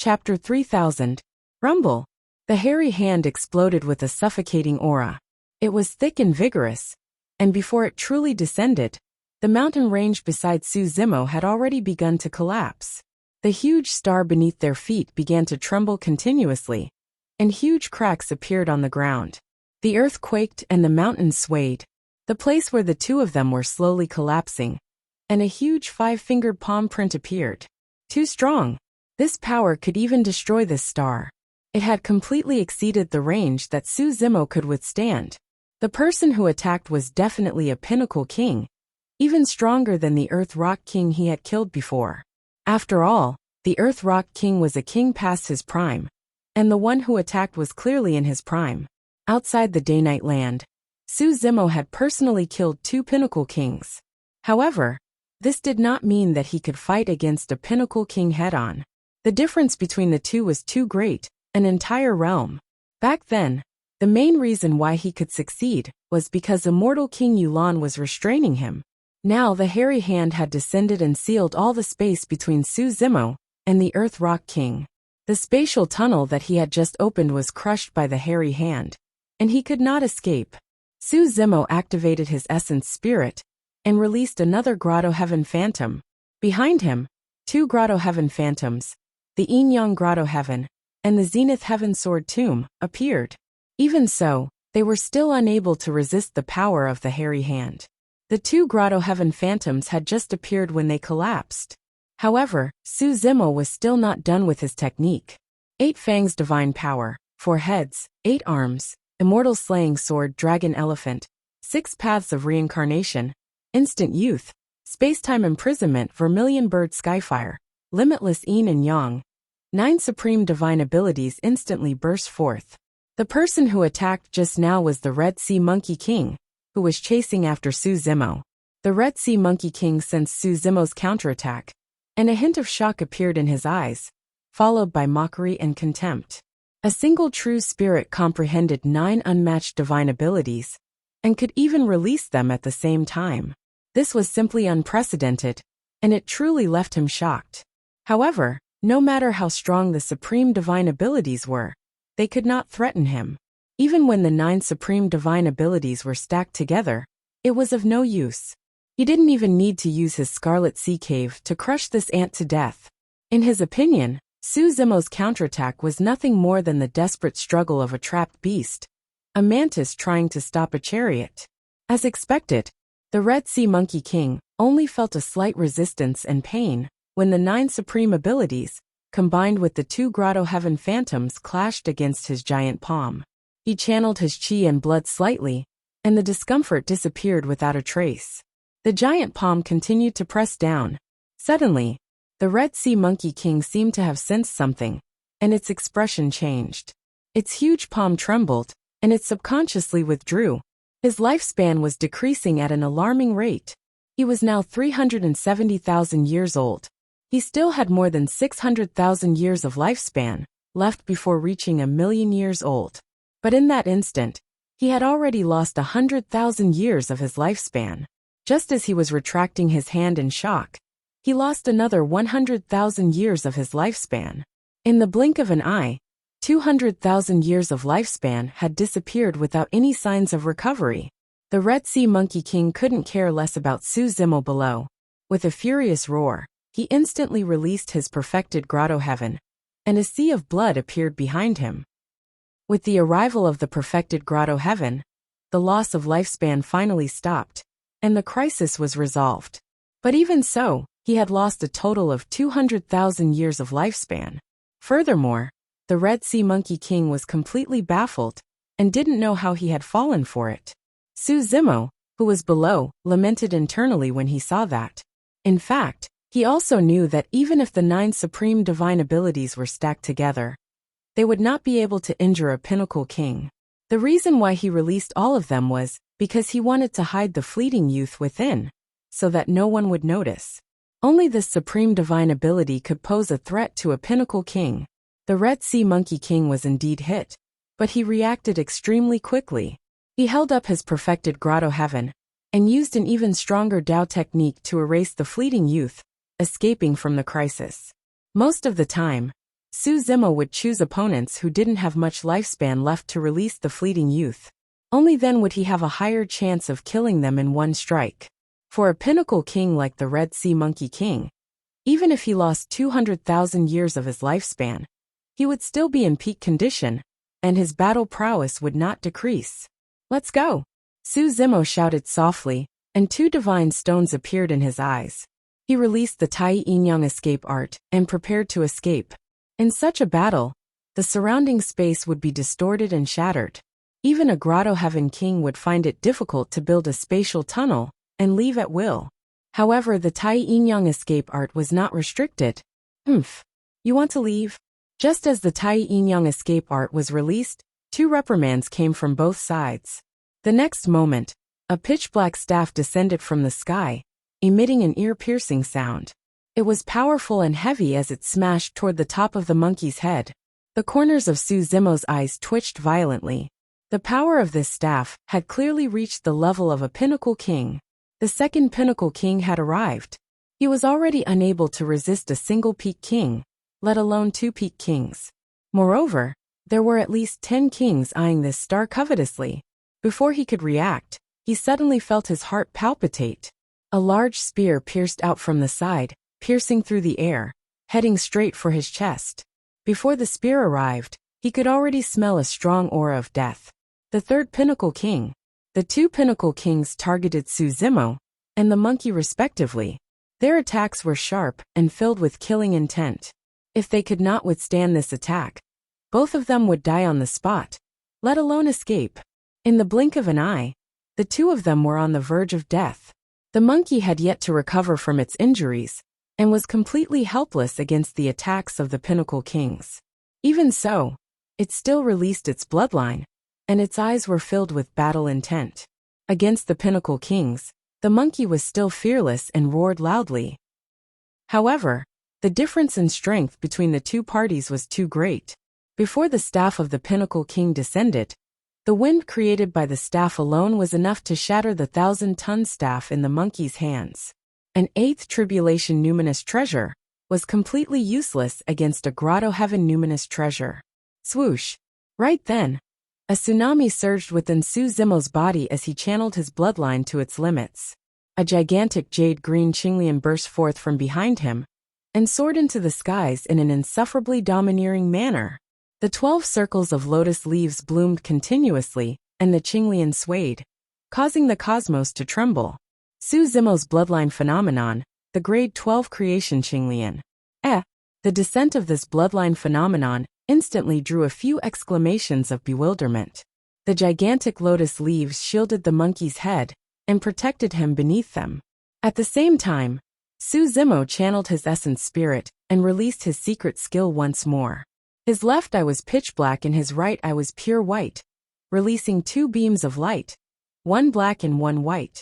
Chapter 3000. Rumble. The hairy hand exploded with a suffocating aura. It was thick and vigorous, and before it truly descended, the mountain range beside Suzimo had already begun to collapse. The huge star beneath their feet began to tremble continuously, and huge cracks appeared on the ground. The earth quaked and the mountains swayed. The place where the two of them were slowly collapsing, and a huge 5-fingered palm print appeared. Too strong. This power could even destroy this star. It had completely exceeded the range that Suzimo could withstand. The person who attacked was definitely a pinnacle king, even stronger than the Earth Rock King he had killed before. After all, the Earth Rock King was a king past his prime, and the one who attacked was clearly in his prime. Outside the Day-Night Land, Suzimo had personally killed 2 pinnacle kings. However, this did not mean that he could fight against a pinnacle king head-on. The difference between the two was too great, an entire realm. Back then, the main reason why he could succeed was because immortal King Yulan was restraining him. Now the hairy hand had descended and sealed all the space between Suzimo and the Earth Rock King. The spatial tunnel that he had just opened was crushed by the hairy hand, and he could not escape. Suzimo activated his essence spirit and released another Grotto Heaven Phantom. Behind him, 2 Grotto Heaven Phantoms, the Yin-Yang Grotto Heaven and the Zenith Heaven Sword Tomb, appeared. Even so, they were still unable to resist the power of the hairy hand. The 2 Grotto Heaven Phantoms had just appeared when they collapsed. However, Suzimo was still not done with his technique. 8 Fangs Divine Power, 4 Heads, 8 Arms, Immortal Slaying Sword Dragon Elephant, 6 Paths of Reincarnation, Instant Youth, Spacetime Imprisonment Vermilion Bird Skyfire, Limitless Yin and Yang. 9 Supreme Divine Abilities instantly burst forth. The person who attacked just now was the Red Sea Monkey King, who was chasing after Suzimo. The Red Sea Monkey King sensed Suzimo's counterattack, and a hint of shock appeared in his eyes, followed by mockery and contempt. A single true spirit comprehended 9 unmatched divine abilities, and could even release them at the same time. This was simply unprecedented, and it truly left him shocked. However, no matter how strong the supreme divine abilities were, they could not threaten him. Even when the 9 supreme divine abilities were stacked together, it was of no use. He didn't even need to use his Scarlet Sea Cave to crush this ant to death. In his opinion, Suzimo's counterattack was nothing more than the desperate struggle of a trapped beast, a mantis trying to stop a chariot. As expected, the Red Sea Monkey King only felt a slight resistance and pain when the 9 supreme abilities, combined with the 2 Grotto Heaven Phantoms, clashed against his giant palm. He channeled his chi and blood slightly, and the discomfort disappeared without a trace. The giant palm continued to press down. Suddenly, the Red Sea Monkey King seemed to have sensed something, and its expression changed. Its huge palm trembled, and it subconsciously withdrew. His lifespan was decreasing at an alarming rate. He was now 370,000 years old. He still had more than 600,000 years of lifespan left before reaching 1,000,000 years old. But in that instant, he had already lost 100,000 years of his lifespan. Just as he was retracting his hand in shock, he lost another 100,000 years of his lifespan. In the blink of an eye, 200,000 years of lifespan had disappeared without any signs of recovery. The Red Sea Monkey King couldn't care less about Suzimo below. With a furious roar, he instantly released his perfected Grotto Heaven, and a sea of blood appeared behind him. With the arrival of the perfected Grotto Heaven, the loss of lifespan finally stopped, and the crisis was resolved. But even so, he had lost a total of 200,000 years of lifespan. Furthermore, the Red Sea Monkey King was completely baffled and didn't know how he had fallen for it. Suzimo, who was below, lamented internally when he saw that. In fact, he also knew that even if the 9 supreme divine abilities were stacked together, they would not be able to injure a pinnacle king. The reason why he released all of them was because he wanted to hide the fleeting youth within, so that no one would notice. Only this supreme divine ability could pose a threat to a pinnacle king. The Red Sea Monkey King was indeed hit, but he reacted extremely quickly. He held up his perfected Grotto Heaven, and used an even stronger Dao technique to erase the fleeting youth, escaping from the crisis. Most of the time, Su Zimo would choose opponents who didn't have much lifespan left to release the fleeting youth. Only then would he have a higher chance of killing them in one strike. For a pinnacle king like the Red Sea Monkey King, even if he lost 200,000 years of his lifespan, he would still be in peak condition, and his battle prowess would not decrease. "Let's go!" Su Zimo shouted softly, and 2 divine stones appeared in his eyes. He released the Tai Yinyang escape art and prepared to escape. In such a battle, the surrounding space would be distorted and shattered. Even a Grotto Heaven king would find it difficult to build a spatial tunnel and leave at will. However, the Tai Yinyang escape art was not restricted. You want to leave? Just as the Tai Yinyang escape art was released, 2 reprimands came from both sides. The next moment, a pitch-black staff descended from the sky, emitting an ear-piercing sound. It was powerful and heavy as it smashed toward the top of the monkey's head. The corners of Su Zimo's eyes twitched violently. The power of this staff had clearly reached the level of a pinnacle king. The second pinnacle king had arrived. He was already unable to resist a single peak king, let alone 2 peak kings. Moreover, there were at least 10 kings eyeing this star covetously. Before he could react, he suddenly felt his heart palpitate. A large spear pierced out from the side, piercing through the air, heading straight for his chest. Before the spear arrived, he could already smell a strong aura of death. The third pinnacle king, the 2 pinnacle kings targeted Su Zimo and the monkey respectively. Their attacks were sharp and filled with killing intent. If they could not withstand this attack, both of them would die on the spot, let alone escape. In the blink of an eye, the 2 of them were on the verge of death. The monkey had yet to recover from its injuries, and was completely helpless against the attacks of the pinnacle kings. Even so, it still released its bloodline, and its eyes were filled with battle intent. Against the pinnacle kings, the monkey was still fearless and roared loudly. However, the difference in strength between the 2 parties was too great. Before the staff of the pinnacle king descended, the wind created by the staff alone was enough to shatter the 1,000-ton staff in the monkey's hands. An 8th tribulation numinous treasure was completely useless against a Grotto Heaven numinous treasure. Swoosh! Right then, a tsunami surged within Su Zimo's body as he channeled his bloodline to its limits. A gigantic jade-green Qinglian burst forth from behind him and soared into the skies in an insufferably domineering manner. The 12 circles of lotus leaves bloomed continuously, and the Qinglian swayed, causing the cosmos to tremble. Su Zimo's bloodline phenomenon, the grade 12 creation Qinglian. The descent of this bloodline phenomenon instantly drew a few exclamations of bewilderment. The gigantic lotus leaves shielded the monkey's head and protected him beneath them. At the same time, Su Zimo channeled his essence spirit and released his secret skill once more. His left eye was pitch black and his right eye was pure white, releasing 2 beams of light, one black and one white,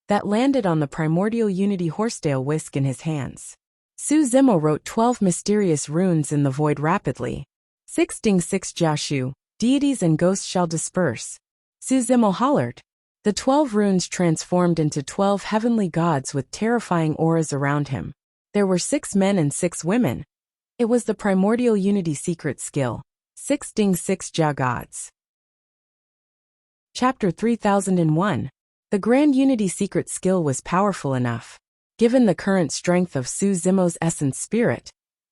that landed on the primordial unity horsetail whisk in his hands. Su Zimo wrote 12 mysterious runes in the void rapidly. 6 ding 6 jiaoshu, deities and ghosts shall disperse. Su Zimo hollered. The 12 runes transformed into 12 heavenly gods with terrifying auras around him. There were 6 men and 6 women. It was the primordial unity secret skill. 6 ding 6 jia gods. Chapter 3001. The grand unity secret skill was powerful enough. Given the current strength of Su Zimo's essence spirit,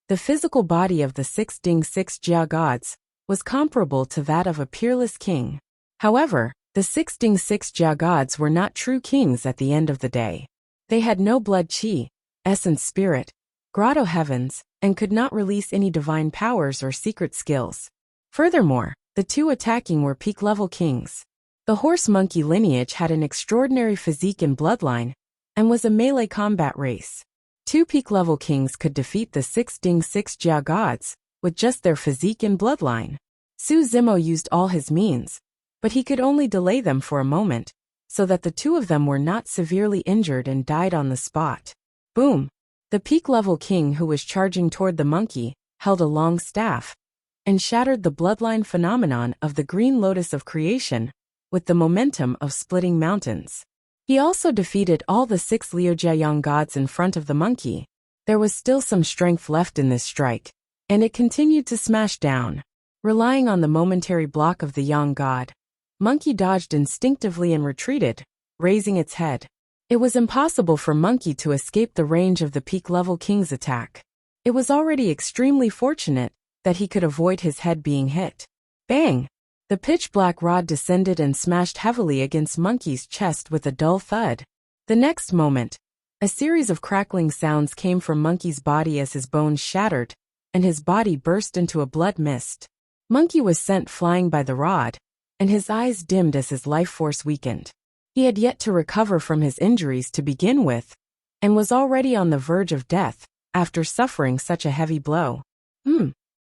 the physical body of the 6 ding 6 jia gods was comparable to that of a peerless king. However, the 6 ding 6 jia gods were not true kings at the end of the day. They had no blood qi, essence spirit, grotto heavens, and could not release any divine powers or secret skills. Furthermore, the 2 attacking were peak-level kings. The horse-monkey lineage had an extraordinary physique and bloodline, and was a melee combat race. 2 peak-level kings could defeat the 6 ding 6 jia gods with just their physique and bloodline. Su Zimo used all his means, but he could only delay them for a moment, so that the 2 of them were not severely injured and died on the spot. Boom! The peak-level king who was charging toward the monkey held a long staff and shattered the bloodline phenomenon of the green lotus of creation with the momentum of splitting mountains. He also defeated all the 6 Liujiayang gods in front of the monkey. There was still some strength left in this strike, and it continued to smash down. Relying on the momentary block of the young god, Monkey dodged instinctively and retreated, raising its head. It was impossible for Monkey to escape the range of the peak-level king's attack. It was already extremely fortunate that he could avoid his head being hit. Bang! The pitch-black rod descended and smashed heavily against Monkey's chest with a dull thud. The next moment, a series of crackling sounds came from Monkey's body as his bones shattered, and his body burst into a blood mist. Monkey was sent flying by the rod, and his eyes dimmed as his life force weakened. He had yet to recover from his injuries to begin with, and was already on the verge of death after suffering such a heavy blow.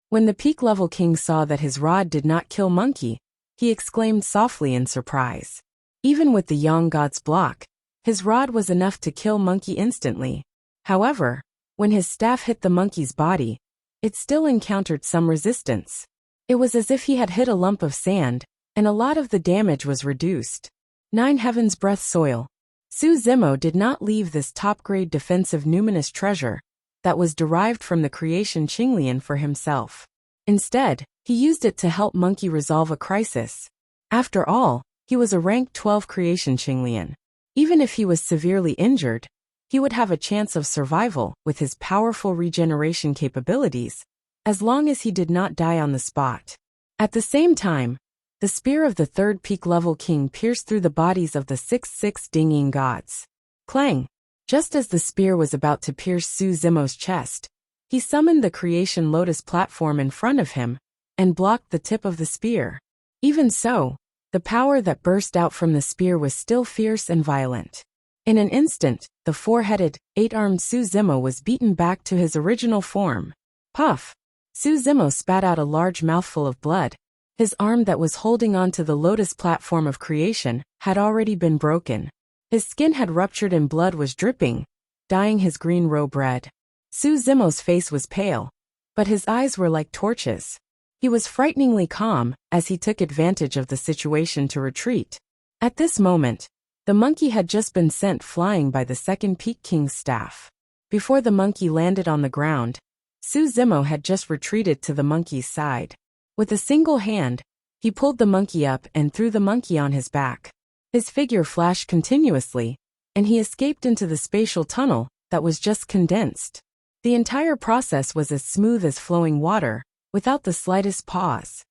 When the peak-level king saw that his rod did not kill Monkey, he exclaimed softly in surprise. Even with the young god's block, his rod was enough to kill Monkey instantly. However, when his staff hit the monkey's body, it still encountered some resistance. It was as if he had hit a lump of sand, and a lot of the damage was reduced. 9 Heaven's Breath Soil. Su Zimo did not leave this top-grade defensive numinous treasure that was derived from the creation Qinglian for himself. Instead, he used it to help Monkey resolve a crisis. After all, he was a rank 12 creation Qinglian. Even if he was severely injured, he would have a chance of survival with his powerful regeneration capabilities, as long as he did not die on the spot. At the same time, the spear of the third peak-level king pierced through the bodies of the 6 Dinging gods. Clang! Just as the spear was about to pierce Su Zimo's chest, he summoned the creation lotus platform in front of him and blocked the tip of the spear. Even so, the power that burst out from the spear was still fierce and violent. In an instant, the 4-headed, 8-armed Su Zimo was beaten back to his original form. Puff! Su Zimo spat out a large mouthful of blood. His arm that was holding onto the lotus platform of creation had already been broken. His skin had ruptured and blood was dripping, dyeing his green robe red. Su Zimo's face was pale, but his eyes were like torches. He was frighteningly calm as he took advantage of the situation to retreat. At this moment, the monkey had just been sent flying by the second Peak King's staff. Before the monkey landed on the ground, Su Zimo had just retreated to the monkey's side. With a single hand, he pulled the monkey up and threw the monkey on his back. His figure flashed continuously, and he escaped into the spatial tunnel that was just condensed. The entire process was as smooth as flowing water, without the slightest pause.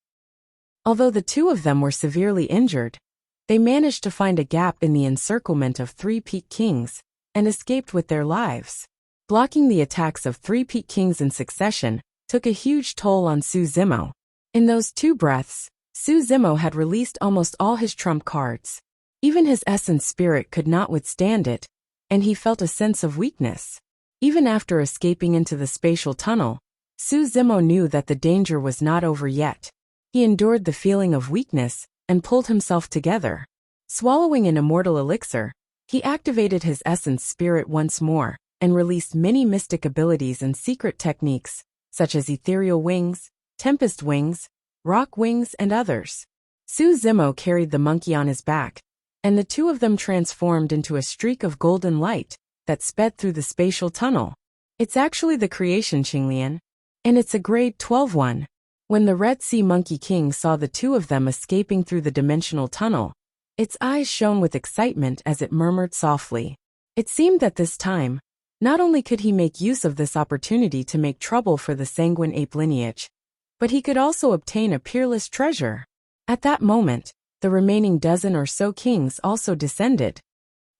Although the two of them were severely injured, they managed to find a gap in the encirclement of 3 Peak Kings and escaped with their lives. Blocking the attacks of 3 Peak Kings in succession took a huge toll on Su Zimo. In those 2 breaths, Su Zimo had released almost all his trump cards. Even his essence spirit could not withstand it, and he felt a sense of weakness. Even after escaping into the spatial tunnel, Su Zimo knew that the danger was not over yet. He endured the feeling of weakness and pulled himself together. Swallowing an immortal elixir, he activated his essence spirit once more and released many mystic abilities and secret techniques, such as ethereal wings, tempest wings, rock wings, and others. Su Zimo carried the monkey on his back, and the two of them transformed into a streak of golden light that sped through the spatial tunnel. It's actually the creation Qinglian, and it's a grade 12 one. When the Red Sea Monkey King saw the two of them escaping through the dimensional tunnel, its eyes shone with excitement as it murmured softly. It seemed that this time, not only could he make use of this opportunity to make trouble for the Sanguine Ape lineage, but he could also obtain a peerless treasure. At that moment, the remaining dozen or so kings also descended.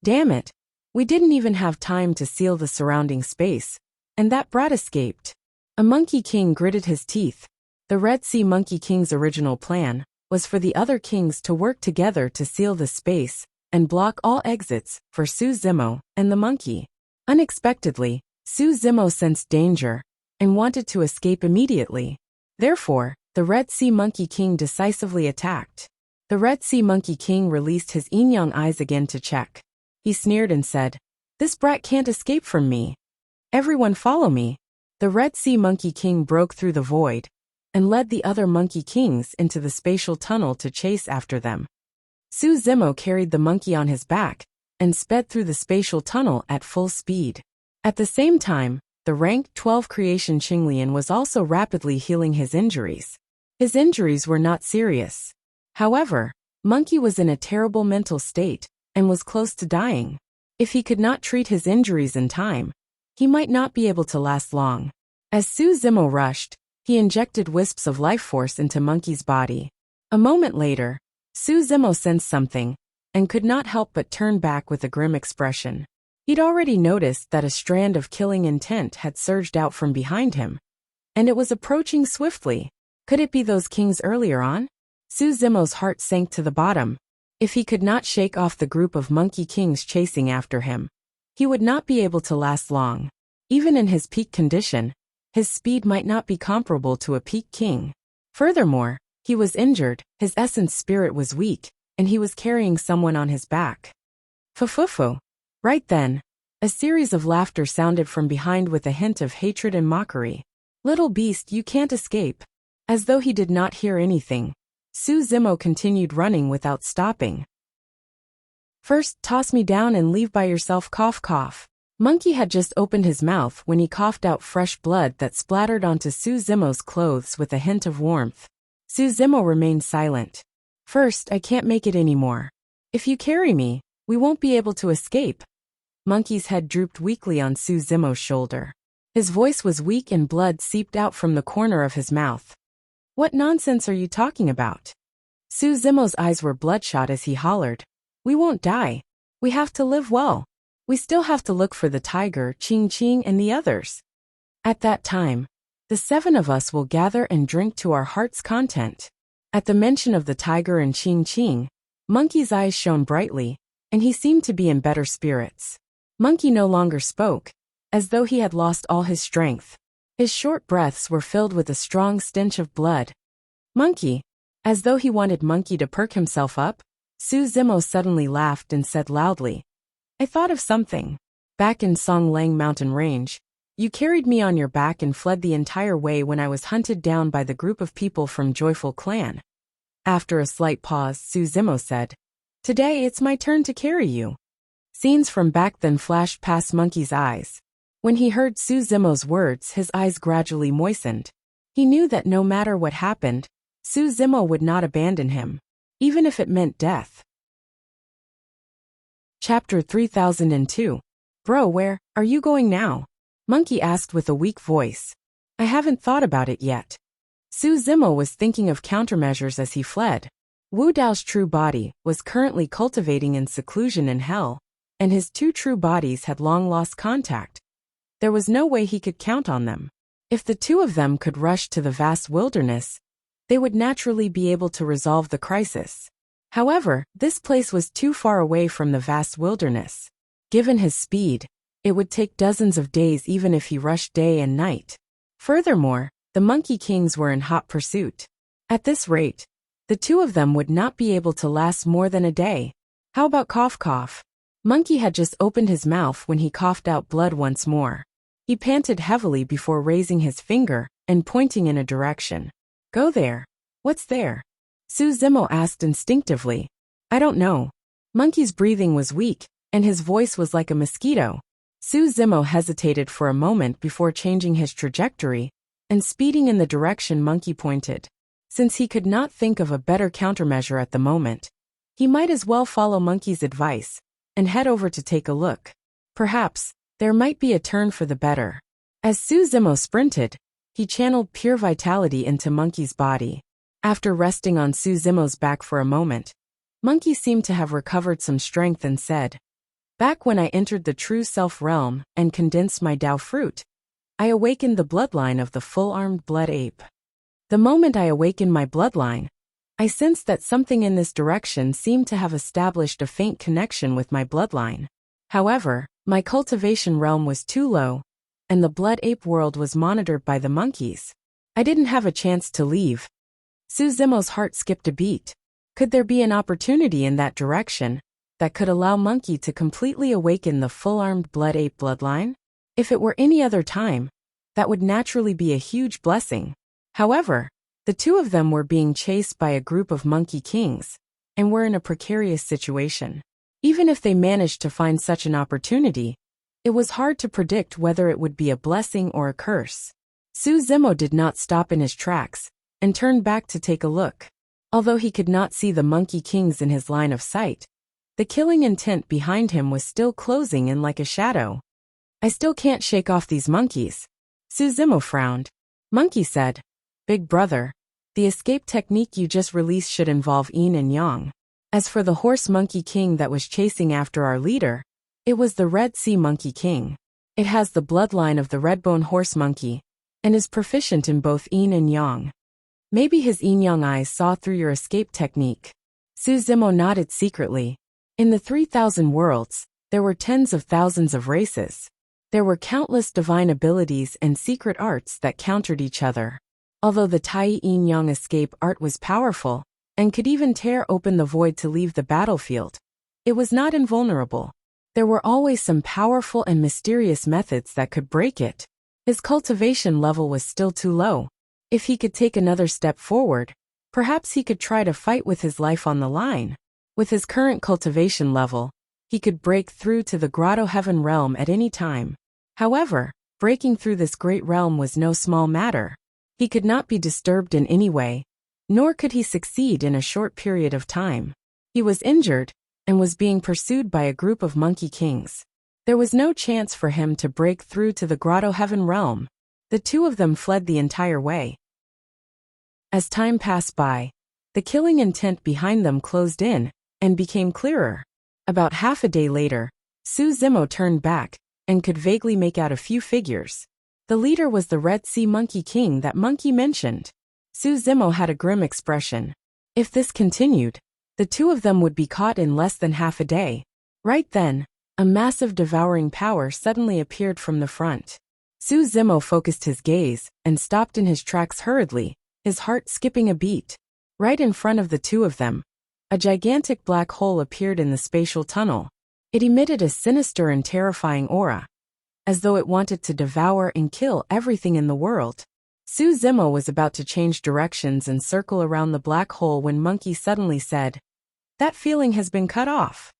Damn it! We didn't even have time to seal the surrounding space, and that brat escaped. A Monkey King gritted his teeth. The Red Sea Monkey King's original plan was for the other kings to work together to seal the space and block all exits for Su Zimo and the monkey. Unexpectedly, Su Zimo sensed danger and wanted to escape immediately. Therefore, the Red Sea Monkey King decisively attacked. The Red Sea Monkey King released his yin-yang eyes again to check. He sneered and said, "This brat can't escape from me. Everyone follow me." The Red Sea Monkey King broke through the void and led the other Monkey Kings into the spatial tunnel to chase after them. Su Zimo carried the monkey on his back and sped through the spatial tunnel at full speed. At the same time, the rank 12 creation Qinglian was also rapidly healing his injuries. His injuries were not serious. However, Monkey was in a terrible mental state and was close to dying. If he could not treat his injuries in time, he might not be able to last long. As Su Zimo rushed, he injected wisps of life force into Monkey's body. A moment later, Su Zimo sensed something and could not help but turn back with a grim expression. He'd already noticed that a strand of killing intent had surged out from behind him, and it was approaching swiftly. Could it be those kings earlier on? Su Zimo's heart sank to the bottom. If he could not shake off the group of monkey kings chasing after him, he would not be able to last long. Even in his peak condition, his speed might not be comparable to a peak king. Furthermore, he was injured, his essence spirit was weak, and he was carrying someone on his back. Fufufu. Right then, a series of laughter sounded from behind with a hint of hatred and mockery. Little beast, you can't escape. As though he did not hear anything, Su Zimo continued running without stopping. First, toss me down and leave by yourself, cough cough. Monkey had just opened his mouth when he coughed out fresh blood that splattered onto Su Zimo's clothes with a hint of warmth. Su Zimo remained silent. First, I can't make it anymore. If you carry me, we won't be able to escape. Monkey's head drooped weakly on Su Zimo's shoulder. His voice was weak and blood seeped out from the corner of his mouth. What nonsense are you talking about? Su Zimo's eyes were bloodshot as he hollered. We won't die. We have to live well. We still have to look for the tiger, Ching Ching, and the others. At that time, the 7 of us will gather and drink to our heart's content. At the mention of the tiger and Ching Ching, Monkey's eyes shone brightly, and he seemed to be in better spirits. Monkey no longer spoke, as though he had lost all his strength. His short breaths were filled with a strong stench of blood. Monkey, as though he wanted Monkey to perk himself up, Su Zimo suddenly laughed and said loudly, I thought of something. Back in Song Lang Mountain Range, you carried me on your back and fled the entire way when I was hunted down by the group of people from Joyful Clan. After a slight pause, Su Zimo said, Today it's my turn to carry you. Scenes from back then flashed past Monkey's eyes. When he heard Su Zimo's words, his eyes gradually moistened. He knew that no matter what happened, Su Zimo would not abandon him, even if it meant death. Chapter 3002. Bro, where are you going now? Monkey asked with a weak voice. I haven't thought about it yet. Su Zimo was thinking of countermeasures as he fled. Wu Dao's true body was currently cultivating in seclusion in hell, and his 2 true bodies had long lost contact. There was no way he could count on them. If the 2 of them could rush to the vast wilderness, they would naturally be able to resolve the crisis. However, this place was too far away from the vast wilderness. Given his speed, it would take dozens of days even if he rushed day and night. Furthermore, the Monkey Kings were in hot pursuit. At this rate, the 2 of them would not be able to last more than a day. How about cough cough? Monkey had just opened his mouth when he coughed out blood once more. He panted heavily before raising his finger and pointing in a direction. Go there. What's there? Su Zimo asked instinctively. I don't know. Monkey's breathing was weak, and his voice was like a mosquito. Su Zimo hesitated for a moment before changing his trajectory and speeding in the direction Monkey pointed. Since he could not think of a better countermeasure at the moment, he might as well follow Monkey's advice and head over to take a look. Perhaps there might be a turn for the better. As Su Zimo sprinted, he channeled pure vitality into Monkey's body. After resting on Su Zimo's back for a moment, Monkey seemed to have recovered some strength and said, Back when I entered the true self realm and condensed my Dao fruit, I awakened the bloodline of the full-armed blood ape. The moment I awakened my bloodline, I sensed that something in this direction seemed to have established a faint connection with my bloodline. However, my cultivation realm was too low, and the blood ape world was monitored by the monkeys. I didn't have a chance to leave. Su Zimo's heart skipped a beat. Could there be an opportunity in that direction that could allow Monkey to completely awaken the full-armed blood ape bloodline? If it were any other time, that would naturally be a huge blessing. However, the 2 of them were being chased by a group of monkey kings, and were in a precarious situation. Even if they managed to find such an opportunity, It was hard to predict whether it would be a blessing or a curse. Su Zimo did not stop in his tracks and turned back to take a look. Although he could not see the Monkey Kings in his line of sight, the killing intent behind him was still closing in like a shadow. I still can't shake off these monkeys. Su Zimo frowned. Monkey said, Big brother, the escape technique you just released should involve yin and yang. As for the horse Monkey King that was chasing after our leader, it was the Red Sea Monkey King. It has the bloodline of the Redbone Horse Monkey and is proficient in both yin and yang. Maybe his yin-yang eyes saw through your escape technique. Su Zimo nodded secretly. In the 3,000 worlds, there were tens of thousands of races. There were countless divine abilities and secret arts that countered each other. Although the Tai yin-yang escape art was powerful and could even tear open the void to leave the battlefield, it was not invulnerable. There were always some powerful and mysterious methods that could break it. His cultivation level was still too low. If he could take another step forward, perhaps he could try to fight with his life on the line. With his current cultivation level, he could break through to the Grotto Heaven realm at any time. However, breaking through this great realm was no small matter. He could not be disturbed in any way, nor could he succeed in a short period of time. He was injured and was being pursued by a group of Monkey Kings. There was no chance for him to break through to the Grotto Heaven realm. The two of them fled the entire way. As time passed by, the killing intent behind them closed in and became clearer. About half a day later, Su Zimo turned back and could vaguely make out a few figures. The leader was the Red Sea Monkey King that Monkey mentioned. Su Zimo had a grim expression. If this continued, the two of them would be caught in less than half a day. Right then, a massive devouring power suddenly appeared from the front. Su Zimo focused his gaze and stopped in his tracks hurriedly, his heart skipping a beat. Right in front of the two of them, a gigantic black hole appeared in the spatial tunnel. It emitted a sinister and terrifying aura, as though it wanted to devour and kill everything in the world. Su Zimo was about to change directions and circle around the black hole when Monkey suddenly said, That feeling has been cut off.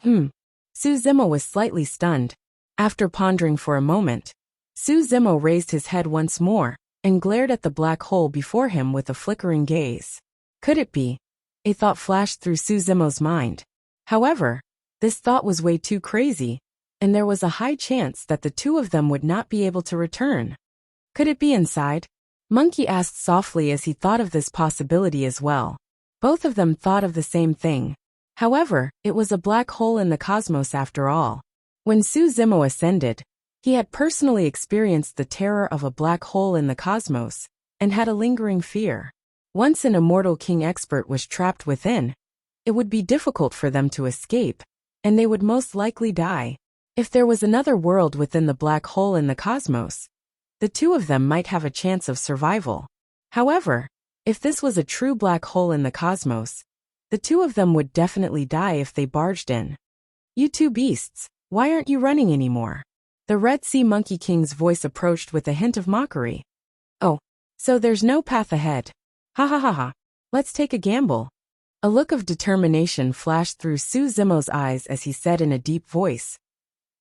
Su Zimo was slightly stunned. After pondering for a moment, Su Zimo raised his head once more and glared at the black hole before him with a flickering gaze. Could it be? A thought flashed through Su Zimo's mind. However, this thought was way too crazy, and there was a high chance that the two of them would not be able to return. Could it be inside? Monkey asked softly as he thought of this possibility as well. Both of them thought of the same thing. However, it was a black hole in the cosmos after all. When Su Zimo ascended, he had personally experienced the terror of a black hole in the cosmos, and had a lingering fear. Once an immortal king expert was trapped within, it would be difficult for them to escape, and they would most likely die. If there was another world within the black hole in the cosmos, the two of them might have a chance of survival. However, if this was a true black hole in the cosmos, the two of them would definitely die if they barged in. You two beasts, why aren't you running anymore? The Red Sea Monkey King's voice approached with a hint of mockery. Oh, so there's no path ahead. Ha ha ha ha. Let's take a gamble. A look of determination flashed through Su Zimo's eyes as he said in a deep voice.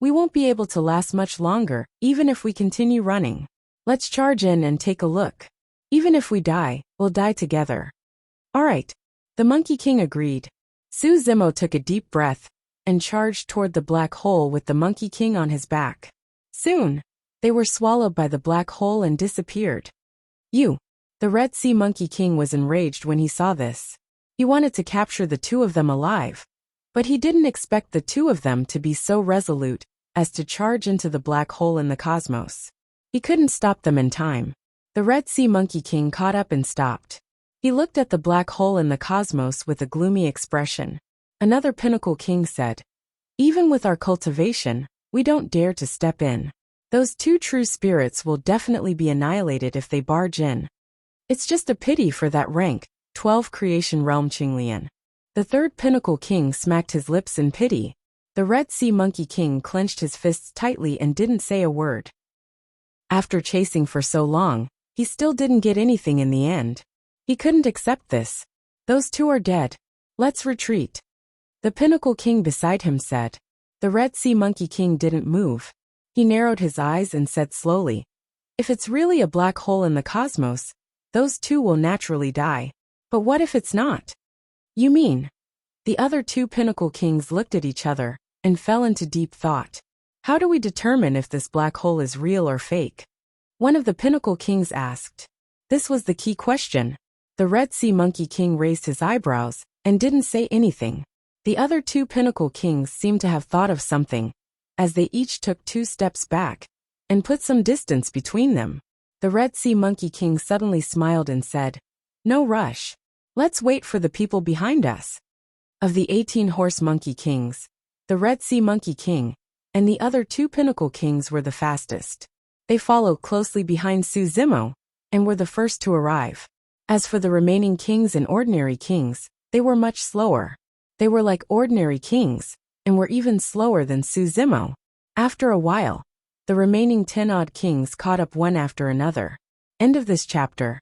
We won't be able to last much longer, even if we continue running. Let's charge in and take a look. Even if we die, we'll die together. All right. The Monkey King agreed. Su Zimo took a deep breath and charged toward the black hole with the Monkey King on his back. Soon, they were swallowed by the black hole and disappeared. The Red Sea Monkey King was enraged when he saw this. He wanted to capture the two of them alive, but he didn't expect the two of them to be so resolute as to charge into the black hole in the cosmos. He couldn't stop them in time. The Red Sea Monkey King caught up and stopped. He looked at the black hole in the cosmos with a gloomy expression. Another Pinnacle King said, Even with our cultivation, we don't dare to step in. Those two true spirits will definitely be annihilated if they barge in. It's just a pity for that rank 12 creation realm Qinglian. The third Pinnacle King smacked his lips in pity. The Red Sea Monkey King clenched his fists tightly and didn't say a word. After chasing for so long, he still didn't get anything in the end. He couldn't accept this. Those two are dead. Let's retreat. The Pinnacle King beside him said. The Red Sea Monkey King didn't move. He narrowed his eyes and said slowly, "If it's really a black hole in the cosmos, those two will naturally die. But what if it's not?" "You mean?" The other two Pinnacle Kings looked at each other and fell into deep thought. "How do we determine if this black hole is real or fake?" One of the Pinnacle Kings asked. This was the key question. The Red Sea Monkey King raised his eyebrows and didn't say anything. The other two Pinnacle Kings seemed to have thought of something, as they each took 2 steps back and put some distance between them. The Red Sea Monkey King suddenly smiled and said, "No rush. Let's wait for the people behind us." Of the 18 Horse Monkey Kings, the Red Sea Monkey King and the other two Pinnacle Kings were the fastest. They followed closely behind Suzimo and were the first to arrive. As for the remaining kings and ordinary kings, they were much slower. They were like ordinary kings and were even slower than Suzimo. After a while, the remaining 10-odd kings caught up one after another. End of this chapter.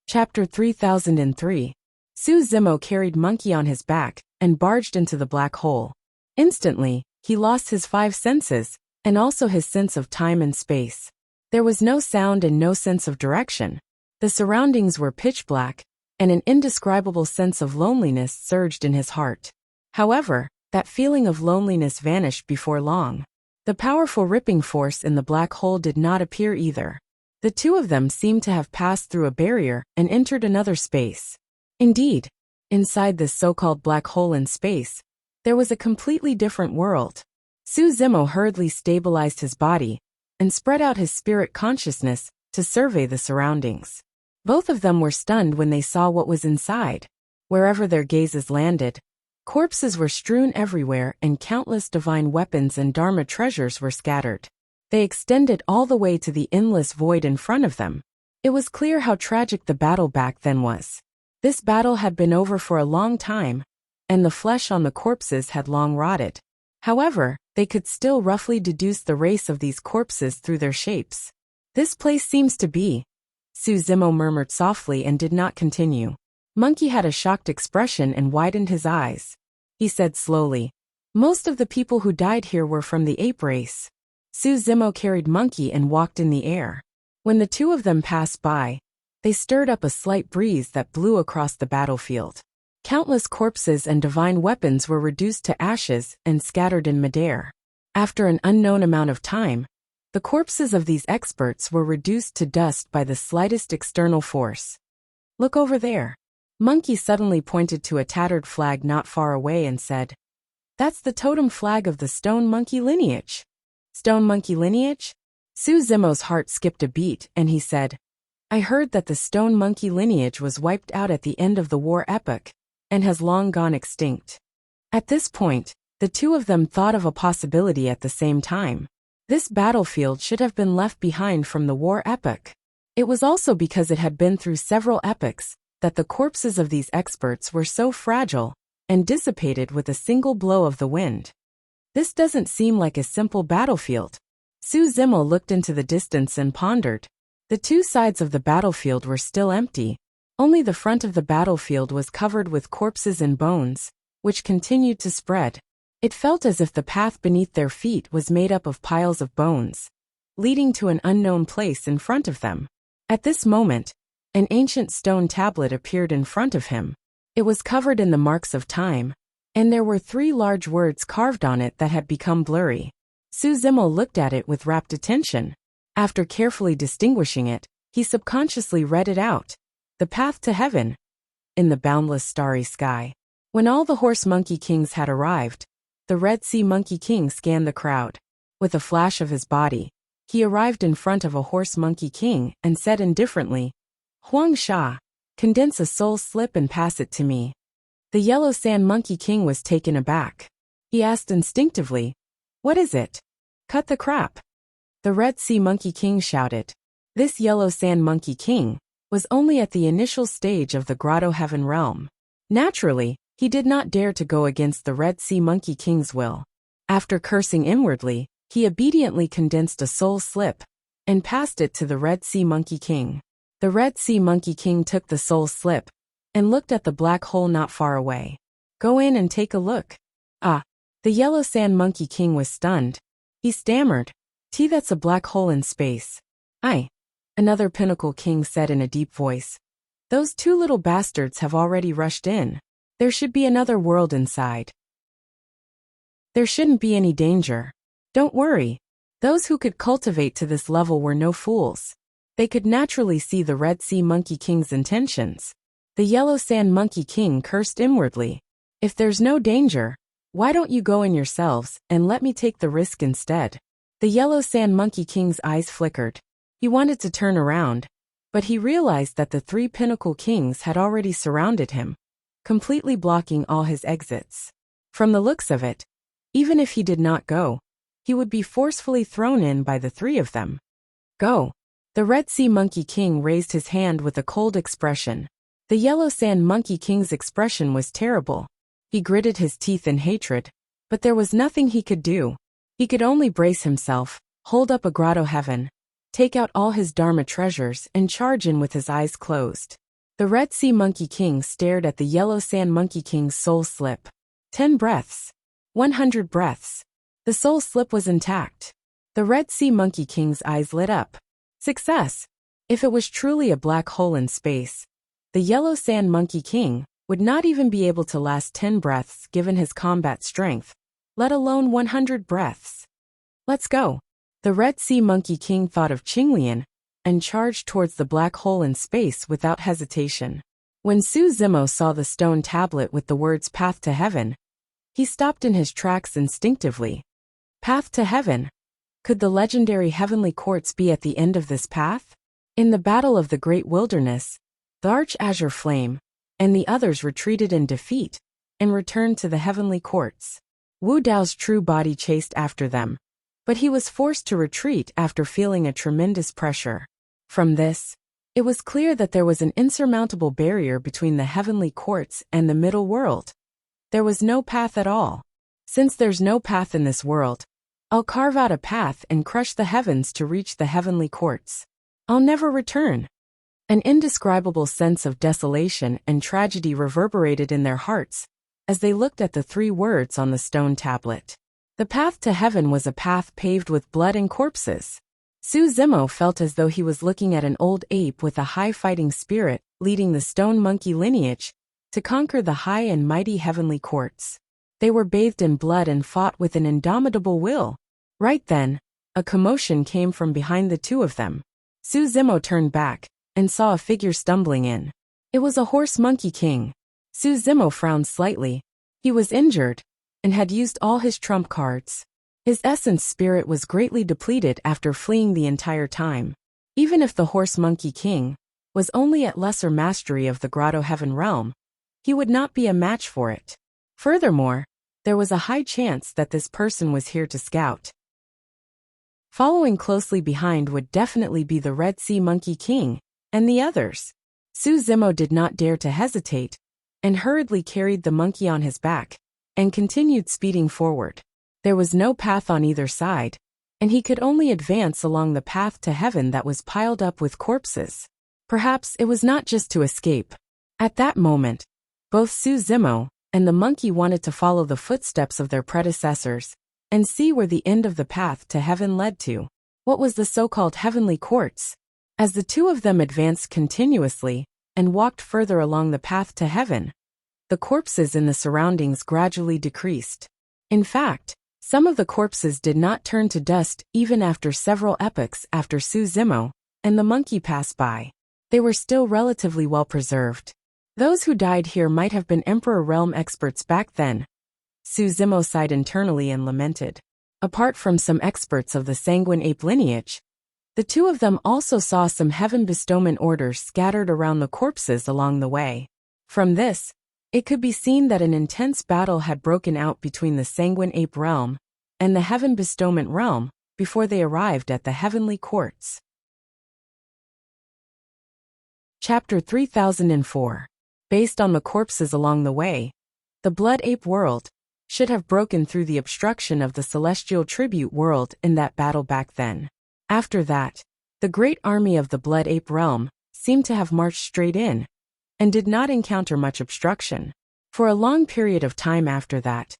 Chapter 3003. Suzimo carried Monkey on his back and barged into the black hole. Instantly, he lost his 5 senses and also his sense of time and space. There was no sound and no sense of direction. The surroundings were pitch black, and an indescribable sense of loneliness surged in his heart. However, that feeling of loneliness vanished before long. The powerful ripping force in the black hole did not appear either. The two of them seemed to have passed through a barrier and entered another space. Indeed, inside this so-called black hole in space, there was a completely different world. Suzimo hurriedly stabilized his body and spread out his spirit consciousness to survey the surroundings. Both of them were stunned when they saw what was inside. Wherever their gazes landed, corpses were strewn everywhere and countless divine weapons and Dharma treasures were scattered. They extended all the way to the endless void in front of them. It was clear how tragic the battle back then was. This battle had been over for a long time, and the flesh on the corpses had long rotted. However, they could still roughly deduce the race of these corpses through their shapes. "This place seems to be," Suzimo murmured softly and did not continue. Monkey had a shocked expression and widened his eyes. He said slowly, "Most of the people who died here were from the ape race." Suzimo carried Monkey and walked in the air. When the two of them passed by, they stirred up a slight breeze that blew across the battlefield. Countless corpses and divine weapons were reduced to ashes and scattered in midair. After an unknown amount of time, the corpses of these experts were reduced to dust by the slightest external force. "Look over there." Monkey suddenly pointed to a tattered flag not far away and said, "That's the totem flag of the Stone Monkey lineage." "Stone Monkey lineage?" Suzimo's heart skipped a beat and he said, "I heard that the Stone Monkey lineage was wiped out at the end of the war epoch and has long gone extinct." At this point, the two of them thought of a possibility at the same time. This battlefield should have been left behind from the war epoch. It was also because it had been through several epochs that the corpses of these experts were so fragile and dissipated with a single blow of the wind. This doesn't seem like a simple battlefield. Suzimo looked into the distance and pondered. The two sides of the battlefield were still empty. Only the front of the battlefield was covered with corpses and bones, which continued to spread. It felt as if the path beneath their feet was made up of piles of bones, leading to an unknown place in front of them. At this moment, an ancient stone tablet appeared in front of him. It was covered in the marks of time, and there were 3 large words carved on it that had become blurry. Suzimo looked at it with rapt attention. After carefully distinguishing it, he subconsciously read it out. "The path to heaven." In the boundless starry sky. When all the Horse Monkey Kings had arrived, the Red Sea Monkey King scanned the crowd. With a flash of his body, he arrived in front of a Horse Monkey King and said indifferently, "Huang Sha, condense a soul slip and pass it to me." The Yellow Sand Monkey King was taken aback. He asked instinctively, "What is it?" "Cut the crap." The Red Sea Monkey King shouted. This Yellow Sand Monkey King was only at the initial stage of the Grotto Heaven realm. Naturally, he did not dare to go against the Red Sea Monkey King's will. After cursing inwardly, he obediently condensed a soul slip and passed it to the Red Sea Monkey King. The Red Sea Monkey King took the soul slip and looked at the black hole not far away. "Go in and take a look." "Ah, The yellow sand monkey king was stunned. He stammered, That's a black hole in space." "Aye," another pinnacle king said in a deep voice. "Those two little bastards have already rushed in. There should be another world inside. There shouldn't be any danger. Don't worry. Those who could cultivate to this level were no fools. They could naturally see the Red Sea Monkey King's intentions." The Yellow Sand Monkey King cursed inwardly. "If there's no danger, why don't you go in yourselves and let me take the risk instead?" The Yellow Sand Monkey King's eyes flickered. He wanted to turn around, but he realized that the three pinnacle kings had already surrounded him, completely blocking all his exits. From the looks of it, even if he did not go, he would be forcefully thrown in by the three of them. "Go." The Red Sea Monkey King raised his hand with a cold expression. The Yellow Sand Monkey King's expression was terrible. He gritted his teeth in hatred, but there was nothing he could do. He could only brace himself, hold up a grotto heaven, take out all his Dharma treasures, and charge in with his eyes closed. The Red Sea Monkey King stared at the Yellow Sand Monkey King's soul slip. 10 breaths. 100 breaths. The soul slip was intact. The Red Sea Monkey King's eyes lit up. Success! If it was truly a black hole in space, the Yellow Sand Monkey King would not even be able to last 10 breaths given his combat strength, let alone 100 breaths. "Let's go." The Red Sea Monkey King thought of Qinglian and charged towards the black hole in space without hesitation. When Su Zimo saw the stone tablet with the words "Path to Heaven," he stopped in his tracks instinctively. Path to Heaven? Could the legendary heavenly courts be at the end of this path? In the battle of the Great Wilderness, the Arch-Azure Flame and the others retreated in defeat and returned to the heavenly courts. Wu Dao's true body chased after them, but he was forced to retreat after feeling a tremendous pressure. From this, it was clear that there was an insurmountable barrier between the heavenly courts and the middle world. There was no path at all. Since there's no path in this world, I'll carve out a path and crush the heavens to reach the heavenly courts. I'll never return. An indescribable sense of desolation and tragedy reverberated in their hearts as they looked at the three words on the stone tablet. The path to heaven was a path paved with blood and corpses. Su Zimo felt as though he was looking at an old ape with a high fighting spirit leading the stone monkey lineage to conquer the high and mighty heavenly courts. They were bathed in blood and fought with an indomitable will. Right then, a commotion came from behind the two of them. Su Zimo turned back and saw a figure stumbling in. It was a horse monkey king. Su Zimo frowned slightly. He was injured and had used all his trump cards. His essence spirit was greatly depleted after fleeing the entire time. Even if the horse monkey king was only at lesser mastery of the grotto heaven realm, he would not be a match for it. Furthermore, there was a high chance that this person was here to scout. Following closely behind would definitely be the Red Sea Monkey King and the others. Su Zimo did not dare to hesitate and hurriedly carried the monkey on his back and continued speeding forward. There was no path on either side, and he could only advance along the path to heaven that was piled up with corpses. Perhaps it was not just to escape. At that moment, both Su Zimo and the monkey wanted to follow the footsteps of their predecessors and see where the end of the path to heaven led to. What was the so-called heavenly courts? As the two of them advanced continuously and walked further along the path to heaven, the corpses in the surroundings gradually decreased. In fact, some of the corpses did not turn to dust even after several epochs after Su Zimo and the monkey passed by. They were still relatively well preserved. Those who died here might have been Emperor Realm experts back then. Su Zimo sighed internally and lamented. Apart from some experts of the sanguine ape lineage, the two of them also saw some heaven bestowment orders scattered around the corpses along the way. From this, it could be seen that an intense battle had broken out between the sanguine ape realm and the heaven bestowment realm before they arrived at the heavenly courts. Chapter 3004. Based on the corpses along the way, the blood ape world should have broken through the obstruction of the celestial tribute world in that battle back then. After that, the great army of the blood ape realm seemed to have marched straight in and did not encounter much obstruction. For a long period of time after that,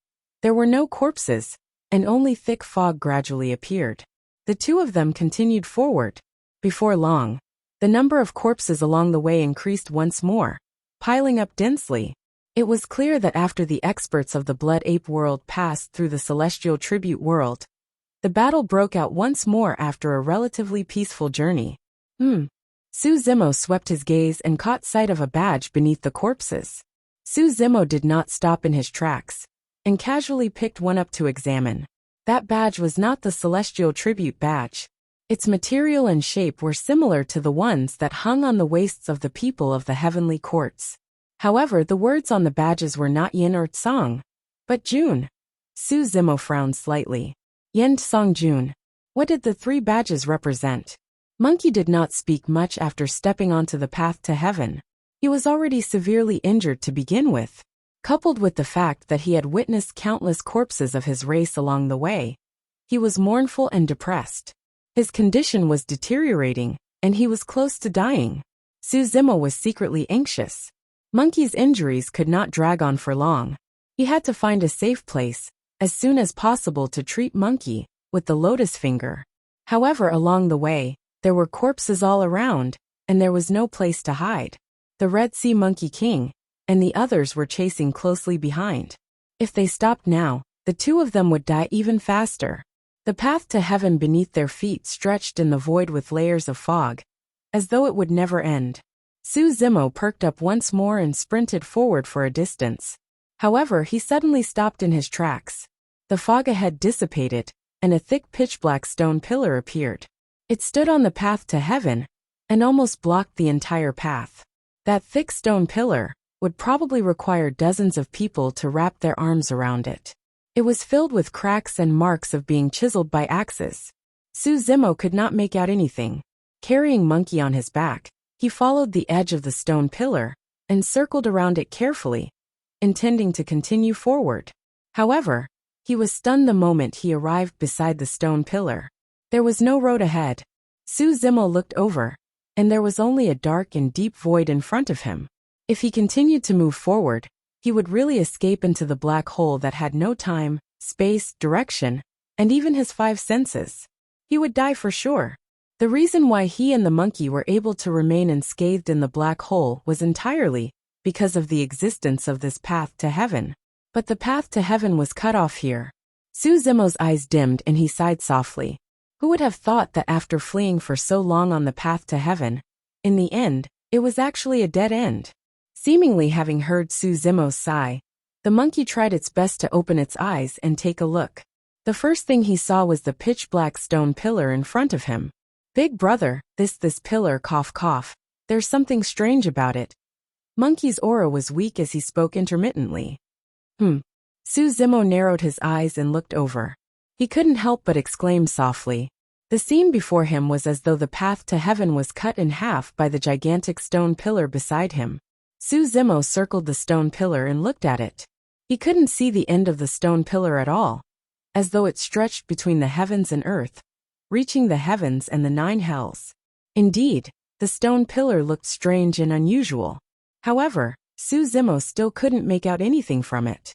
There were no corpses, and only thick fog gradually appeared. The two of them continued forward. Before long, the number of corpses along the way increased once more, piling up densely. It was clear that after the experts of the Blood Ape world passed through the celestial tribute world, the battle broke out once more after a relatively peaceful journey. Su Zimo swept his gaze and caught sight of a badge beneath the corpses. Su Zimo did not stop in his tracks, and casually picked one up to examine. That badge was not the celestial tribute badge. Its material and shape were similar to the ones that hung on the waists of the people of the heavenly courts. However, the words on the badges were not Yin or Tsang, but Jun. Su Zimo frowned slightly. Yin Tsang Jun. What did the three badges represent? Monkey did not speak much after stepping onto the path to heaven. He was already severely injured to begin with, coupled with the fact that he had witnessed countless corpses of his race along the way. He was mournful and depressed. His condition was deteriorating, and he was close to dying. Su Zimo was secretly anxious. Monkey's injuries could not drag on for long. He had to find a safe place, as soon as possible, to treat Monkey with the lotus finger. However, along the way, there were corpses all around, and there was no place to hide. The Red Sea Monkey King and the others were chasing closely behind. If they stopped now, the two of them would die even faster. The path to heaven beneath their feet stretched in the void with layers of fog, as though it would never end. Su Zimo perked up once more and sprinted forward for a distance. However, he suddenly stopped in his tracks. The fog ahead dissipated, and a thick pitch-black stone pillar appeared. It stood on the path to heaven, and almost blocked the entire path. That thick stone pillar would probably require dozens of people to wrap their arms around it. It was filled with cracks and marks of being chiseled by axes. Su Zimo could not make out anything. Carrying Monkey on his back, he followed the edge of the stone pillar and circled around it carefully, intending to continue forward. However, he was stunned the moment he arrived beside the stone pillar. There was no road ahead. Su Zimo looked over, and there was only a dark and deep void in front of him. If he continued to move forward, he would really escape into the black hole that had no time, space, direction, and even his five senses. He would die for sure. The reason why he and the monkey were able to remain unscathed in the black hole was entirely because of the existence of this path to heaven. But the path to heaven was cut off here. Su Zimo's eyes dimmed and he sighed softly. Who would have thought that after fleeing for so long on the path to heaven, in the end, it was actually a dead end? Seemingly having heard Su Zimo's sigh, the monkey tried its best to open its eyes and take a look. The first thing he saw was the pitch-black stone pillar in front of him. Big brother, this pillar, cough cough. There's something strange about it. Monkey's aura was weak as he spoke intermittently. Su Zimo narrowed his eyes and looked over. He couldn't help but exclaim softly. The scene before him was as though the path to heaven was cut in half by the gigantic stone pillar beside him. Su Zimo circled the stone pillar and looked at it. He couldn't see the end of the stone pillar at all, as though it stretched between the heavens and earth, reaching the heavens and the nine hells. Indeed, the stone pillar looked strange and unusual. However, Su Zimo still couldn't make out anything from it.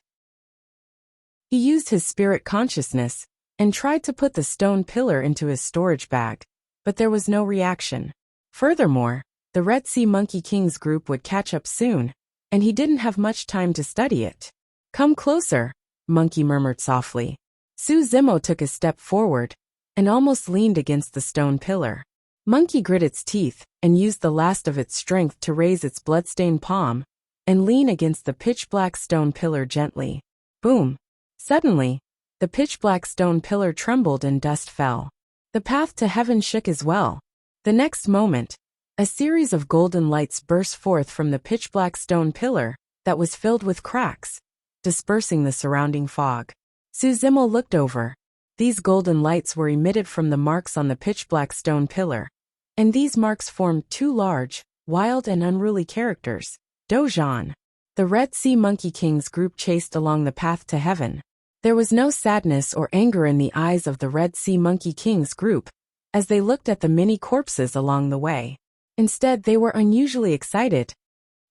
He used his spirit consciousness and tried to put the stone pillar into his storage bag, but there was no reaction. Furthermore, the Red Sea Monkey King's group would catch up soon, and he didn't have much time to study it. Come closer, Monkey murmured softly. Su Zimo took a step forward and almost leaned against the stone pillar. Monkey grit its teeth and used the last of its strength to raise its bloodstained palm and lean against the pitch-black stone pillar gently. Boom! Suddenly, the pitch-black stone pillar trembled and dust fell. The path to heaven shook as well. The next moment, a series of golden lights burst forth from the pitch-black stone pillar that was filled with cracks, dispersing the surrounding fog. Su Zimo looked over. These golden lights were emitted from the marks on the pitch-black stone pillar, and these marks formed two large, wild and unruly characters, Dojan. The Red Sea Monkey King's group chased along the path to heaven. There was no sadness or anger in the eyes of the Red Sea Monkey King's group as they looked at the many corpses along the way. Instead, they were unusually excited.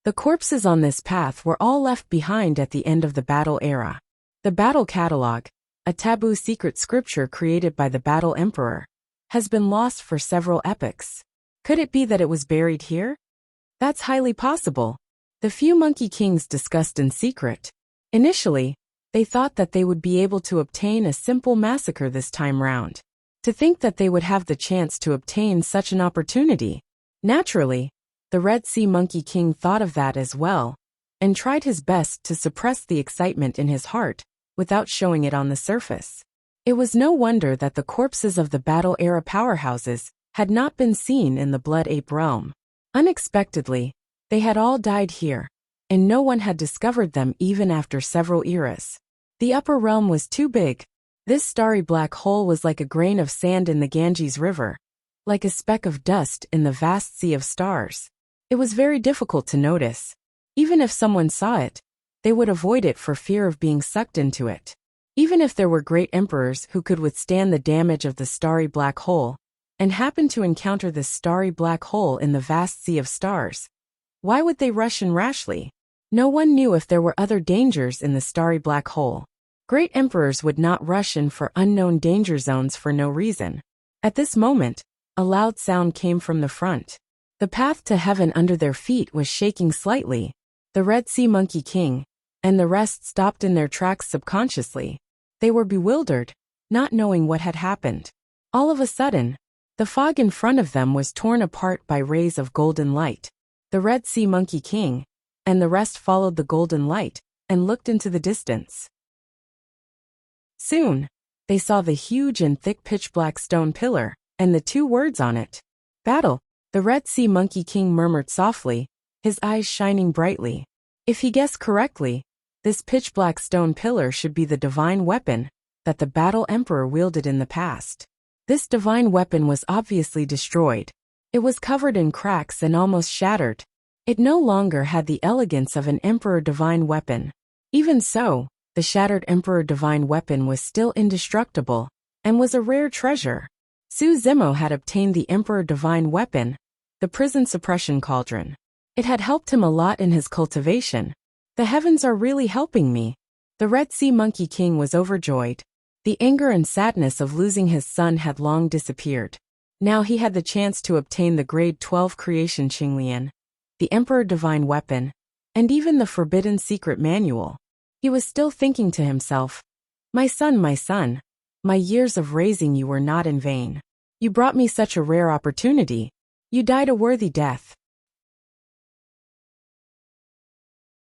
The corpses on this path were all left behind at the end of the battle era. The Battle Catalog, a taboo secret scripture created by the Battle Emperor, has been lost for several epochs. Could it be that it was buried here? That's highly possible. The few Monkey Kings discussed in secret. Initially, they thought that they would be able to obtain a simple massacre this time round. To think that they would have the chance to obtain such an opportunity. Naturally, the Red Sea Monkey King thought of that as well, and tried his best to suppress the excitement in his heart, without showing it on the surface. It was no wonder that the corpses of the battle-era powerhouses had not been seen in the Blood Ape realm. Unexpectedly, they had all died here, and no one had discovered them even after several eras. The upper realm was too big. This starry black hole was like a grain of sand in the Ganges River, like a speck of dust in the vast sea of stars. It was very difficult to notice. Even if someone saw it, they would avoid it for fear of being sucked into it. Even if there were great emperors who could withstand the damage of the starry black hole, and happened to encounter this starry black hole in the vast sea of stars, why would they rush in rashly? No one knew if there were other dangers in the starry black hole. Great emperors would not rush in for unknown danger zones for no reason. At this moment, a loud sound came from the front. The path to heaven under their feet was shaking slightly. The Red Sea Monkey King and the rest stopped in their tracks subconsciously. They were bewildered, not knowing what had happened. All of a sudden, the fog in front of them was torn apart by rays of golden light. The Red Sea Monkey King and the rest followed the golden light and looked into the distance. Soon, they saw the huge and thick pitch-black stone pillar and the two words on it. Battle. The Red Sea Monkey King murmured softly, his eyes shining brightly. If he guessed correctly, this pitch-black stone pillar should be the divine weapon that the Battle Emperor wielded in the past. This divine weapon was obviously destroyed. It was covered in cracks and almost shattered. It no longer had the elegance of an Emperor divine weapon. Even so, the shattered Emperor divine weapon was still indestructible and was a rare treasure. Su Zimo had obtained the Emperor divine weapon, the prison suppression cauldron. It had helped him a lot in his cultivation. The heavens are really helping me. The Red Sea Monkey King was overjoyed. The anger and sadness of losing his son had long disappeared. Now he had the chance to obtain the grade 12 creation Qinglian, the Emperor divine weapon, and even the forbidden secret manual. He was still thinking to himself, my son, my years of raising you were not in vain. You brought me such a rare opportunity. You died a worthy death.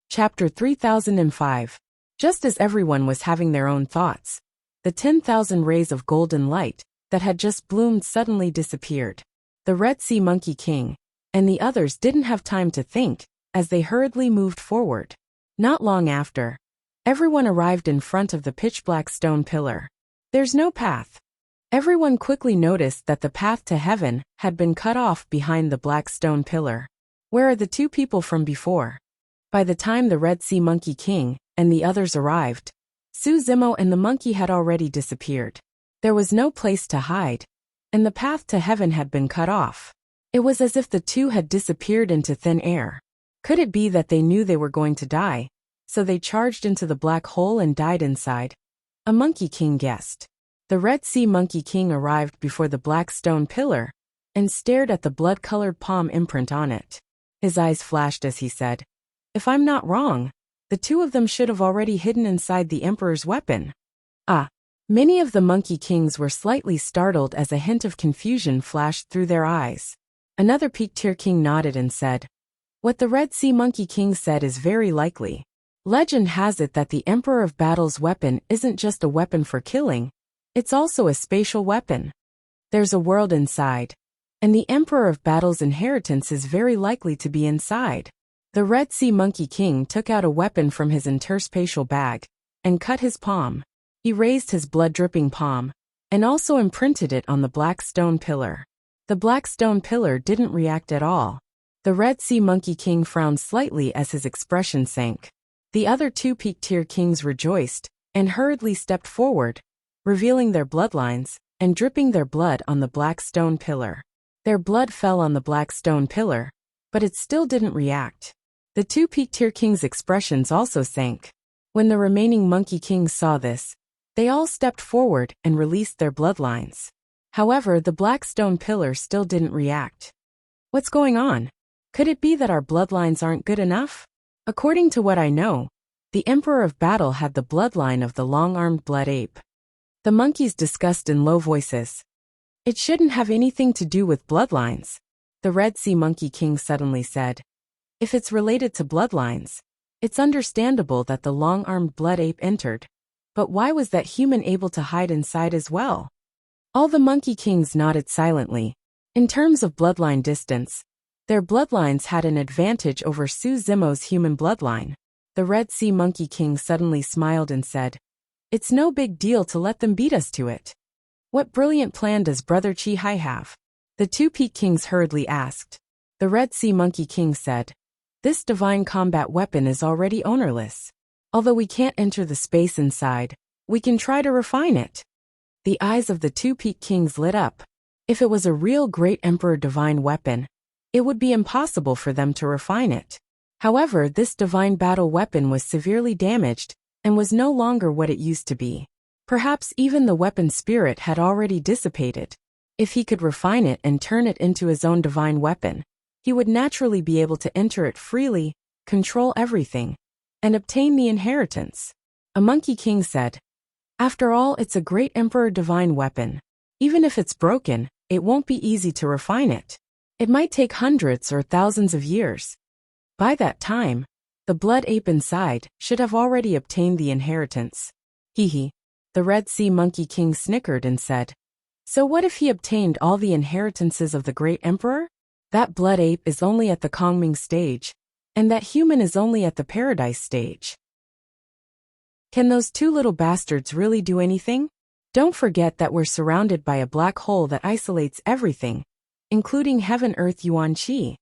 Chapter 3005. Just as everyone was having their own thoughts, the 10,000 rays of golden light that had just bloomed suddenly disappeared. The Red Sea Monkey King and the others didn't have time to think as they hurriedly moved forward. Not long after, everyone arrived in front of the pitch-black stone pillar. There's no path. Everyone quickly noticed that the path to heaven had been cut off behind the black stone pillar. Where are the two people from before? By the time the Red Sea Monkey King and the others arrived, Su Zimo and the monkey had already disappeared. There was no place to hide, and the path to heaven had been cut off. It was as if the two had disappeared into thin air. Could it be that they knew they were going to die, so they charged into the black hole and died inside? A Monkey King guessed. The Red Sea Monkey King arrived before the black stone pillar and stared at the blood-colored palm imprint on it. His eyes flashed as he said, if I'm not wrong, the two of them should have already hidden inside the Emperor's weapon. Ah! Many of the Monkey Kings were slightly startled as a hint of confusion flashed through their eyes. Another Peak-tier king nodded and said, what the Red Sea Monkey King said is very likely. Legend has it that the Emperor of Battle's weapon isn't just a weapon for killing, it's also a spatial weapon. There's a world inside, and the Emperor of Battle's inheritance is very likely to be inside. The Red Sea Monkey King took out a weapon from his interspatial bag and cut his palm. He raised his blood-dripping palm and also imprinted it on the black stone pillar. The black stone pillar didn't react at all. The Red Sea Monkey King frowned slightly as his expression sank. The other two Peak-tier kings rejoiced and hurriedly stepped forward, revealing their bloodlines and dripping their blood on the black stone pillar. Their blood fell on the black stone pillar, but it still didn't react. The two Peak-tier kings' expressions also sank. When the remaining monkey kings saw this, they all stepped forward and released their bloodlines. However, the black stone pillar still didn't react. What's going on? Could it be that our bloodlines aren't good enough? According to what I know, the Emperor of Battle had the bloodline of the long-armed blood ape. The monkeys discussed in low voices. It shouldn't have anything to do with bloodlines, the Red Sea Monkey King suddenly said. If it's related to bloodlines, it's understandable that the long-armed blood ape entered. But why was that human able to hide inside as well? All the monkey kings nodded silently. In terms of bloodline distance, their bloodlines had an advantage over Su Zimo's human bloodline. The Red Sea Monkey King suddenly smiled and said, "It's no big deal to let them beat us to it." "What brilliant plan does Brother Chi Hai have?" the two Peak Kings hurriedly asked. The Red Sea Monkey King said, "This divine combat weapon is already ownerless. Although we can't enter the space inside, we can try to refine it." The eyes of the two Peak Kings lit up. If it was a real Great Emperor divine weapon, it would be impossible for them to refine it. However, this divine battle weapon was severely damaged and was no longer what it used to be. Perhaps even the weapon spirit had already dissipated. If he could refine it and turn it into his own divine weapon, he would naturally be able to enter it freely, control everything, and obtain the inheritance. A Monkey King said, "After all, it's a Great Emperor divine weapon. Even if it's broken, it won't be easy to refine it. It might take hundreds or thousands of years. By that time, the blood ape inside should have already obtained the inheritance." Hee. The Red Sea Monkey King snickered and said, "So what if he obtained all the inheritances of the Great Emperor? That blood ape is only at the Kongming stage, and that human is only at the Paradise stage. Can those two little bastards really do anything? Don't forget that we're surrounded by a black hole that isolates everything, including heaven, earth, yuan, qi."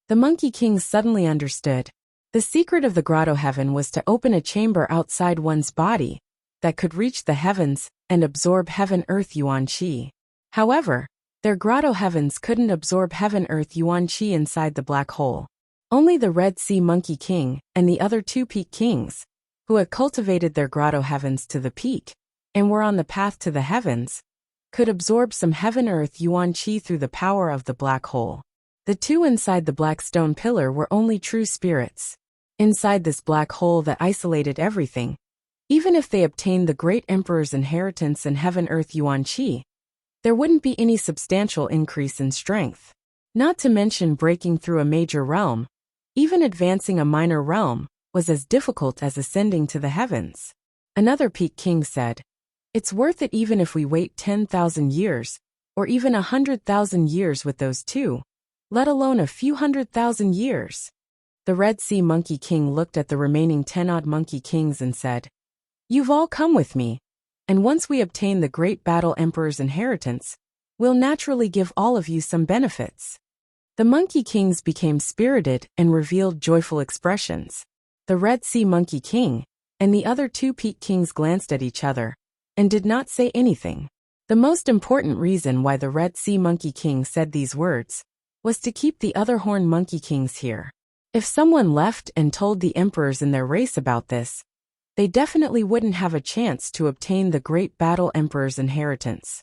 The Monkey Kings suddenly understood. The secret of the grotto heaven was to open a chamber outside one's body that could reach the heavens and absorb heaven, earth, yuan, qi. However, their grotto heavens couldn't absorb heaven, earth, yuan, qi inside the black hole. Only the Red Sea Monkey King and the other two Peak Kings, who had cultivated their grotto heavens to the peak and were on the path to the heavens, could absorb some heaven, earth, yuan, qi through the power of the black hole. The two inside the black stone pillar were only true spirits. Inside this black hole that isolated everything, even if they obtained the Great Emperor's inheritance in heaven, earth, yuan, qi, there wouldn't be any substantial increase in strength. Not to mention breaking through a major realm. Even advancing a minor realm was as difficult as ascending to the heavens. Another Peak King said, "It's worth it even if we wait 10,000 years, or even 100,000 years with those two, let alone a few 100,000 years." The Red Sea Monkey King looked at the remaining 10-odd Monkey Kings and said, "You've all come with me, and once we obtain the Great Battle Emperor's inheritance, we'll naturally give all of you some benefits." The Monkey Kings became spirited and revealed joyful expressions. The Red Sea Monkey King and the other two Peak Kings glanced at each other and did not say anything. The most important reason why the Red Sea Monkey King said these words was to keep the other Horned Monkey Kings here. If someone left and told the emperors in their race about this, they definitely wouldn't have a chance to obtain the Great Battle Emperor's inheritance.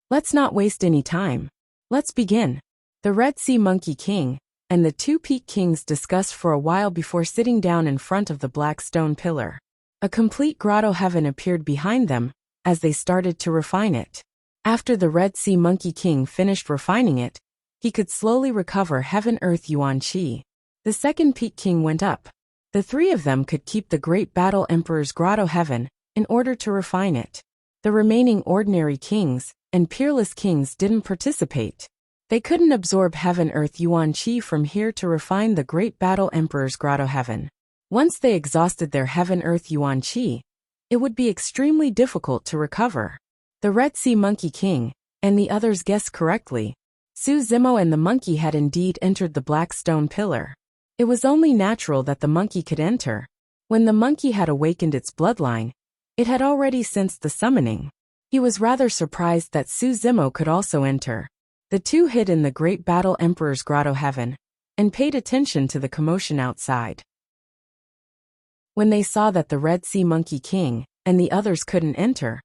Let's not waste any time. Let's begin. The Red Sea Monkey King and the two Peak Kings discussed for a while before sitting down in front of the black stone pillar. A complete grotto heaven appeared behind them as they started to refine it. After the Red Sea Monkey King finished refining it, he could slowly recover heaven, earth, yuan, qi. The second Peak King went up. The three of them could keep the Great Battle Emperor's grotto heaven in order to refine it. The remaining ordinary kings and peerless kings didn't participate. They couldn't absorb heaven, earth, yuan, qi from here to refine the Great Battle Emperor's grotto heaven. Once they exhausted their heaven, earth, yuan, qi, it would be extremely difficult to recover. The Red Sea Monkey King and the others guessed correctly. Su Zimo and the monkey had indeed entered the black stone pillar. It was only natural that the monkey could enter. When the monkey had awakened its bloodline, it had already sensed the summoning. He was rather surprised that Su Zimo could also enter. The two hid in the Great Battle Emperor's grotto heaven and paid attention to the commotion outside. When they saw that the Red Sea Monkey King and the others couldn't enter,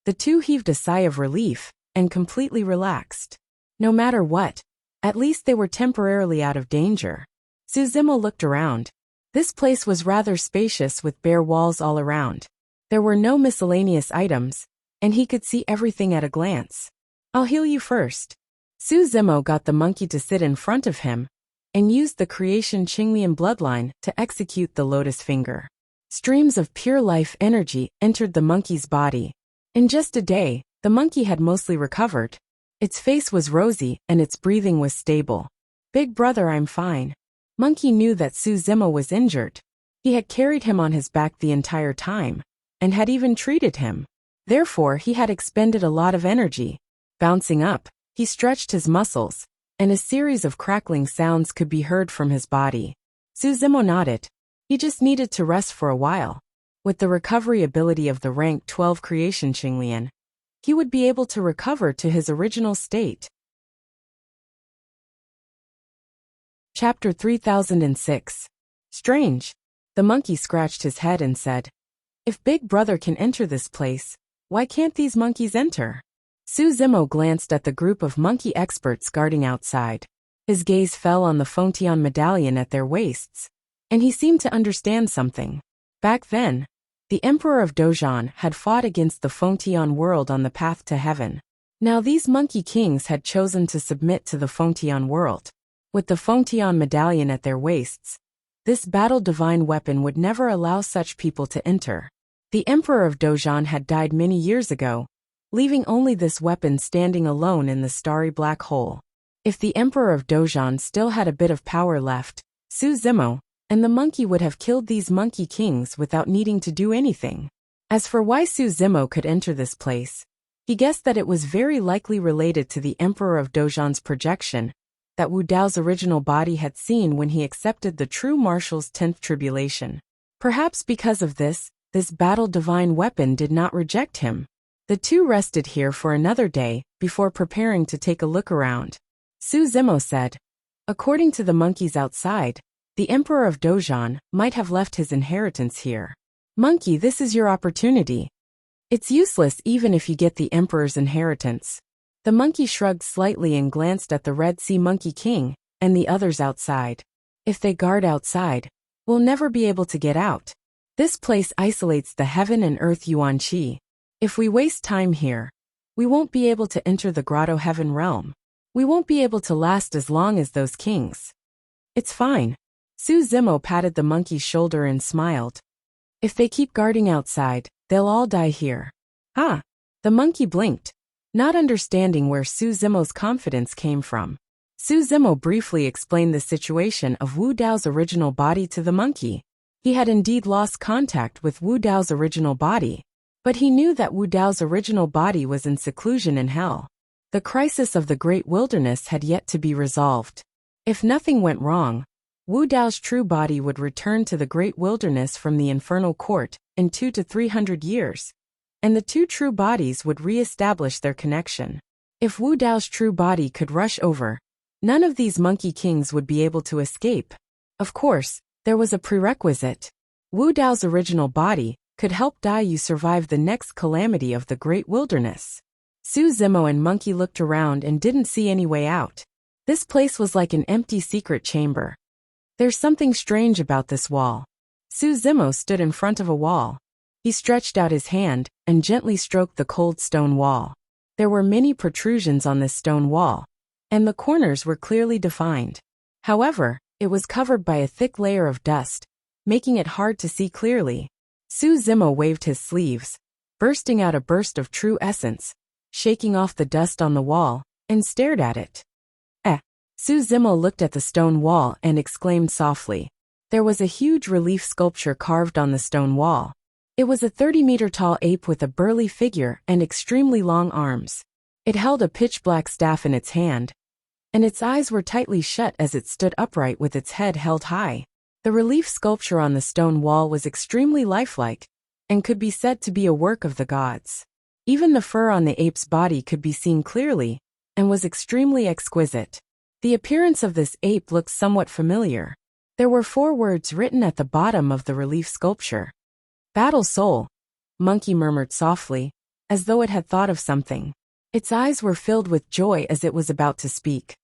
the two heaved a sigh of relief and completely relaxed. No matter what, at least they were temporarily out of danger. Suzimo looked around. This place was rather spacious with bare walls all around. There were no miscellaneous items, and he could see everything at a glance. I'll heal you first. Suzimo got the monkey to sit in front of him and used the creation Qinglian bloodline to execute the lotus finger. Streams of pure life energy entered the monkey's body. In just a day, the monkey had mostly recovered. Its face was rosy and its breathing was stable. Big brother, I'm fine. Monkey knew that Suzimo was injured. He had carried him on his back the entire time, and had even treated him. Therefore, he had expended a lot of energy. Bouncing up, he stretched his muscles, and a series of crackling sounds could be heard from his body. Suzimo nodded. He just needed to rest for a while. With the recovery ability of the rank 12 creation Qinglian, he would be able to recover to his original state. Chapter 3006. Strange. The monkey scratched his head and said, "If Big Brother can enter this place, why can't these monkeys enter?" Suzimo glanced at the group of monkey experts guarding outside. His gaze fell on the Fontian medallion at their waists, and he seemed to understand something. Back then, the Emperor of Dozhan had fought against the Fontian world on the path to heaven. Now these monkey kings had chosen to submit to the Fontian world. With the Fontian medallion at their waists, this battle divine weapon would never allow such people to enter. The Emperor of Dozhan had died many years ago, leaving only this weapon standing alone in the starry black hole. If the Emperor of Dozhan still had a bit of power left, Suzimo and the monkey would have killed these monkey kings without needing to do anything. As for why Suzimo could enter this place, he guessed that it was very likely related to the Emperor of Dozhan's projection that Wu Dao's original body had seen when he accepted the true marshal's 10th tribulation. Perhaps because of this battle divine weapon did not reject him. The two rested here for another day before preparing to take a look around. Suzimo said, "According to the monkeys outside, the Emperor of Dozhan might have left his inheritance here. Monkey, this is your opportunity. It's useless even if you get the Emperor's inheritance." The monkey shrugged slightly and glanced at the Red Sea Monkey King and the others outside. "If they guard outside, we'll never be able to get out. This place isolates the heaven and earth Yuan Qi. If we waste time here, we won't be able to enter the grotto heaven realm. We won't be able to last as long as those kings." "It's fine." Suzimo patted the monkey's shoulder and smiled. "If they keep guarding outside, they'll all die here." "Ah!" The monkey blinked, not understanding where Suzimo's confidence came from. Suzimo briefly explained the situation of Wu Dao's original body to the monkey. He had indeed lost contact with Wu Dao's original body, but he knew that Wu Dao's original body was in seclusion in hell. The crisis of the Great Wilderness had yet to be resolved. If nothing went wrong, Wu Dao's true body would return to the Great Wilderness from the Infernal Court in 200 to 300 years, and the two true bodies would re-establish their connection. If Wu Dao's true body could rush over, none of these monkey kings would be able to escape. Of course, there was a prerequisite. Wu Dao's original body could help Dai survive the next calamity of the Great Wilderness. Suzimo and monkey looked around and didn't see any way out. This place was like an empty secret chamber. "There's something strange about this wall." Suzimo stood in front of a wall. He stretched out his hand and gently stroked the cold stone wall. There were many protrusions on this stone wall, and the corners were clearly defined. However, it was covered by a thick layer of dust, making it hard to see clearly. Suzimo waved his sleeves, bursting out a burst of true essence, shaking off the dust on the wall, and stared at it. Suzimo looked at the stone wall and exclaimed softly. There was a huge relief sculpture carved on the stone wall. It was a 30-meter-tall ape with a burly figure and extremely long arms. It held a pitch-black staff in its hand, and its eyes were tightly shut as it stood upright with its head held high. The relief sculpture on the stone wall was extremely lifelike, and could be said to be a work of the gods. Even the fur on the ape's body could be seen clearly, and was extremely exquisite. The appearance of this ape looked somewhat familiar. There were 4 words written at the bottom of the relief sculpture. Battle Soul, Monkey murmured softly, as though it had thought of something. Its eyes were filled with joy as it was about to speak.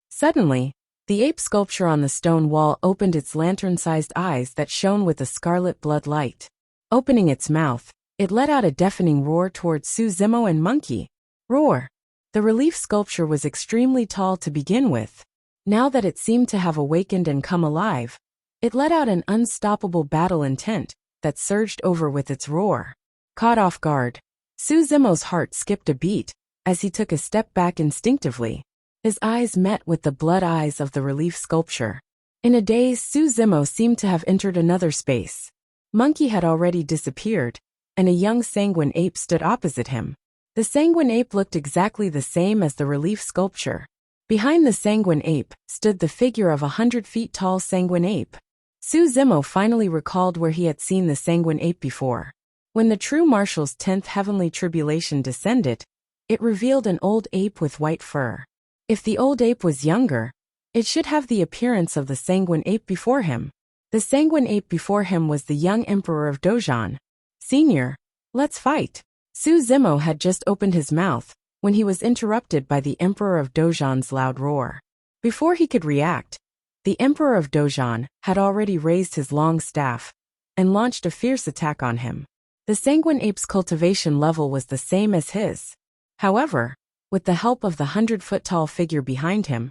Suddenly, the ape sculpture on the stone wall opened its lantern-sized eyes that shone with a scarlet blood light. Opening its mouth, it let out a deafening roar towards Suzimo and Monkey. Roar! The relief sculpture was extremely tall to begin with. Now that it seemed to have awakened and come alive, it let out an unstoppable battle intent that surged over with its roar. Caught off guard, Suzimo's heart skipped a beat as he took a step back instinctively. His eyes met with the blood eyes of the relief sculpture. In a daze, Suzimo seemed to have entered another space. Monkey had already disappeared, and a young sanguine ape stood opposite him. The sanguine ape looked exactly the same as the relief sculpture. Behind the sanguine ape stood the figure of 100 feet tall sanguine ape. Suzimo finally recalled where he had seen the sanguine ape before. When the true marshal's 10th heavenly tribulation descended, it revealed an old ape with white fur. If the old ape was younger, it should have the appearance of the sanguine ape before him. The sanguine ape before him was the young emperor of Dojan. Senior, let's fight. Suzimo had just opened his mouth when he was interrupted by the emperor of Dojan's loud roar. Before he could react, the emperor of Dojan had already raised his long staff and launched a fierce attack on him. The sanguine ape's cultivation level was the same as his. However, with the help of the 100-foot-tall figure behind him,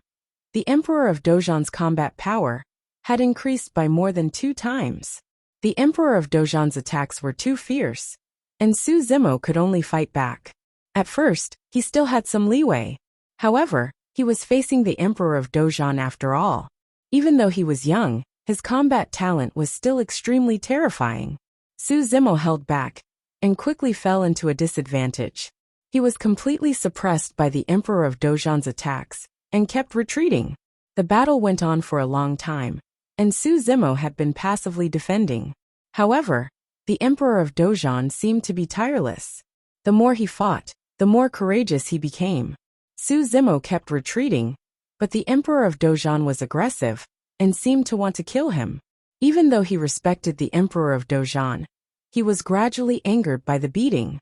the emperor of Dojan's combat power had increased by more than 2 times. The emperor of Dojan's attacks were too fierce, and Suzimo could only fight back. At first, he still had some leeway. However, he was facing the emperor of Dojan after all. Even though he was young, his combat talent was still extremely terrifying. Suzimo held back and quickly fell into a disadvantage. He was completely suppressed by the emperor of Dojan's attacks and kept retreating. The battle went on for a long time, and Suzimo had been passively defending. However, the emperor of Dojan seemed to be tireless. The more he fought, the more courageous he became. Suzimo kept retreating, but the emperor of Dojan was aggressive and seemed to want to kill him. Even though he respected the emperor of Dojan, he was gradually angered by the beating.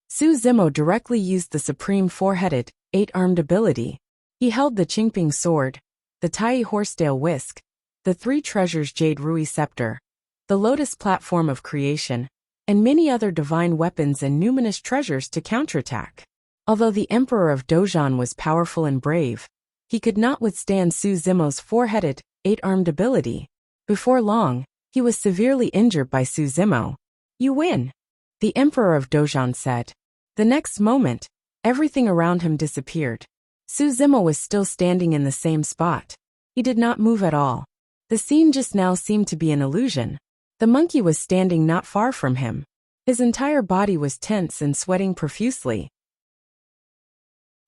Suzimo directly used the supreme 4-headed, 8-armed ability. He held the Qingping sword, the Tai Horsetail whisk, the 3 treasures Jade Rui scepter, the Lotus platform of creation, and many other divine weapons and numinous treasures to counterattack. Although the emperor of Dojan was powerful and brave, he could not withstand Suzimo's 4-headed, 8-armed ability. Before long, he was severely injured by Suzimo. You win, the emperor of Dojan said. The next moment, everything around him disappeared. Suzimo was still standing in the same spot. He did not move at all. The scene just now seemed to be an illusion. The monkey was standing not far from him. His entire body was tense and sweating profusely.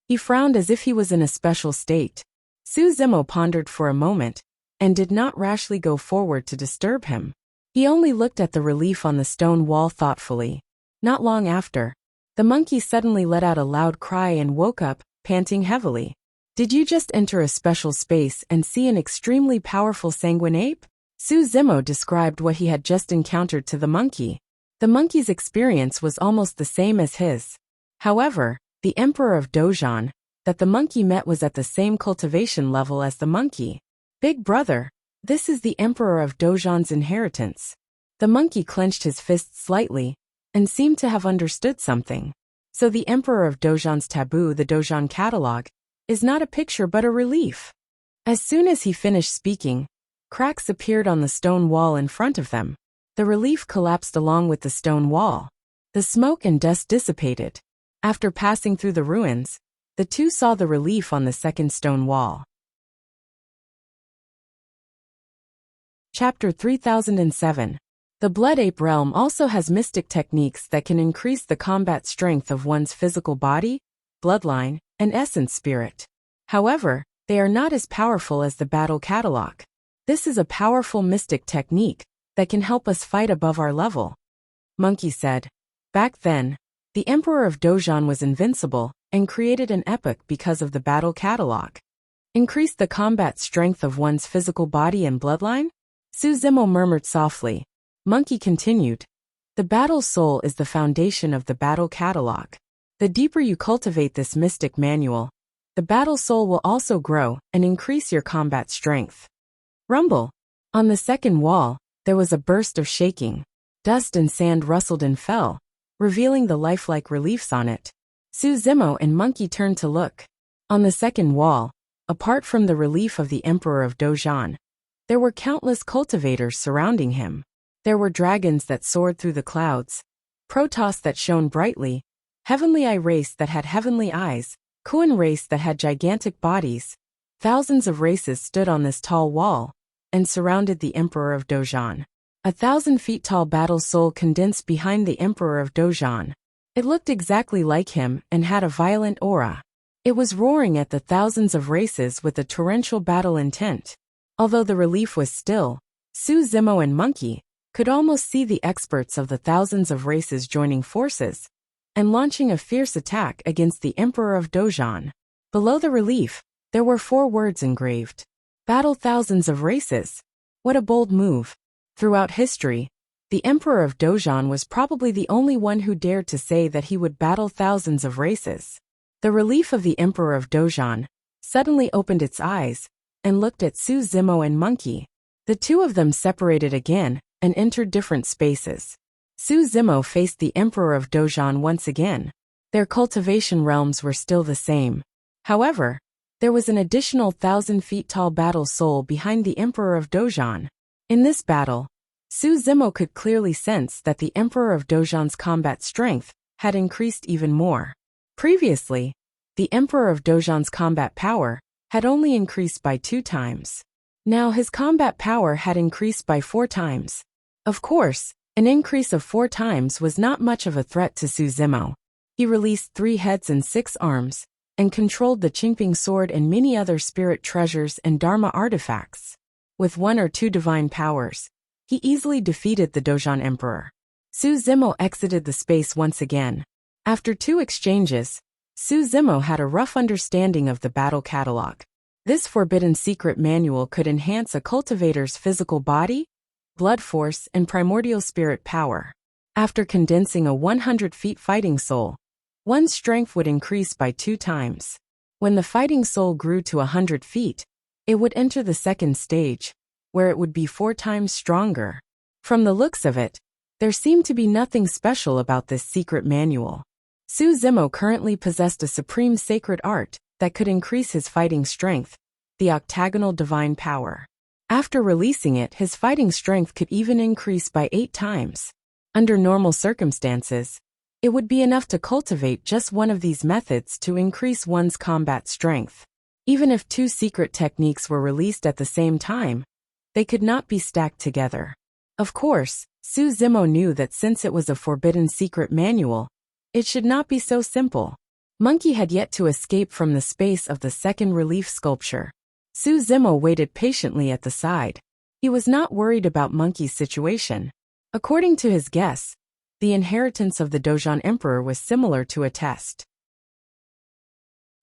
He frowned as if he was in a special state. Suzimo pondered for a moment and did not rashly go forward to disturb him. He only looked at the relief on the stone wall thoughtfully. Not long after, the monkey suddenly let out a loud cry and woke up, panting heavily. Did you just enter a special space and see an extremely powerful sanguine ape? Suzimo described what he had just encountered to the monkey. The monkey's experience was almost the same as his. However, the emperor of Dojan that the monkey met was at the same cultivation level as the monkey. Big brother, this is the emperor of Dojan's inheritance. The monkey clenched his fists slightly and seemed to have understood something. So the emperor of Dojan's taboo, the Dojan catalog, is not a picture but a relief. As soon as he finished speaking, cracks appeared on the stone wall in front of them. The relief collapsed along with the stone wall. The smoke and dust dissipated. After passing through the ruins, the two saw the relief on the second stone wall. Chapter 3007. The Blood Ape realm also has mystic techniques that can increase the combat strength of one's physical body, bloodline, and essence spirit. However, they are not as powerful as the battle catalog. This is a powerful mystic technique that can help us fight above our level. Monkey said. Back then, the Emperor of Dojan was invincible and created an epoch because of the battle catalog. Increase the combat strength of one's physical body and bloodline? Su Zimo murmured softly. Monkey continued. The battle soul is the foundation of the battle catalog. The deeper you cultivate this mystic manual, the battle soul will also grow and increase your combat strength. Rumble. On the second wall, there was a burst of shaking. Dust and sand rustled and fell, revealing the lifelike reliefs on it. Su Zimo and Monkey turned to look. On the second wall, apart from the relief of the Emperor of Dozhan, there were countless cultivators surrounding him. There were dragons that soared through the clouds, Protoss that shone brightly, Heavenly Eye race that had heavenly eyes, Kuan race that had gigantic bodies. Thousands of races stood on this tall wall and surrounded the Emperor of Dozhan. 1,000 feet tall battle soul condensed behind the Emperor of Dozhan. It looked exactly like him and had a violent aura. It was roaring at the thousands of races with a torrential battle intent. Although the relief was still, Su Zimo and Monkey could almost see the experts of the thousands of races joining forces and launching a fierce attack against the Emperor of Dozhan. Below the relief, there were 4 words engraved. Battle thousands of races. What a bold move. Throughout history, the Emperor of Dozhan was probably the only one who dared to say that he would battle thousands of races. The relief of the Emperor of Dozhan suddenly opened its eyes and looked at Su Zimo and Monkey. The two of them separated again and entered different spaces. Su Zimo faced the Emperor of Dozhan once again. Their cultivation realms were still the same. However, there was an additional 1,000 feet tall battle soul behind the Emperor of Dozhan. In this battle, Su Zimo could clearly sense that the Emperor of Dozhan's combat strength had increased even more. Previously, the Emperor of Dozhan's combat power had only increased by 2 times. Now his combat power had increased by 4 times. Of course, an increase of 4 times was not much of a threat to Su Zimo. He released 3 heads and 6 arms, and controlled the Qingping sword and many other spirit treasures and Dharma artifacts. With 1 or 2 divine powers, he easily defeated the Dozhan Emperor. Su Zimo exited the space once again. After 2 exchanges, Su Zimo had a rough understanding of the battle catalog. This forbidden secret manual could enhance a cultivator's physical body, blood force, and primordial spirit power. After condensing a 100 feet fighting soul, one's strength would increase by 2 times. When the fighting soul grew to 100 feet, it would enter the second stage, where it would be 4 times stronger. From the looks of it, there seemed to be nothing special about this secret manual. Su Zimo currently possessed a supreme sacred art that could increase his fighting strength, the octagonal divine power. After releasing it, his fighting strength could even increase by 8 times. Under normal circumstances, it would be enough to cultivate just one of these methods to increase one's combat strength. Even if 2 secret techniques were released at the same time, they could not be stacked together. Of course, Su Zimo knew that since it was a forbidden secret manual, it should not be so simple. Monkey had yet to escape from the space of the second relief sculpture. Su Zimo waited patiently at the side. He was not worried about Monkey's situation. According to his guess, the inheritance of the Dozhan Emperor was similar to a test.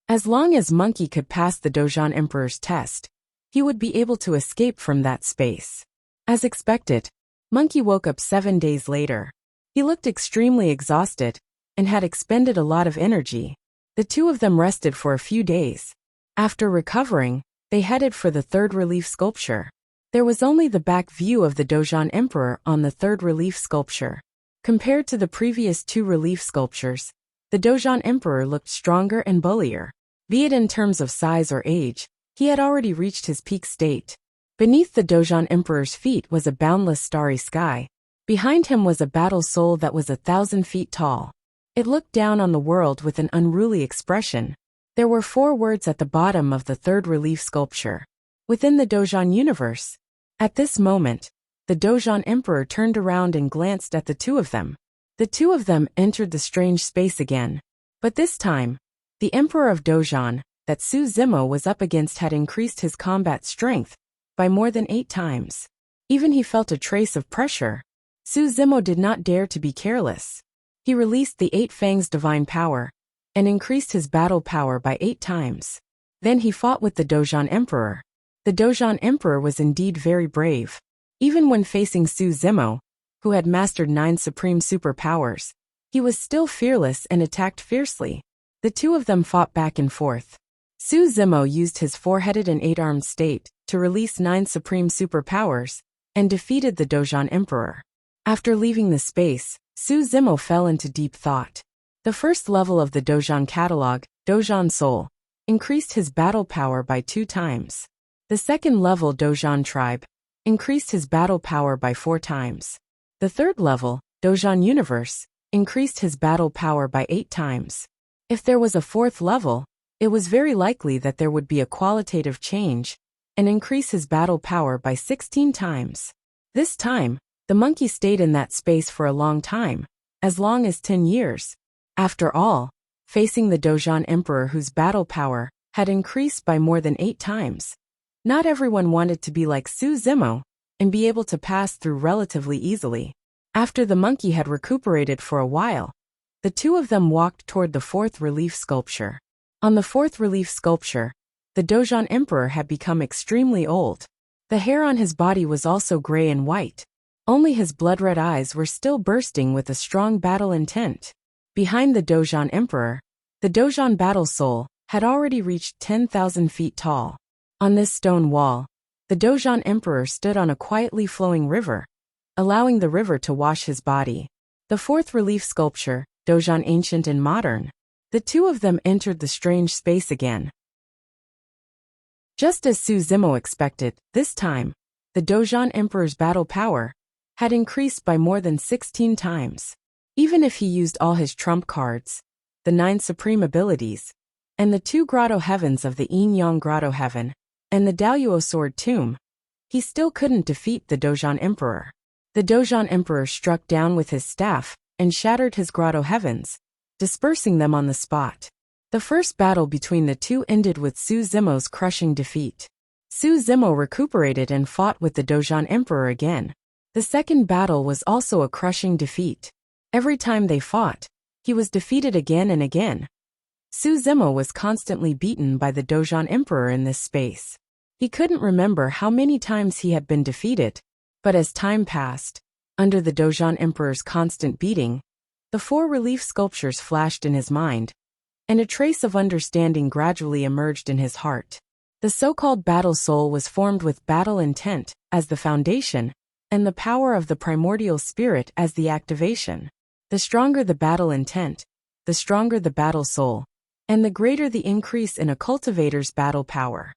As long as Monkey could pass the Dozhan Emperor's test, he would be able to escape from that space. As expected, Monkey woke up 7 days later. He looked extremely exhausted and had expended a lot of energy. The two of them rested for a few days. After recovering, they headed for the third relief sculpture. There was only the back view of the Dozhan Emperor on the third relief sculpture. Compared to the previous 2 relief sculptures, the Dozhan Emperor looked stronger and bullier. Be it in terms of size or age, he had already reached his peak state. Beneath the Dozhan Emperor's feet was a boundless starry sky. Behind him was a battle soul that was 1,000 feet tall. It looked down on the world with an unruly expression. There were 4 words at the bottom of the third relief sculpture. Within the Dozhan universe. At this moment, the Dozhan Emperor turned around and glanced at the 2 of them. The 2 of them entered the strange space again. But this time, the Emperor of Dozhan that Su Zimo was up against had increased his combat strength by more than 8 times. Even he felt a trace of pressure. Su Zimo did not dare to be careless. He released the 8 Fangs divine power and increased his battle power by 8 times. Then he fought with the Dozhan Emperor. The Dozhan Emperor was indeed very brave. Even when facing Su Zimo, who had mastered 9 supreme superpowers, he was still fearless and attacked fiercely. The two of them fought back and forth. Su Zimo used his 4-headed and 8-armed state to release 9 supreme superpowers and defeated the Dozhan Emperor. After leaving the space, Su Zimo fell into deep thought. The first level of the Dozhan catalog, Dozhan Soul, increased his battle power by 2 times. The second level, Dozhan Tribe, increased his battle power by 4 times. The third level, Dozhan Universe, increased his battle power by 8 times. If there was a 4th level, it was very likely that there would be a qualitative change and increase his battle power by 16 times. This time, the monkey stayed in that space for a long time, as long as 10 years. After all, facing the Dozhan Emperor whose battle power had increased by more than 8 times. Not everyone wanted to be like Su Zimo and be able to pass through relatively easily. After the monkey had recuperated for a while, the two of them walked toward the 4th relief sculpture. On the 4th relief sculpture, the Dozhan Emperor had become extremely old. The hair on his body was also gray and white. Only his blood-red eyes were still bursting with a strong battle intent. Behind the Dozhan Emperor, the Dozhan Battle Soul had already reached 10,000 feet tall. On this stone wall, the Dozhan Emperor stood on a quietly flowing river, allowing the river to wash his body. The 4th relief sculpture, Dozhan Ancient and Modern. The two of them entered the strange space again. Just as Su Zimo expected, this time, the Dozhan Emperor's battle power had increased by more than 16 times. Even if he used all his trump cards, the 9 supreme abilities, and the 2 grotto heavens of the Yin Yang Grotto Heaven, and the Daluo Sword Tomb, he still couldn't defeat the Dozhan Emperor. The Dozhan Emperor struck down with his staff and shattered his grotto heavens, dispersing them on the spot. The first battle between the two ended with Su Zimo's crushing defeat. Su Zimo recuperated and fought with the Dozhan Emperor again. The second battle was also a crushing defeat. Every time they fought, he was defeated again and again. Su Zimo was constantly beaten by the Dozhan Emperor in this space. He couldn't remember how many times he had been defeated, but as time passed, under the Dozhan Emperor's constant beating, the 4 relief sculptures flashed in his mind, and a trace of understanding gradually emerged in his heart. The so-called battle soul was formed with battle intent as the foundation, and the power of the primordial spirit as the activation. The stronger the battle intent, the stronger the battle soul, and the greater the increase in a cultivator's battle power.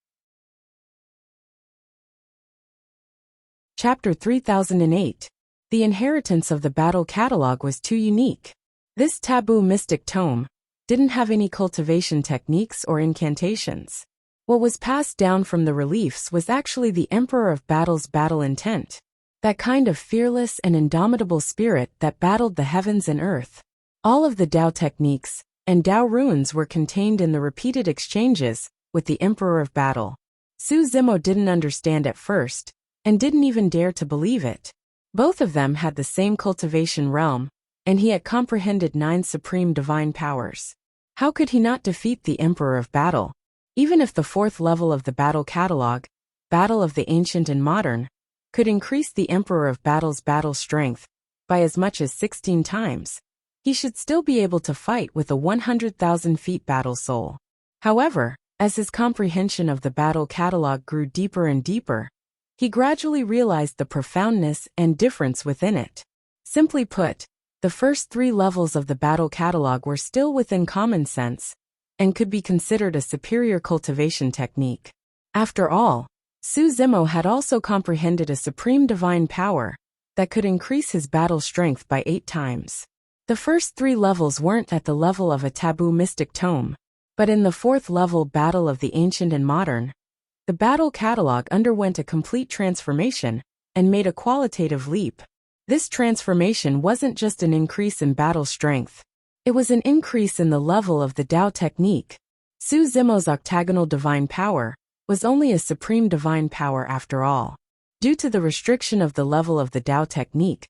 Chapter 3008. The inheritance of the battle catalog was too unique. This taboo mystic tome didn't have any cultivation techniques or incantations. What was passed down from the reliefs was actually the Emperor of Battle's battle intent. That kind of fearless and indomitable spirit that battled the heavens and earth. All of the Dao techniques and Dao runes were contained in the repeated exchanges with the Emperor of Battle. Su Zimo didn't understand at first, and didn't even dare to believe it. Both of them had the same cultivation realm, and he had comprehended 9 supreme divine powers. How could he not defeat the Emperor of Battle? Even if the 4th level of the battle catalog, Battle of the Ancient and Modern, could increase the Emperor of Battle's battle strength by as much as 16 times, he should still be able to fight with a 100,000 feet battle soul. However, as his comprehension of the battle catalog grew deeper and deeper, he gradually realized the profoundness and difference within it. Simply put, the first 3 levels of the battle catalog were still within common sense, and could be considered a superior cultivation technique. After all, Su Zimo had also comprehended a supreme divine power that could increase his battle strength by 8 times. The first 3 levels weren't at the level of a taboo mystic tome, but in the 4th level Battle of the Ancient and Modern, the battle catalog underwent a complete transformation and made a qualitative leap. This transformation wasn't just an increase in battle strength. It was an increase in the level of the Dao technique. Su Zimo's octagonal divine power was only a supreme divine power after all. Due to the restriction of the level of the Dao technique,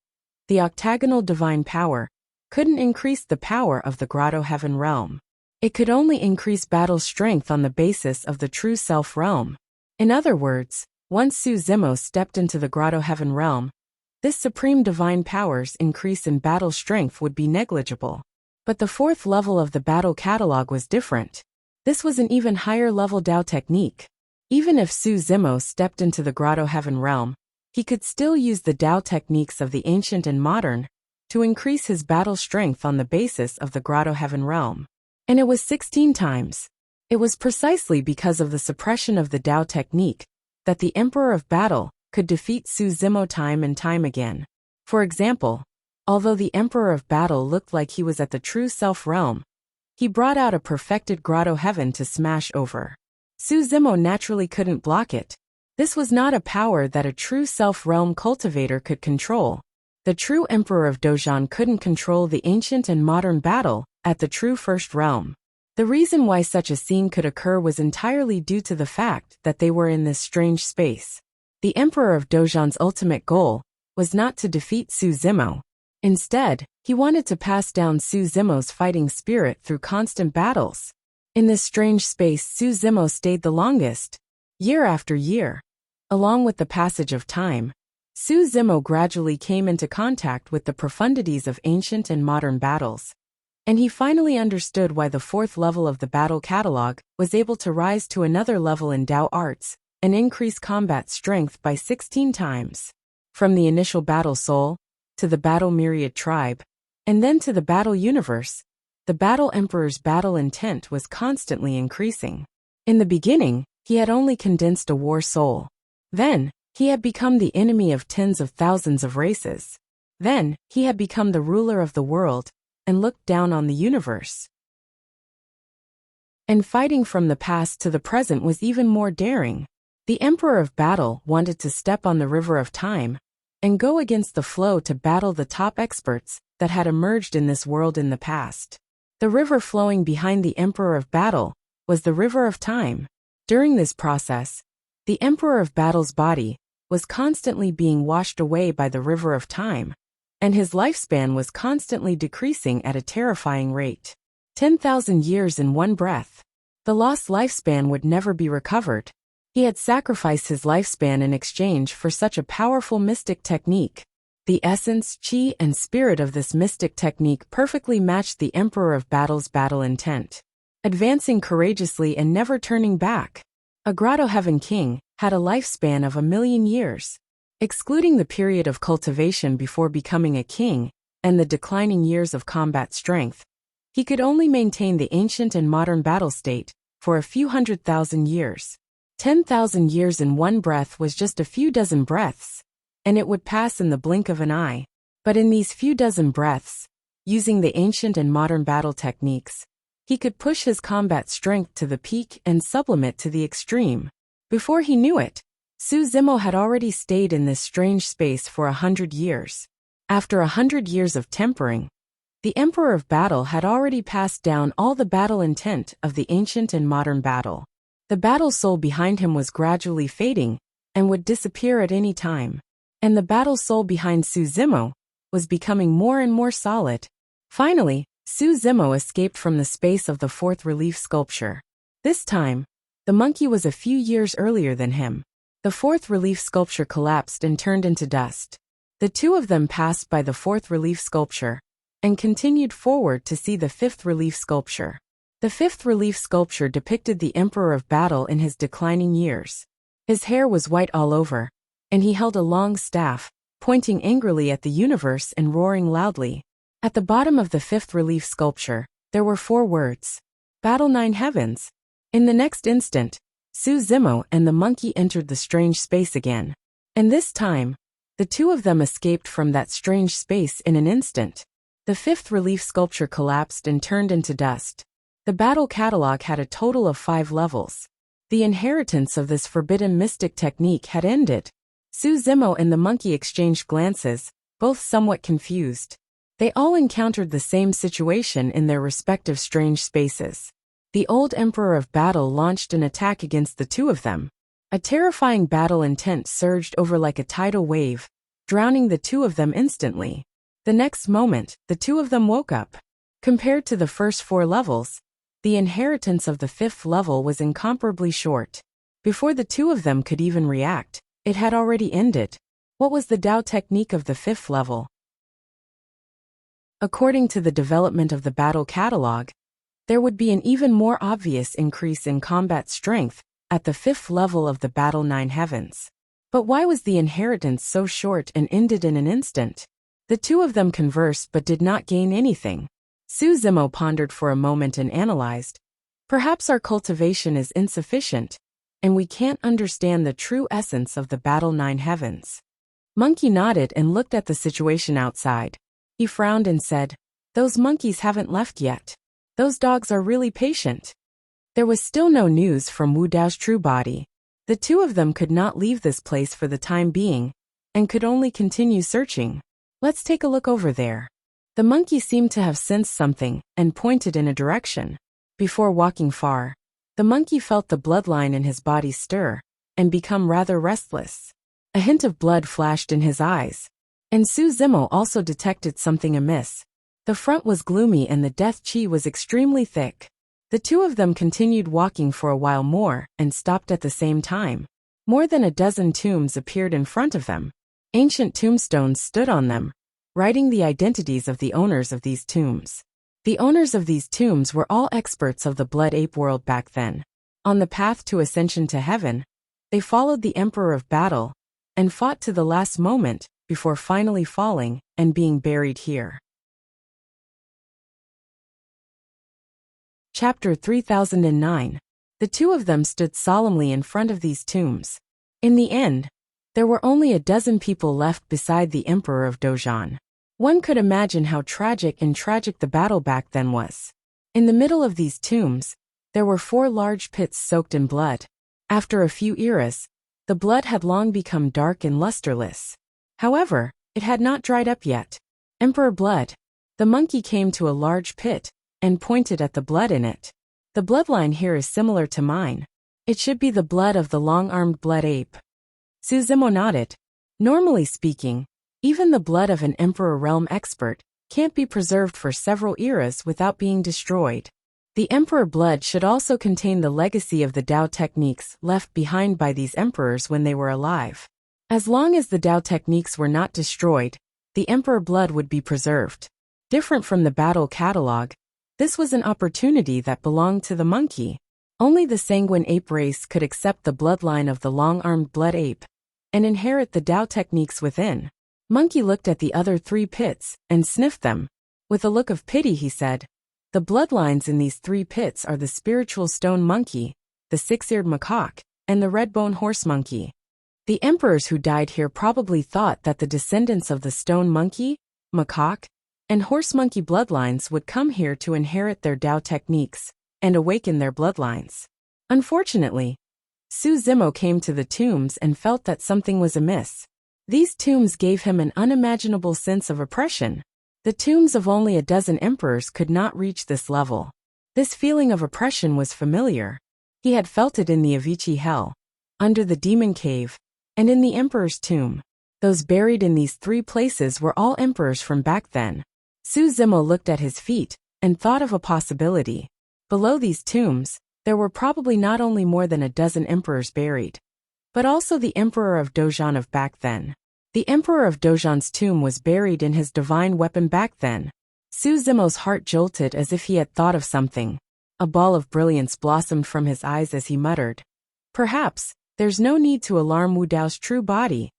the octagonal divine power couldn't increase the power of the Grotto Heaven realm. It could only increase battle strength on the basis of the true self realm. In other words, once Su Zimo stepped into the Grotto Heaven realm, this supreme divine power's increase in battle strength would be negligible. But the fourth level of the battle catalog was different. This was an even higher level Dao technique. Even if Su Zimo stepped into the Grotto Heaven realm, he could still use the Dao techniques of the ancient and modern to increase his battle strength on the basis of the Grotto Heaven realm. And it was 16 times. It was precisely because of the suppression of the Dao technique that the Emperor of Battle could defeat Su Zimo time and time again. For example, although the Emperor of Battle looked like he was at the true self realm, he brought out a perfected Grotto Heaven to smash over. Su Zimo naturally couldn't block it. This was not a power that a true self-realm cultivator could control. The true Emperor of Dojang couldn't control the ancient and modern battle at the true first realm. The reason why such a scene could occur was entirely due to the fact that they were in this strange space. The Emperor of Dojang's ultimate goal was not to defeat Su Zimo. Instead, he wanted to pass down Su Zimo's fighting spirit through constant battles. In this strange space, Su Zimo stayed the longest, year after year. Along with the passage of time, Su Zimo gradually came into contact with the profundities of ancient and modern battles. And he finally understood why the fourth level of the battle catalog was able to rise to another level in Dao arts and increase combat strength by 16 times. From the initial battle soul, to the battle myriad tribe, and then to the battle universe, the battle emperor's battle intent was constantly increasing. In the beginning, he had only condensed a war soul. Then, he had become the enemy of tens of thousands of races. Then, he had become the ruler of the world and looked down on the universe. And fighting from the past to the present was even more daring. The Emperor of Battle wanted to step on the river of time and go against the flow to battle the top experts that had emerged in this world in the past. The river flowing behind the Emperor of Battle was the river of time. During this process, the Emperor of Battle's body was constantly being washed away by the river of time, and his lifespan was constantly decreasing at a terrifying rate. 10,000 years in one breath. The lost lifespan would never be recovered. He had sacrificed his lifespan in exchange for such a powerful mystic technique. The essence, chi, and spirit of this mystic technique perfectly matched the Emperor of Battle's battle intent. Advancing courageously and never turning back. A Grotto Heaven king had a lifespan of 1,000,000 years. Excluding the period of cultivation before becoming a king and the declining years of combat strength, he could only maintain the ancient and modern battle state for a few 100,000 years. 10,000 years in one breath was just a few dozen breaths, and it would pass in the blink of an eye. But in these few dozen breaths, using the ancient and modern battle techniques, he could push his combat strength to the peak and sublimate to the extreme. Before he knew it, Su Zimo had already stayed in this strange space for 100 years. After 100 years of tempering, the Emperor of Battle had already passed down all the battle intent of the ancient and modern battle. The battle soul behind him was gradually fading and would disappear at any time. And the battle soul behind Su Zimo was becoming more and more solid. Finally, Su Zimo escaped from the space of the fourth relief sculpture. This time, the monkey was a few years earlier than him. The fourth relief sculpture collapsed and turned into dust. The two of them passed by the fourth relief sculpture and continued forward to see the fifth relief sculpture. The fifth relief sculpture depicted the Emperor of Battle in his declining years. His hair was white all over, and he held a long staff, pointing angrily at the universe and roaring loudly. At the bottom of the fifth relief sculpture, there were 4 words: Battle 9 Heavens. In the next instant, Su Zimo and the monkey entered the strange space again. And this time, the two of them escaped from that strange space in an instant. The fifth relief sculpture collapsed and turned into dust. The battle catalog had a total of 5 levels. The inheritance of this forbidden mystic technique had ended. Su Zimo and the monkey exchanged glances, both somewhat confused. They all encountered the same situation in their respective strange spaces. The old Emperor of Battle launched an attack against the two of them. A terrifying battle intent surged over like a tidal wave, drowning the two of them instantly. The next moment, the two of them woke up. Compared to the first 4 levels, The inheritance of the 5th level was incomparably short. Before the two of them could even react, it had already ended. What was the Dao technique of the 5th level? According to the development of the battle catalog, there would be an even more obvious increase in combat strength at the 5th level of the Battle 9 Heavens. But why was the inheritance so short and ended in an instant? The two of them conversed but did not gain anything. Su Zimo pondered for a moment and analyzed. Perhaps our cultivation is insufficient, and we can't understand the true essence of the Battle 9 Heavens. Monkey nodded and looked at the situation outside. He frowned and said, "Those monkeys haven't left yet. Those dogs are really patient." There was still no news from Wu Dao's true body. The two of them could not leave this place for the time being, and could only continue searching. "Let's take a look over there." The monkey seemed to have sensed something, and pointed in a direction. Before walking far, the monkey felt the bloodline in his body stir, and become rather restless. A hint of blood flashed in his eyes, and Su Zimo also detected something amiss. The front was gloomy and the death chi was extremely thick. The two of them continued walking for a while more, and stopped at the same time. More than a dozen tombs appeared in front of them. Ancient tombstones stood on them, writing the identities of the owners of these tombs. The owners of these tombs were all experts of the blood ape world back then. On the path to ascension to heaven, they followed the Emperor of Battle, and fought to the last moment, before finally falling, and being buried here. Chapter 3009. The two of them stood solemnly in front of these tombs. In the end, there were only a dozen people left beside the Emperor of Dozhan. One could imagine how tragic the battle back then was. In the middle of these tombs, there were 4 large pits soaked in blood. After a few eras, the blood had long become dark and lusterless. However, it had not dried up yet. "Emperor Blood." The monkey came to a large pit, and pointed at the blood in it. "The bloodline here is similar to mine. It should be the blood of the long-armed blood ape." Su Zimo nodded. Normally speaking, even the blood of an Emperor Realm expert can't be preserved for several eras without being destroyed. The Emperor blood should also contain the legacy of the Dao techniques left behind by these emperors when they were alive. As long as the Dao techniques were not destroyed, the Emperor blood would be preserved. Different from the battle catalog, this was an opportunity that belonged to the monkey. Only the sanguine ape race could accept the bloodline of the long-armed blood ape, and inherit the Dao techniques within. Monkey looked at the other 3 pits, and sniffed them. With a look of pity he said, "The bloodlines in these 3 pits are the spiritual stone monkey, the 6-eared macaque, and the red-bone horse monkey." The emperors who died here probably thought that the descendants of the stone monkey, macaque, and horse monkey bloodlines would come here to inherit their Dao techniques, and awaken their bloodlines. Unfortunately, Su Zimo came to the tombs and felt that something was amiss. These tombs gave him an unimaginable sense of oppression. The tombs of only a dozen emperors could not reach this level. This feeling of oppression was familiar. He had felt it in the Avicii Hell, under the Demon Cave, and in the Emperor's tomb. Those buried in these 3 places were all emperors from back then. Su Zimo looked at his feet, and thought of a possibility. Below these tombs, there were probably not only more than a dozen emperors buried, but also the Emperor of Dozhan of back then. The Emperor of Dozhan's tomb was buried in his divine weapon back then. Su Zimo's heart jolted as if he had thought of something. A ball of brilliance blossomed from his eyes as he muttered, "Perhaps, there's no need to alarm Wu Dao's true body."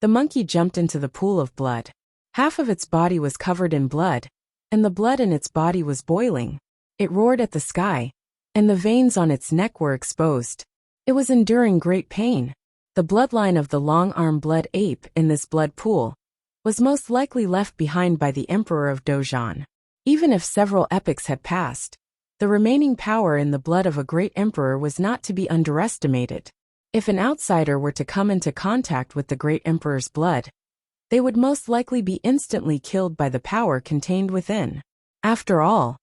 The monkey jumped into the pool of blood. Half of its body was covered in blood, and the blood in its body was boiling. It roared at the sky, and the veins on its neck were exposed. It was enduring great pain. The bloodline of the long-armed blood ape in this blood pool was most likely left behind by the Emperor of Dozhan. Even if several epochs had passed, the remaining power in the blood of a great emperor was not to be underestimated. If an outsider were to come into contact with the great emperor's blood, they would most likely be instantly killed by the power contained within. After all,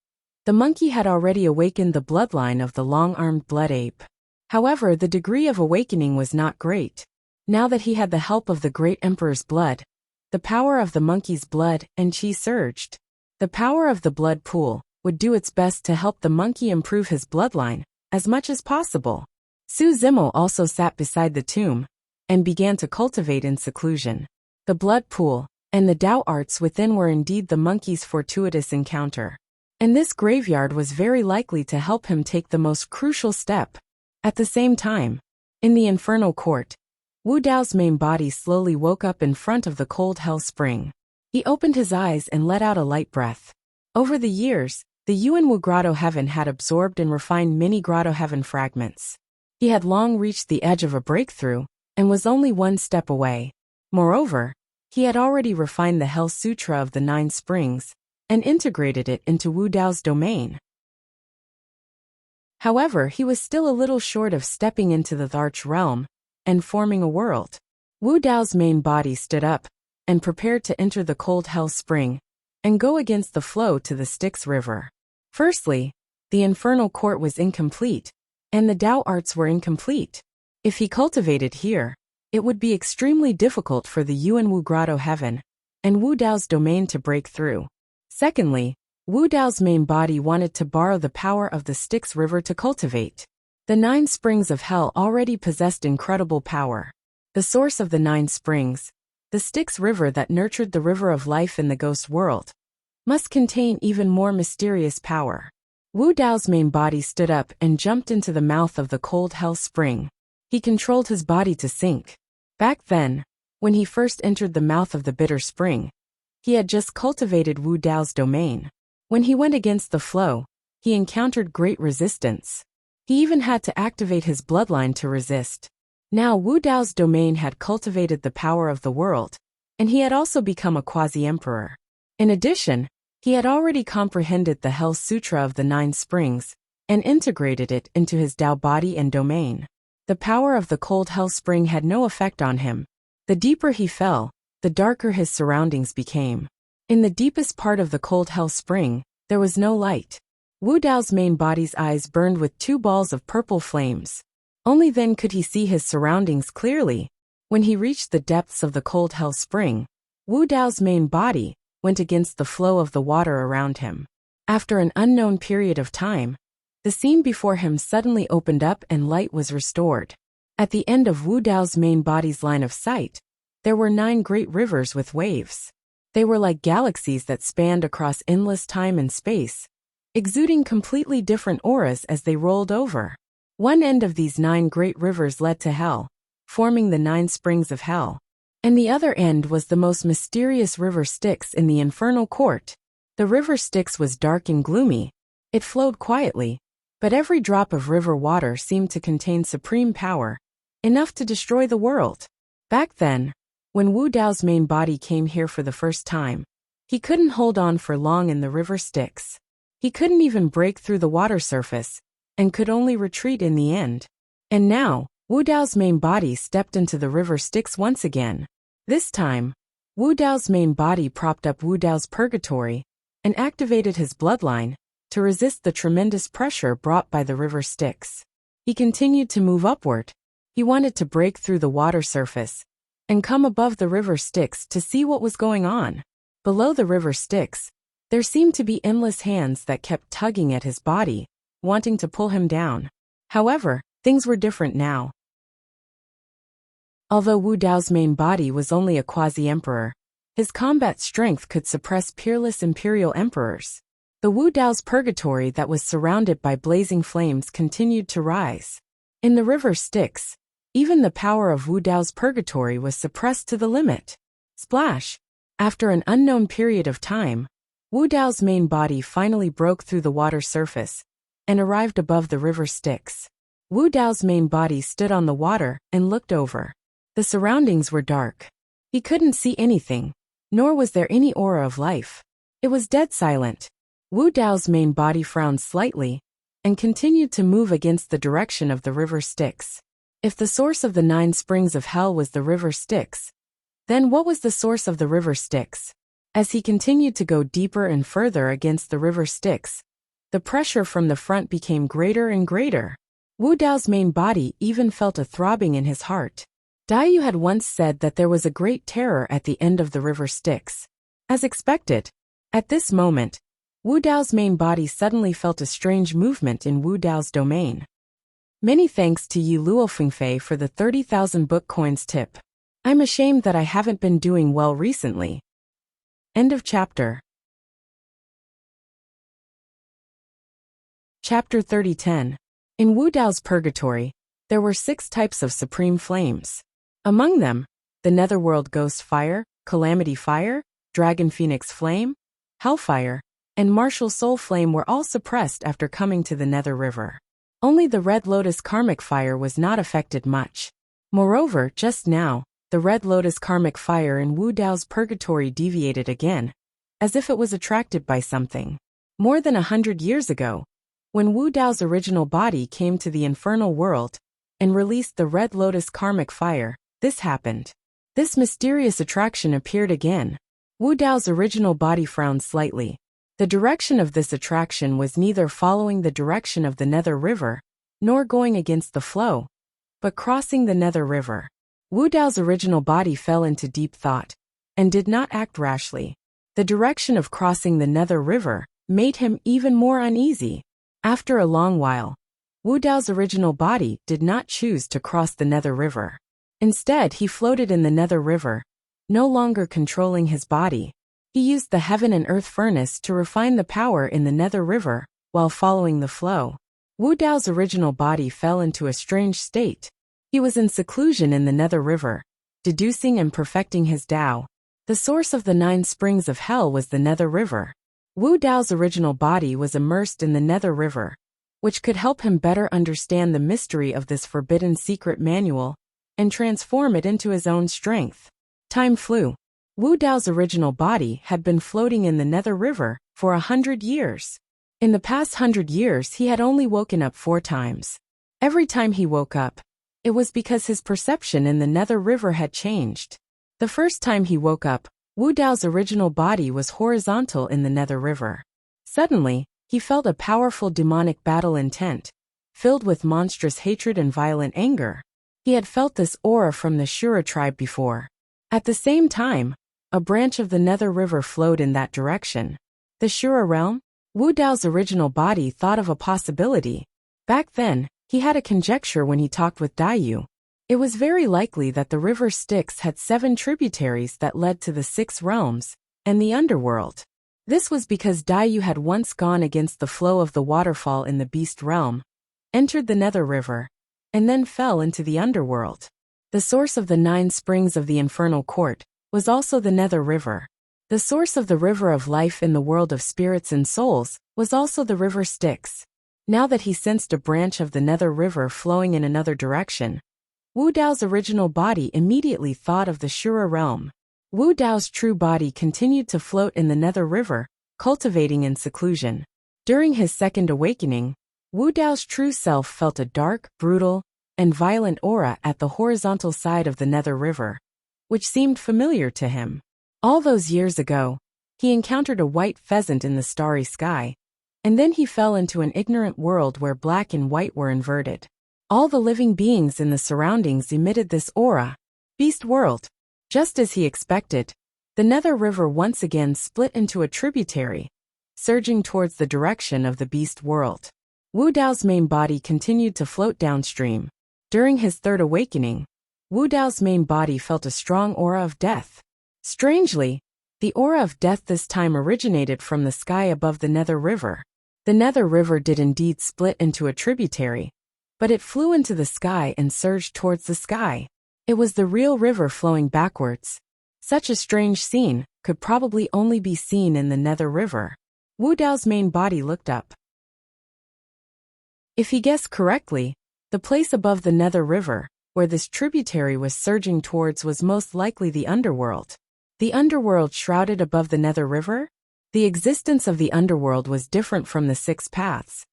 the monkey had already awakened the bloodline of the long-armed blood ape. However, the degree of awakening was not great. Now that he had the help of the great emperor's blood, the power of the monkey's blood and chi surged. The power of the blood pool, would do its best to help the monkey improve his bloodline as much as possible. Su Zimo also sat beside the tomb and began to cultivate in seclusion. The blood pool and the Dao arts within were indeed the monkey's fortuitous encounter. And this graveyard was very likely to help him take the most crucial step. At the same time, in the infernal court, Wu Dao's main body slowly woke up in front of the cold hell spring. He opened his eyes and let out a light breath. Over the years, the Yuanwu Grotto Heaven had absorbed and refined many Grotto Heaven fragments. He had long reached the edge of a breakthrough and was only one step away. Moreover, he had already refined the Hell Sutra of the Nine Springs and integrated it into Wu Dao's domain. However, he was still a little short of stepping into the Arch realm and forming a world. Wu Dao's main body stood up and prepared to enter the cold hell spring and go against the flow to the Styx River. Firstly, the infernal court was incomplete, and the Dao arts were incomplete. If he cultivated here, it would be extremely difficult for the Yuanwu Grotto Heaven and Wu Dao's domain to break through. Secondly, Wu Dao's main body wanted to borrow the power of the Styx River to cultivate. The Nine Springs of Hell already possessed incredible power. The source of the Nine Springs, the Styx River that nurtured the river of life in the ghost world, must contain even more mysterious power. Wu Dao's main body stood up and jumped into the mouth of the cold hell spring. He controlled his body to sink. Back then, when he first entered the mouth of the bitter spring, he had just cultivated Wu Dao's domain. When he went against the flow, he encountered great resistance. He even had to activate his bloodline to resist. Now Wu Dao's domain had cultivated the power of the world, and he had also become a quasi-emperor. In addition, he had already comprehended the Hell Sutra of the Nine Springs and integrated it into his Dao body and domain. The power of the cold hell spring had no effect on him. The deeper he fell, the darker his surroundings became. In the deepest part of the cold hell spring, there was no light. Wu Dao's main body's eyes burned with two balls of purple flames. Only then could he see his surroundings clearly. When he reached the depths of the cold hell spring, Wu Dao's main body went against the flow of the water around him. After an unknown period of time, the scene before him suddenly opened up and light was restored. At the end of Wu Dao's main body's line of sight, there were 9 great rivers with waves. They were like galaxies that spanned across endless time and space, exuding completely different auras as they rolled over. One end of these 9 great rivers led to hell, forming the 9 springs of hell, and the other end was the most mysterious river Styx in the infernal court. The river Styx was dark and gloomy. It flowed quietly, but every drop of river water seemed to contain supreme power, enough to destroy the world. Back then, when Wu Dao's main body came here for the first time, he couldn't hold on for long in the river Styx. He couldn't even break through the water surface, and could only retreat in the end. And now, Wu Dao's main body stepped into the river Styx once again. This time, Wu Dao's main body propped up Wu Dao's purgatory and activated his bloodline to resist the tremendous pressure brought by the river Styx. He continued to move upward. He wanted to break through the water surface and come above the river Styx to see what was going on. Below the river Styx, there seemed to be endless hands that kept tugging at his body, wanting to pull him down. However, things were different now. Although Wu Dao's main body was only a quasi-emperor, his combat strength could suppress peerless imperial emperors. The Wu Dao's purgatory that was surrounded by blazing flames continued to rise. In the river Styx, even the power of Wu Dao's purgatory was suppressed to the limit. Splash! After an unknown period of time, Wu Dao's main body finally broke through the water surface and arrived above the river Styx. Wu Dao's main body stood on the water and looked over. The surroundings were dark. He couldn't see anything, nor was there any aura of life. It was dead silent. Wu Dao's main body frowned slightly and continued to move against the direction of the river Styx. If the source of the 9 springs of hell was the river Styx, then what was the source of the river Styx? As he continued to go deeper and further against the river Styx, the pressure from the front became greater and greater. Wu Dao's main body even felt a throbbing in his heart. Daiyu had once said that there was a great terror at the end of the river Styx. As expected, at this moment, Wu Dao's main body suddenly felt a strange movement in Wu Dao's domain. Many thanks to Yi Luofengfei for the 30,000 book coins tip. I'm ashamed that I haven't been doing well recently. End of chapter. Chapter 30:10. In Wu Dao's purgatory, there were 6 types of supreme flames. Among them, the Netherworld Ghost Fire, Calamity Fire, Dragon Phoenix Flame, Hellfire, and Martial Soul Flame were all suppressed after coming to the Nether River. Only the Red Lotus Karmic Fire was not affected much. Moreover, just now, the Red Lotus Karmic Fire in Wu Dao's purgatory deviated again, as if it was attracted by something. More than 100 years ago, when Wu Dao's original body came to the infernal world and released the Red Lotus Karmic Fire, this happened. This mysterious attraction appeared again. Wu Dao's original body frowned slightly. The direction of this attraction was neither following the direction of the Nether River, nor going against the flow, but crossing the Nether River. Wu Dao's original body fell into deep thought, and did not act rashly. The direction of crossing the Nether River made him even more uneasy. After a long while, Wu Dao's original body did not choose to cross the Nether River. Instead, he floated in the Nether River, no longer controlling his body. He used the Heaven and Earth Furnace to refine the power in the Nether River, while following the flow. Wu Dao's original body fell into a strange state. He was in seclusion in the Nether River, deducing and perfecting his Dao. The source of the 9 springs of hell was the Nether River. Wu Dao's original body was immersed in the Nether River, which could help him better understand the mystery of this forbidden secret manual and transform it into his own strength. Time flew. Wu Dao's original body had been floating in the Nether River for 100 years. In the past 100 years, he had only woken up 4 times. Every time he woke up, it was because his perception in the Nether River had changed. The first time he woke up, Wu Dao's original body was horizontal in the Nether River. Suddenly, he felt a powerful demonic battle intent, filled with monstrous hatred and violent anger. He had felt this aura from the Shura tribe before. At the same time, a branch of the Nether River flowed in that direction. The Shura realm? Wu Dao's original body thought of a possibility. Back then, he had a conjecture when he talked with Daiyu. It was very likely that the river Styx had 7 tributaries that led to the 6 realms and the underworld. This was because Daiyu had once gone against the flow of the waterfall in the beast realm, entered the Nether River, and then fell into the underworld. The source of the 9 springs of the infernal court was also the Nether River. The source of the river of life in the world of spirits and souls was also the river Styx. Now that he sensed a branch of the Nether River flowing in another direction, Wu Dao's original body immediately thought of the Shura realm. Wu Dao's true body continued to float in the Nether River, cultivating in seclusion. During his second awakening, Wu Dao's true self felt a dark, brutal, and violent aura at the horizontal side of the Nether River, which seemed familiar to him. All those years ago, he encountered a white pheasant in the starry sky, and then he fell into an ignorant world where black and white were inverted. All the living beings in the surroundings emitted this aura. Beast world. Just as he expected, the Nether River once again split into a tributary, surging towards the direction of the beast world. Wu Dao's main body continued to float downstream. During his third awakening, Wu Dao's main body felt a strong aura of death. Strangely, the aura of death this time originated from the sky above the Nether River. The Nether River did indeed split into a tributary, but it flew into the sky and surged towards the sky. It was the real river flowing backwards. Such a strange scene could probably only be seen in the Nether River. Wu Dao's main body looked up. If he guessed correctly, the place above the Nether River, where this tributary was surging towards, was most likely the underworld. The underworld shrouded above the Nether River? The existence of the underworld was different from the 6 paths,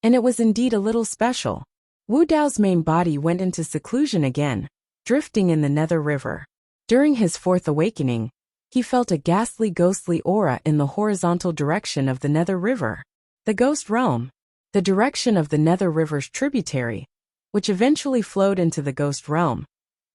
and it was indeed a little special. Wu Dao's main body went into seclusion again, drifting in the Nether River. During his fourth awakening, he felt a ghastly ghostly aura in the horizontal direction of the Nether River. The Ghost Realm, the direction of the Nether River's tributary, which eventually flowed into the Ghost Realm,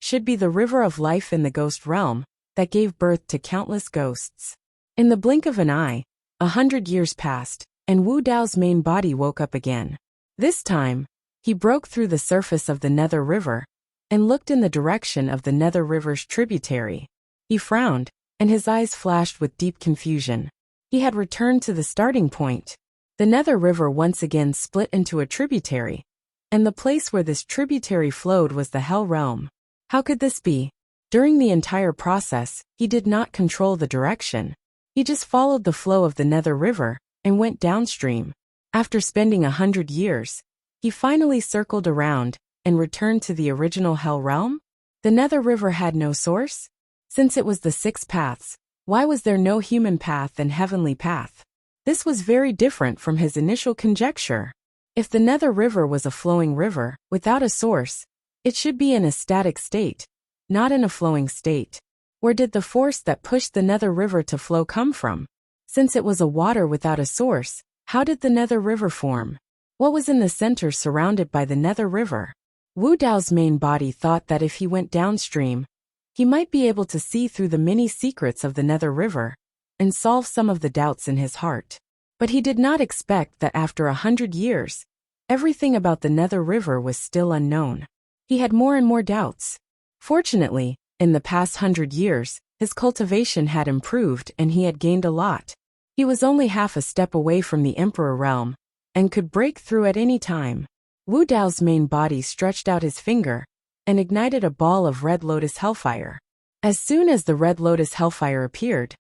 should be the river of life in the Ghost Realm that gave birth to countless ghosts. In the blink of an eye, 100 years passed, and Wu Dao's main body woke up again. This time, he broke through the surface of the Nether River and looked in the direction of the Nether River's tributary. He frowned, and his eyes flashed with deep confusion. He had returned to the starting point. The Nether River once again split into a tributary, and the place where this tributary flowed was the Hell Realm. How could this be? During the entire process, he did not control the direction. He just followed the flow of the Nether River and went downstream. After spending 100 years, he finally circled around and returned to the original Hell Realm? The Nether River had no source? Since it was the 6 paths, why was there no human path and heavenly path? This was very different from his initial conjecture. If the Nether River was a flowing river, without a source, it should be in a static state, not in a flowing state. Where did the force that pushed the Nether River to flow come from? Since it was a water without a source, how did the Nether River form? What was in the center surrounded by the Nether River? Wu Dao's main body thought that if he went downstream, he might be able to see through the many secrets of the Nether River and solve some of the doubts in his heart. But he did not expect that after 100 years, everything about the Nether River was still unknown. He had more and more doubts. Fortunately, in the past 100 years, his cultivation had improved and he had gained a lot. He was only half a step away from the Emperor realm and could break through at any time. Wu Dao's main body stretched out his finger and ignited a ball of red lotus hellfire. As soon as the red lotus hellfire appeared,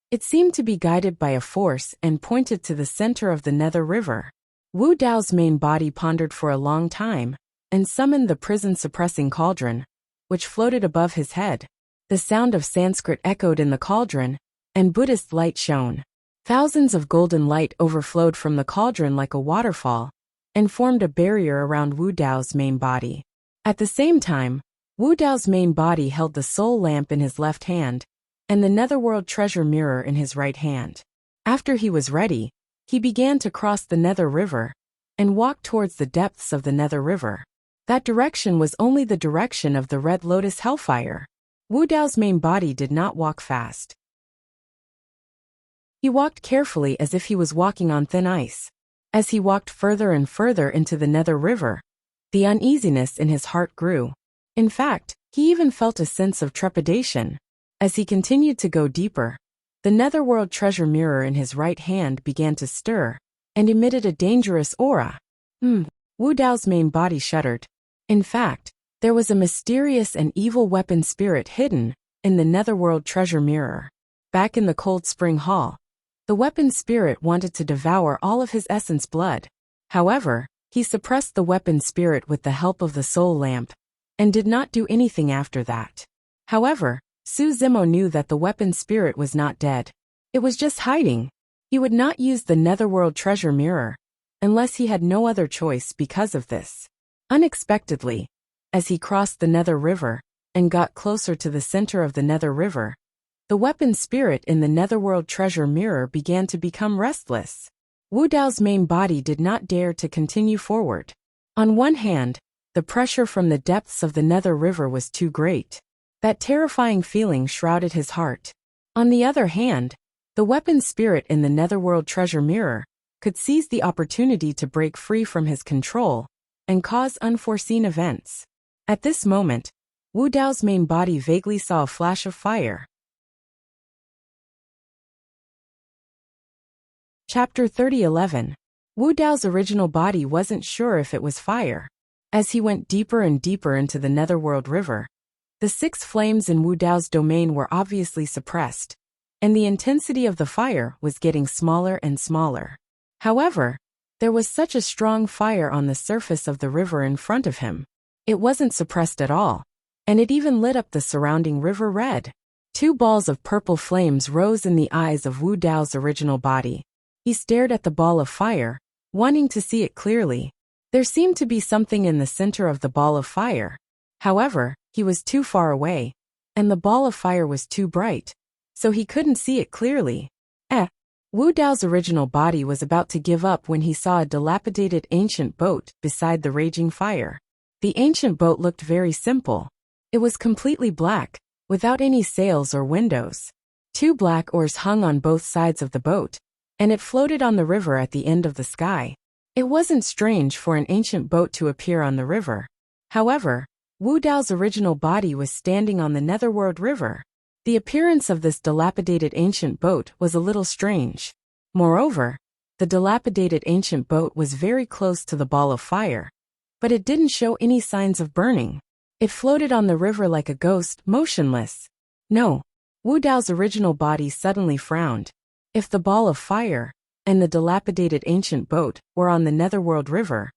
it seemed to be guided by a force and pointed to the center of the Nether River. Wu Dao's main body pondered for a long time and summoned the prison-suppressing cauldron, which floated above his head. The sound of Sanskrit echoed in the cauldron, and Buddhist light shone. Thousands of golden light overflowed from the cauldron like a waterfall and formed a barrier around Wu Dao's main body. At the same time, Wu Dao's main body held the soul lamp in his left hand and the netherworld treasure mirror in his right hand. After he was ready, he began to cross the Nether River and walk towards the depths of the Nether River. That direction was only the direction of the red lotus hellfire. Wu Dao's main body did not walk fast. He walked carefully as if he was walking on thin ice. As he walked further and further into the Nether River, the uneasiness in his heart grew. In fact, he even felt a sense of trepidation. As he continued to go deeper, the netherworld treasure mirror in his right hand began to stir and emitted a dangerous aura. Wu Dao's main body shuddered. In fact, there was a mysterious and evil weapon spirit hidden in the netherworld treasure mirror. Back in the cold spring hall, the weapon spirit wanted to devour all of his essence blood. However, he suppressed the weapon spirit with the help of the soul lamp and did not do anything after that. However, Su Zimo knew that the weapon spirit was not dead. It was just hiding. He would not use the netherworld treasure mirror unless he had no other choice because of this. Unexpectedly, as he crossed the Nether River and got closer to the center of the Nether River, the weapon spirit in the netherworld treasure mirror began to become restless. Wu Dao's main body did not dare to continue forward. On one hand, the pressure from the depths of the Nether River was too great. That terrifying feeling shrouded his heart. On the other hand, the weapon spirit in the netherworld treasure mirror could seize the opportunity to break free from his control and cause unforeseen events. At this moment, Wu Dao's main body vaguely saw a flash of fire. Chapter 30:11. Wu Dao's original body wasn't sure if it was fire. As he went deeper and deeper into the netherworld river, the 6 flames in Wu Dao's domain were obviously suppressed, and the intensity of the fire was getting smaller and smaller. However, there was such a strong fire on the surface of the river in front of him. It wasn't suppressed at all, and it even lit up the surrounding river red. 2 balls of purple flames rose in the eyes of Wu Dao's original body. He stared at the ball of fire, wanting to see it clearly. There seemed to be something in the center of the ball of fire. However, he was too far away, and the ball of fire was too bright, so he couldn't see it clearly. Wu Dao's original body was about to give up when he saw a dilapidated ancient boat beside the raging fire. The ancient boat looked very simple. It was completely black, without any sails or windows. 2 black oars hung on both sides of the boat, and it floated on the river at the end of the sky. It wasn't strange for an ancient boat to appear on the river. However, Wu Dao's original body was standing on the Netherworld River. The appearance of this dilapidated ancient boat was a little strange. Moreover, the dilapidated ancient boat was very close to the ball of fire, but it didn't show any signs of burning. It floated on the river like a ghost, motionless. No. Wu Dao's original body suddenly frowned. If the ball of fire and the dilapidated ancient boat were on the Netherworld River,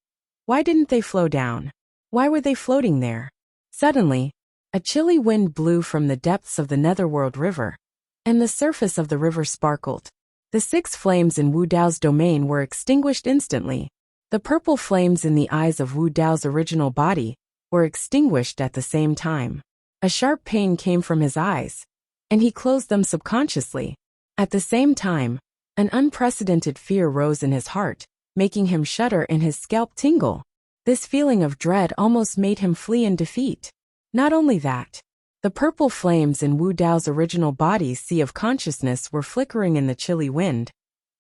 why didn't they flow down? Why were they floating there? Suddenly, a chilly wind blew from the depths of the Netherworld River, and the surface of the river sparkled. The 6 flames in Wu Dao's domain were extinguished instantly. The purple flames in the eyes of Wu Dao's original body were extinguished at the same time. A sharp pain came from his eyes, and he closed them subconsciously. At the same time, an unprecedented fear rose in his heart, making him shudder and his scalp tingle. This feeling of dread almost made him flee in defeat. Not only that, the purple flames in Wu Dao's original body's sea of consciousness were flickering in the chilly wind,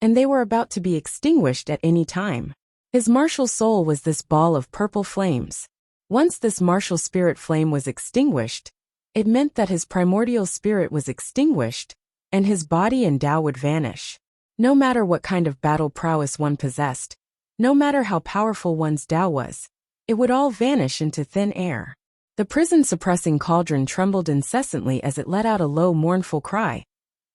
and they were about to be extinguished at any time. His martial soul was this ball of purple flames. Once this martial spirit flame was extinguished, it meant that his primordial spirit was extinguished, and his body and Dao would vanish. No matter what kind of battle prowess one possessed, no matter how powerful one's Dao was, it would all vanish into thin air. The prison-suppressing cauldron trembled incessantly as it let out a low, mournful cry,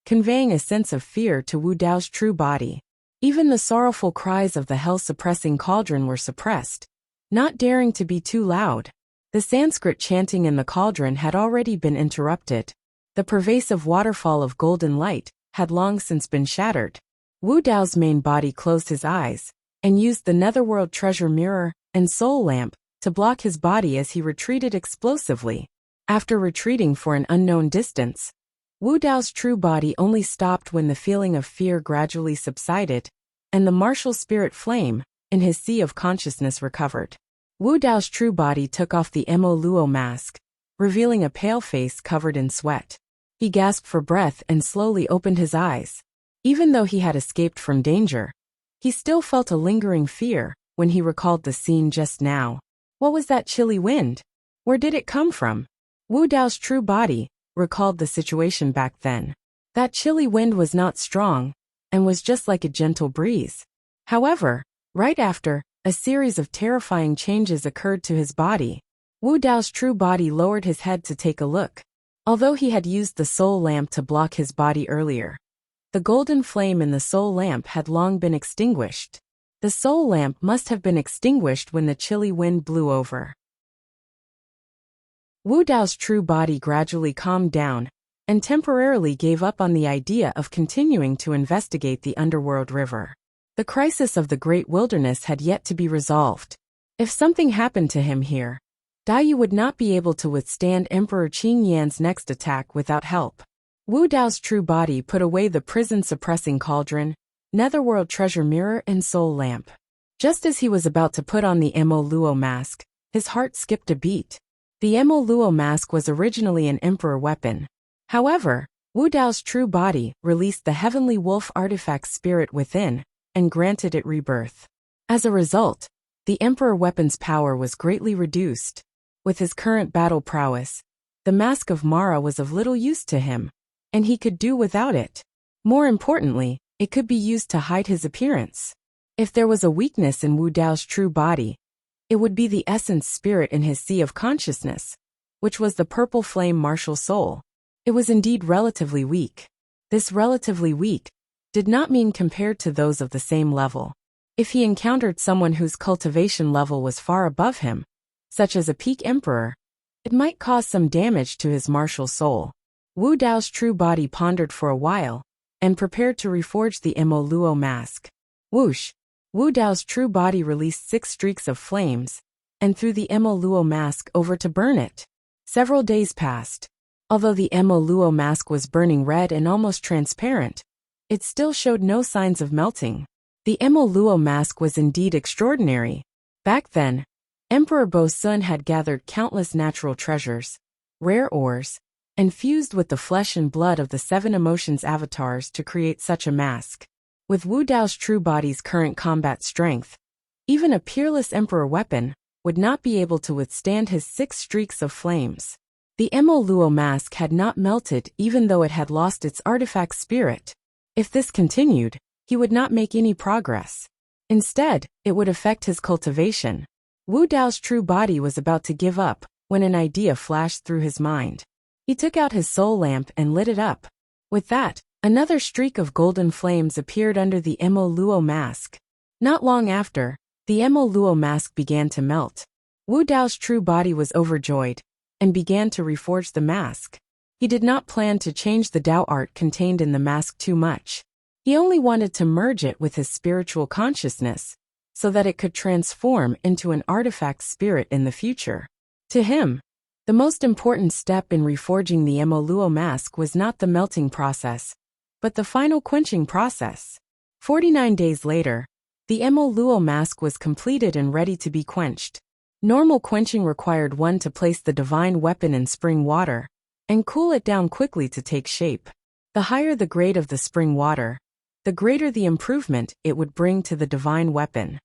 conveying a sense of fear to Wu Dao's true body. Even the sorrowful cries of the hell-suppressing cauldron were suppressed, not daring to be too loud. The Sanskrit chanting in the cauldron had already been interrupted. The pervasive waterfall of golden light had long since been shattered. Wu Dao's main body closed his eyes and used the Netherworld treasure mirror and soul lamp to block his body as he retreated explosively. After retreating for an unknown distance, Wu Dao's true body only stopped when the feeling of fear gradually subsided, and the martial spirit flame in his sea of consciousness recovered. Wu Dao's true body took off the Mo Luo mask, revealing a pale face covered in sweat. He gasped for breath and slowly opened his eyes. Even though he had escaped from danger, he still felt a lingering fear when he recalled the scene just now. What was that chilly wind? Where did it come from? Wu Dao's true body recalled the situation back then. That chilly wind was not strong, and was just like a gentle breeze. However, right after, a series of terrifying changes occurred to his body. Wu Dao's true body lowered his head to take a look. Although he had used the soul lamp to block his body earlier, the golden flame in the soul lamp had long been extinguished. The soul lamp must have been extinguished when the chilly wind blew over. Wu Dao's true body gradually calmed down and temporarily gave up on the idea of continuing to investigate the underworld river. The crisis of the great wilderness had yet to be resolved. If something happened to him here, Dai would not be able to withstand Emperor Qing Yan's next attack without help. Wu Dao's true body put away the prison-suppressing cauldron, Netherworld treasure mirror and soul lamp. Just as he was about to put on the Mo Luo mask, his heart skipped a beat. The Mo Luo mask was originally an emperor weapon. However, Wu Dao's true body released the heavenly wolf artifact spirit within and granted it rebirth. As a result, the emperor weapon's power was greatly reduced. With his current battle prowess, the mask of Mara was of little use to him, and he could do without it. More importantly, it could be used to hide his appearance. If there was a weakness in Wu Dao's true body, it would be the essence spirit in his sea of consciousness, which was the purple flame martial soul. It was indeed relatively weak. This relatively weak did not mean compared to those of the same level. If he encountered someone whose cultivation level was far above him, such as a peak emperor, it might cause some damage to his martial soul. Wu Dao's true body pondered for a while, and prepared to reforge the Mo Luo mask. Whoosh! Wu Dao's true body released 6 streaks of flames, and threw the Mo Luo mask over to burn it. Several days passed. Although the Mo Luo mask was burning red and almost transparent, it still showed no signs of melting. The Mo Luo mask was indeed extraordinary. Back then, Emperor Bo Sun had gathered countless natural treasures, rare ores, and fused with the flesh and blood of the 7 emotions avatars to create such a mask. With Wu Dao's true body's current combat strength, even a peerless emperor weapon would not be able to withstand his 6 streaks of flames. The Emo Luo mask had not melted even though it had lost its artifact spirit. If this continued, he would not make any progress. Instead, it would affect his cultivation. Wu Dao's true body was about to give up when an idea flashed through his mind. He took out his soul lamp and lit it up. With that, another streak of golden flames appeared under the Emo Luo mask. Not long after, the Emo Luo mask began to melt. Wu Dao's true body was overjoyed and began to reforge the mask. He did not plan to change the Dao art contained in the mask too much. He only wanted to merge it with his spiritual consciousness so that it could transform into an artifact spirit in the future. To him, the most important step in reforging the Emo Luo mask was not the melting process, but the final quenching process. 49 days later, the Emo Luo mask was completed and ready to be quenched. Normal quenching required one to place the divine weapon in spring water and cool it down quickly to take shape. The higher the grade of the spring water, the greater the improvement it would bring to the divine weapon.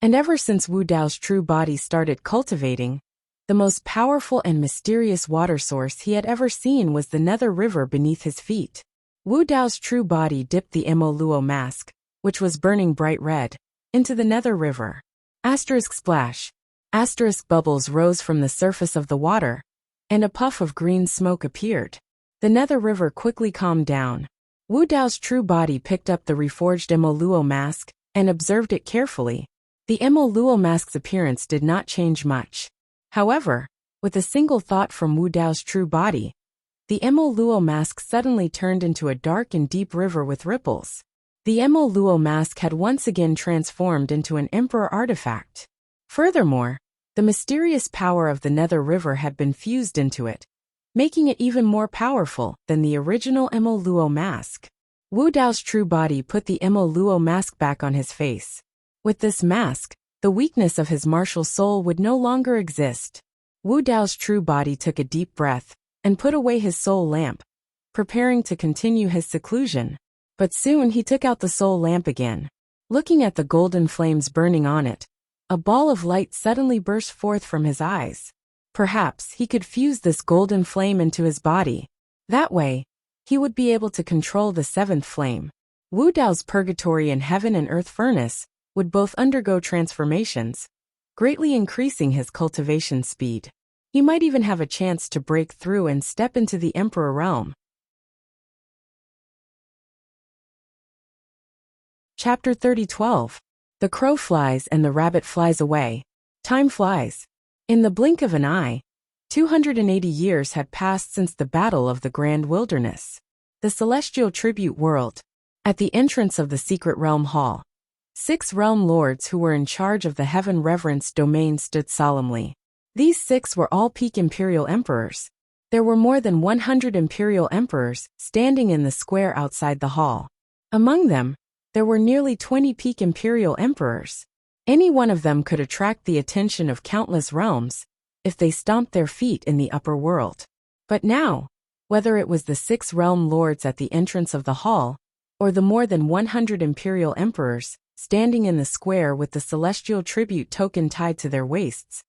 And ever since Wu Dao's true body started cultivating, the most powerful and mysterious water source he had ever seen was the Nether River beneath his feet. Wu Dao's true body dipped the Emo Luo mask, which was burning bright red, into the Nether River. Asterisk splash. Asterisk bubbles rose from the surface of the water, and a puff of green smoke appeared. The Nether River quickly calmed down. Wu Dao's true body picked up the reforged Emo Luo mask and observed it carefully. The Emo Luo mask's appearance did not change much. However, with a single thought from Wu Dao's true body, the Emo Luo mask suddenly turned into a dark and deep river with ripples. The Emo Luo mask had once again transformed into an emperor artifact. Furthermore, the mysterious power of the Nether River had been fused into it, making it even more powerful than the original Emo Luo mask. Wu Dao's true body put the Emo Luo mask back on his face. With this mask, the weakness of his martial soul would no longer exist. Wu Dao's true body took a deep breath and put away his soul lamp, preparing to continue his seclusion. But soon he took out the soul lamp again. Looking at the golden flames burning on it, a ball of light suddenly burst forth from his eyes. Perhaps he could fuse this golden flame into his body. That way, he would be able to control the 7th flame. Wu Dao's purgatory and heaven and earth furnace would both undergo transformations, greatly increasing his cultivation speed. He might even have a chance to break through and step into the Emperor realm. Chapter 30:12. The crow flies and the rabbit flies away. Time flies. In the blink of an eye, 280 years had passed since the Battle of the Grand Wilderness. The celestial tribute world. At the entrance of the secret realm hall, 6 realm lords who were in charge of the heaven reverence domain stood solemnly. These 6 were all peak imperial emperors. There were more than 100 imperial emperors standing in the square outside the hall. Among them, there were nearly 20 peak imperial emperors. Any one of them could attract the attention of countless realms if they stomped their feet in the upper world. But now, whether it was the 6 realm lords at the entrance of the hall, or the more than 100 imperial emperors standing in the square with the celestial tribute token tied to their waists,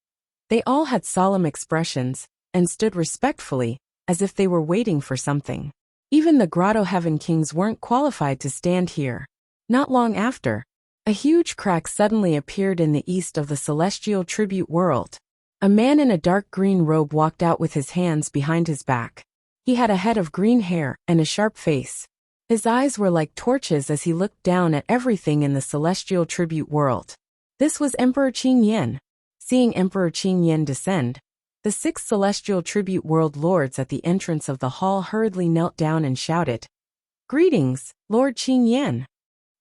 they all had solemn expressions and stood respectfully as if they were waiting for something. Even the Grotto Heaven Kings weren't qualified to stand here. Not long after, a huge crack suddenly appeared in the east of the celestial tribute world. A man in a dark green robe walked out with his hands behind his back. He had a head of green hair and a sharp face. His eyes were like torches as he looked down at everything in the celestial tribute world. This was Emperor Qing Yan. Seeing Emperor Qing Yan descend, the 6 celestial tribute world lords at the entrance of the hall hurriedly knelt down and shouted, "Greetings, Lord Qing Yan."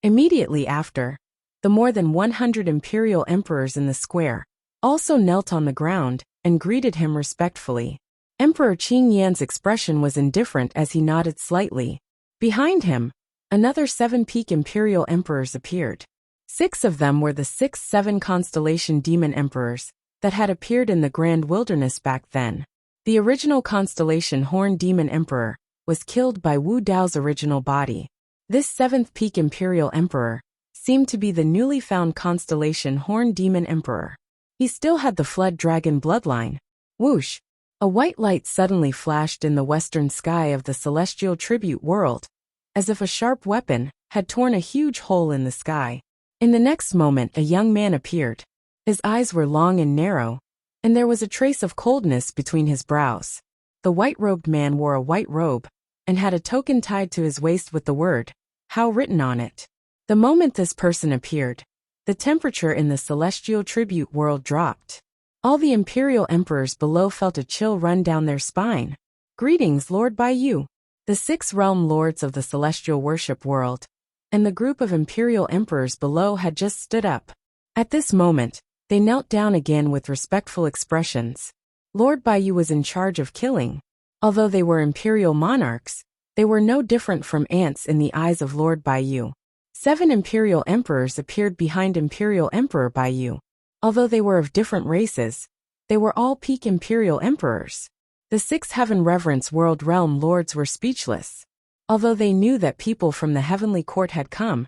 Immediately after, the more than 100 imperial emperors in the square also knelt on the ground and greeted him respectfully. Emperor Qing Yan's expression was indifferent as he nodded slightly. Behind him, another 7 peak imperial emperors appeared. 6 of them were the 6-7 constellation demon emperors that had appeared in the Grand Wilderness back then. The original constellation Horn Demon Emperor was killed by Wu Dao's original body. This seventh peak Imperial Emperor seemed to be the newly found constellation Horned Demon Emperor. He still had the Flood Dragon bloodline. Whoosh! A white light suddenly flashed in the western sky of the celestial tribute world, as if a sharp weapon had torn a huge hole in the sky. In the next moment, a young man appeared. His eyes were long and narrow, and there was a trace of coldness between his brows. The white-robed man wore a white robe and had a token tied to his waist with the word, "How" written on it. The moment this person appeared, the temperature in the celestial tribute world dropped. All the Imperial Emperors below felt a chill run down their spine. "Greetings, Lord Baiyu." The 6 realm lords of the celestial worship world and the group of Imperial Emperors below had just stood up. At this moment, they knelt down again with respectful expressions. Lord Baiyu was in charge of killing. Although they were Imperial monarchs, they were no different from ants in the eyes of Lord Baiyu. 7 Imperial Emperors appeared behind Imperial Emperor Baiyu. Although they were of different races, they were all peak Imperial Emperors. The 6 Heaven Reverence World Realm Lords were speechless. Although they knew that people from the Heavenly Court had come,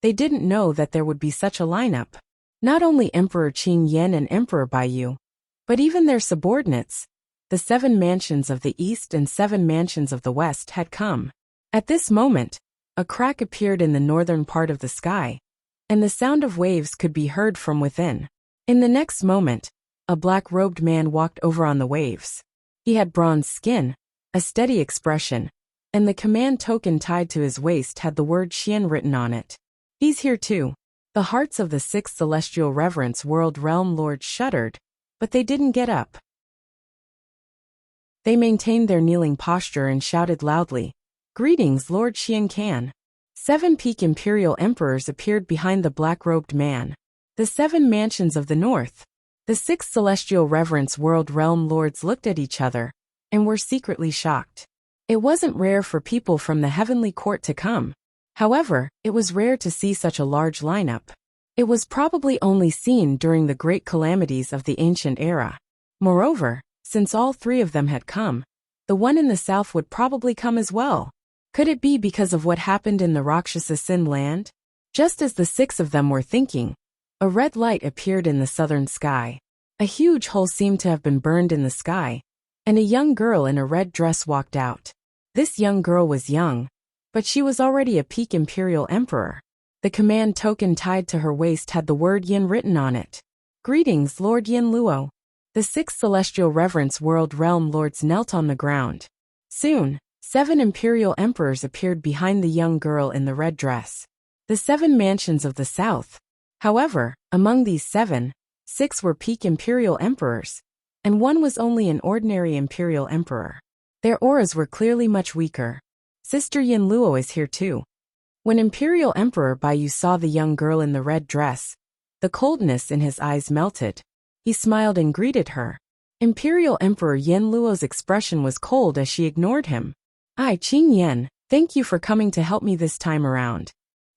they didn't know that there would be such a lineup. Not only Emperor Qin Yen and Emperor Baiyu, but even their subordinates, the 7 mansions of the East and 7 mansions of the West had come. At this moment, a crack appeared in the northern part of the sky, and the sound of waves could be heard from within. In the next moment, a black-robed man walked over on the waves. He had bronze skin, a steady expression, and the command token tied to his waist had the word Xian written on it. "He's here too." The hearts of the 6 Celestial Reverence World Realm Lords shuddered, but they didn't get up. They maintained their kneeling posture and shouted loudly, "Greetings, Lord Xian Can." 7 peak Imperial Emperors appeared behind the black-robed man. The 7 mansions of the north. The 6 Celestial Reverence World Realm Lords looked at each other and were secretly shocked. It wasn't rare for people from the Heavenly Court to come. However, it was rare to see such a large lineup. It was probably only seen during the great calamities of the ancient era. Moreover, since all 3 of them had come, the one in the south would probably come as well. Could it be because of what happened in the Rakshasa Sin land? Just as the 6 of them were thinking, a red light appeared in the southern sky. A huge hole seemed to have been burned in the sky, and a young girl in a red dress walked out. This young girl was young, but she was already a peak Imperial Emperor. The command token tied to her waist had the word Yin written on it. "Greetings, Lord Yin Luo." The 6 Celestial Reverence World Realm Lords knelt on the ground. Soon, 7 Imperial Emperors appeared behind the young girl in the red dress. The 7 mansions of the south. However, among these 7, 6 were peak Imperial Emperors, and 1 was only an ordinary Imperial Emperor. Their auras were clearly much weaker. Sister Yin Luo is here too. When Imperial Emperor Baiyu saw the young girl in the red dress, the coldness in his eyes melted. He smiled and greeted her. Imperial Emperor Yin Luo's expression was cold as she ignored him. "I, Qin Yen, thank you for coming to help me this time around."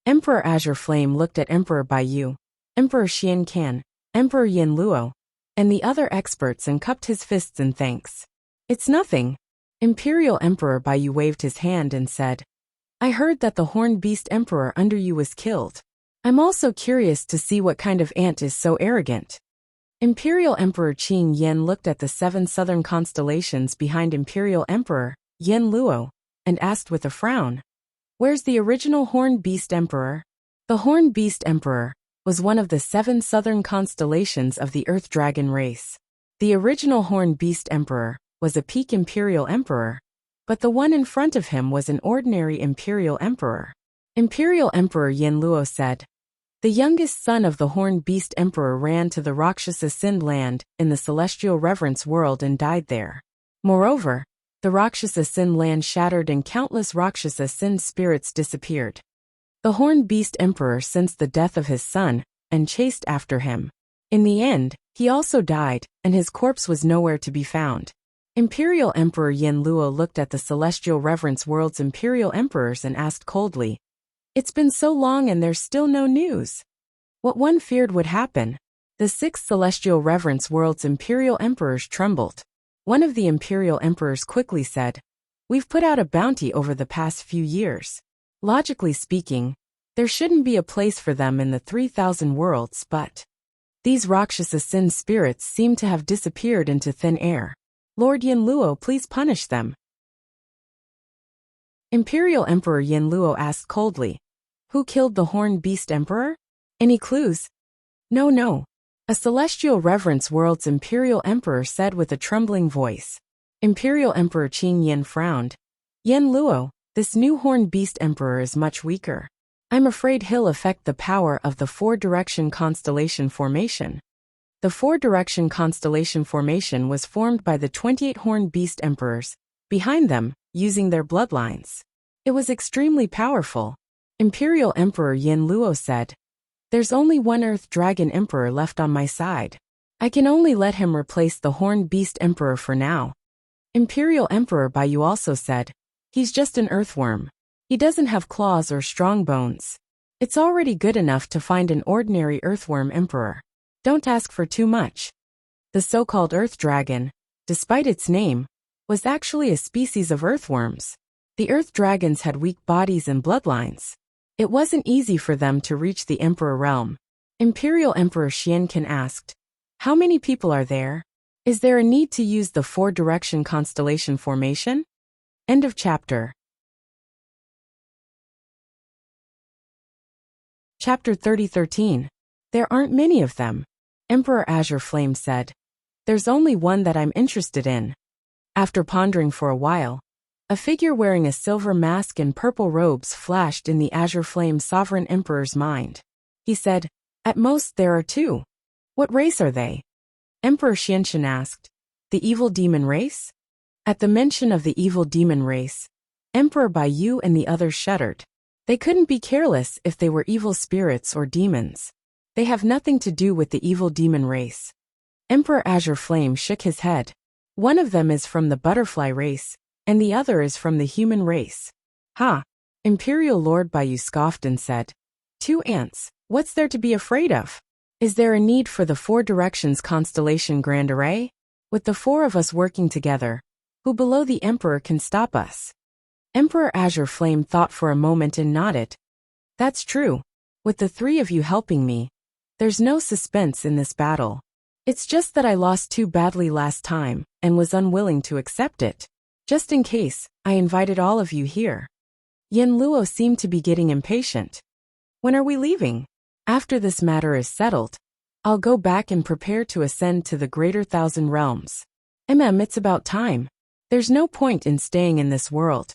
Emperor Azure Flame looked at Emperor Baiyu, Emperor Xian Can, Emperor Yin Luo, and the other experts and cupped his fists in thanks. "It's nothing." Imperial Emperor Baiyu waved his hand and said, "I heard that the Horned Beast Emperor under you was killed. I'm also curious to see what kind of ant is so arrogant." Imperial Emperor Qin Yen looked at the 7 southern constellations behind Imperial Emperor Yin Luo and asked with a frown, "Where's the original Horned Beast Emperor?" The Horned Beast Emperor was one of the 7 southern constellations of the Earth Dragon race. The original Horned Beast Emperor was a peak Imperial Emperor, but the one in front of him was an ordinary Imperial Emperor. Imperial Emperor Yin Luo said, "The youngest son of the Horned Beast Emperor ran to the Rakshasa Sin land in the Celestial Reverence world and died there. Moreover, the Rakshasa Sin land shattered and countless Rakshasa Sin spirits disappeared. The Horned Beast Emperor sensed the death of his son and chased after him. In the end, he also died, and his corpse was nowhere to be found." Imperial Emperor Yin Luo looked at the Celestial Reverence world's Imperial Emperors and asked coldly, "It's been so long and there's still no news." What one feared would happen. The 6 Celestial Reverence world's Imperial Emperors trembled. One of the Imperial Emperors quickly said, "We've put out a bounty over the past few years. Logically speaking, there shouldn't be a place for them in the 3,000 worlds, but these Rakshasa sin spirits seem to have disappeared into thin air. Lord Yinluo, please punish them. Imperial Emperor Yinluo asked coldly. Who killed the horned beast emperor? Any clues? No. A celestial reverence world's imperial emperor said with a trembling voice. Imperial Emperor Qin Yin frowned. Yinluo, this new horned beast emperor is much weaker. I'm afraid he'll affect the power of the four-direction constellation formation. The four-direction constellation formation was formed by the 28 horned beast emperors, behind them, using their bloodlines. It was extremely powerful. Imperial Emperor Yinluo said, There's only one Earth Dragon Emperor left on my side. I can only let him replace the horned beast emperor for now. Imperial Emperor Baiyu also said, He's just an earthworm. He doesn't have claws or strong bones. It's already good enough to find an ordinary earthworm emperor. Don't ask for too much. The so-called Earth Dragon, despite its name, was actually a species of earthworms. The Earth Dragons had weak bodies and bloodlines. It wasn't easy for them to reach the Emperor realm. Imperial Emperor Xianqin asked, How many people are there? Is there a need to use the four-direction constellation formation? End of chapter. Chapter 3013. There aren't many of them. Emperor Azure Flame said. There's only one that I'm interested in. After pondering for a while, a figure wearing a silver mask and purple robes flashed in the Azure Flame Sovereign Emperor's mind. He said, At most there are two. What race are they? Emperor Xianqin asked. The evil demon race? At the mention of the evil demon race, Emperor Baiyu and the others shuddered. They couldn't be careless if they were evil spirits or demons. They have nothing to do with the evil demon race. Emperor Azure Flame shook his head. One of them is from the butterfly race, and the other is from the human race. Ha! Imperial Lord Baiyu scoffed and said, 2 ants, what's there to be afraid of? Is there a need for the four directions constellation grand array? With the 4 of us working together, who below the Emperor can stop us? Emperor Azure Flame thought for a moment and nodded. That's true. With the 3 of you helping me, there's no suspense in this battle. It's just that I lost too badly last time, and was unwilling to accept it. Just in case, I invited all of you here. Yinluo seemed to be getting impatient. When are we leaving? After this matter is settled, I'll go back and prepare to ascend to the greater 1,000 realms. It's about time. There's no point in staying in this world.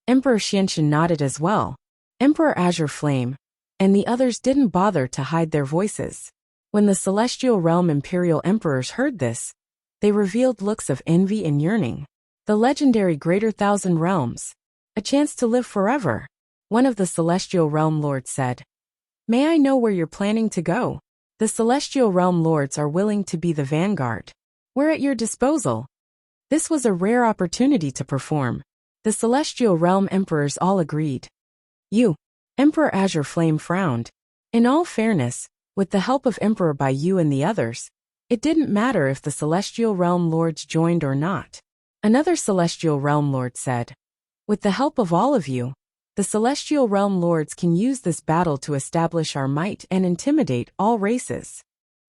Emperor Xianqin nodded as well. Emperor Azure Flame and the others didn't bother to hide their voices. When the Celestial Realm Imperial Emperors heard this, they revealed looks of envy and yearning. The legendary Greater 1,000 Realms. A chance to live forever. One of the Celestial Realm Lords said. May I know where you're planning to go? The Celestial Realm Lords are willing to be the vanguard. We're at your disposal. This was a rare opportunity to perform. The Celestial Realm Emperors all agreed. You, Emperor Azure Flame frowned. In all fairness, with the help of Emperor Baiyu and the others, it didn't matter if the Celestial Realm Lords joined or not. Another Celestial Realm Lord said, With the help of all of you, the Celestial Realm Lords can use this battle to establish our might and intimidate all races.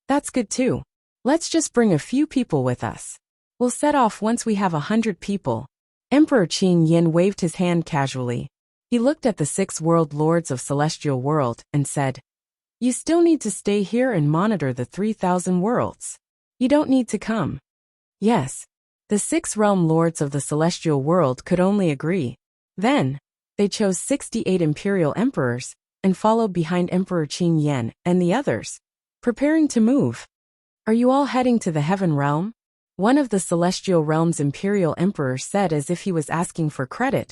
That's good too. Let's just bring a few people with us. We'll set off once we have 100 people. Emperor Qin Yin waved his hand casually. He looked at the 6 world lords of Celestial World and said, You still need to stay here and monitor the 3,000 worlds. You don't need to come. Yes. The 6 realm lords of the Celestial World could only agree. Then, they chose 68 Imperial Emperors, and followed behind Emperor Qin Yin and the others, preparing to move. Are you all heading to the Heaven Realm? One of the Celestial Realm's Imperial Emperors said as if he was asking for credit.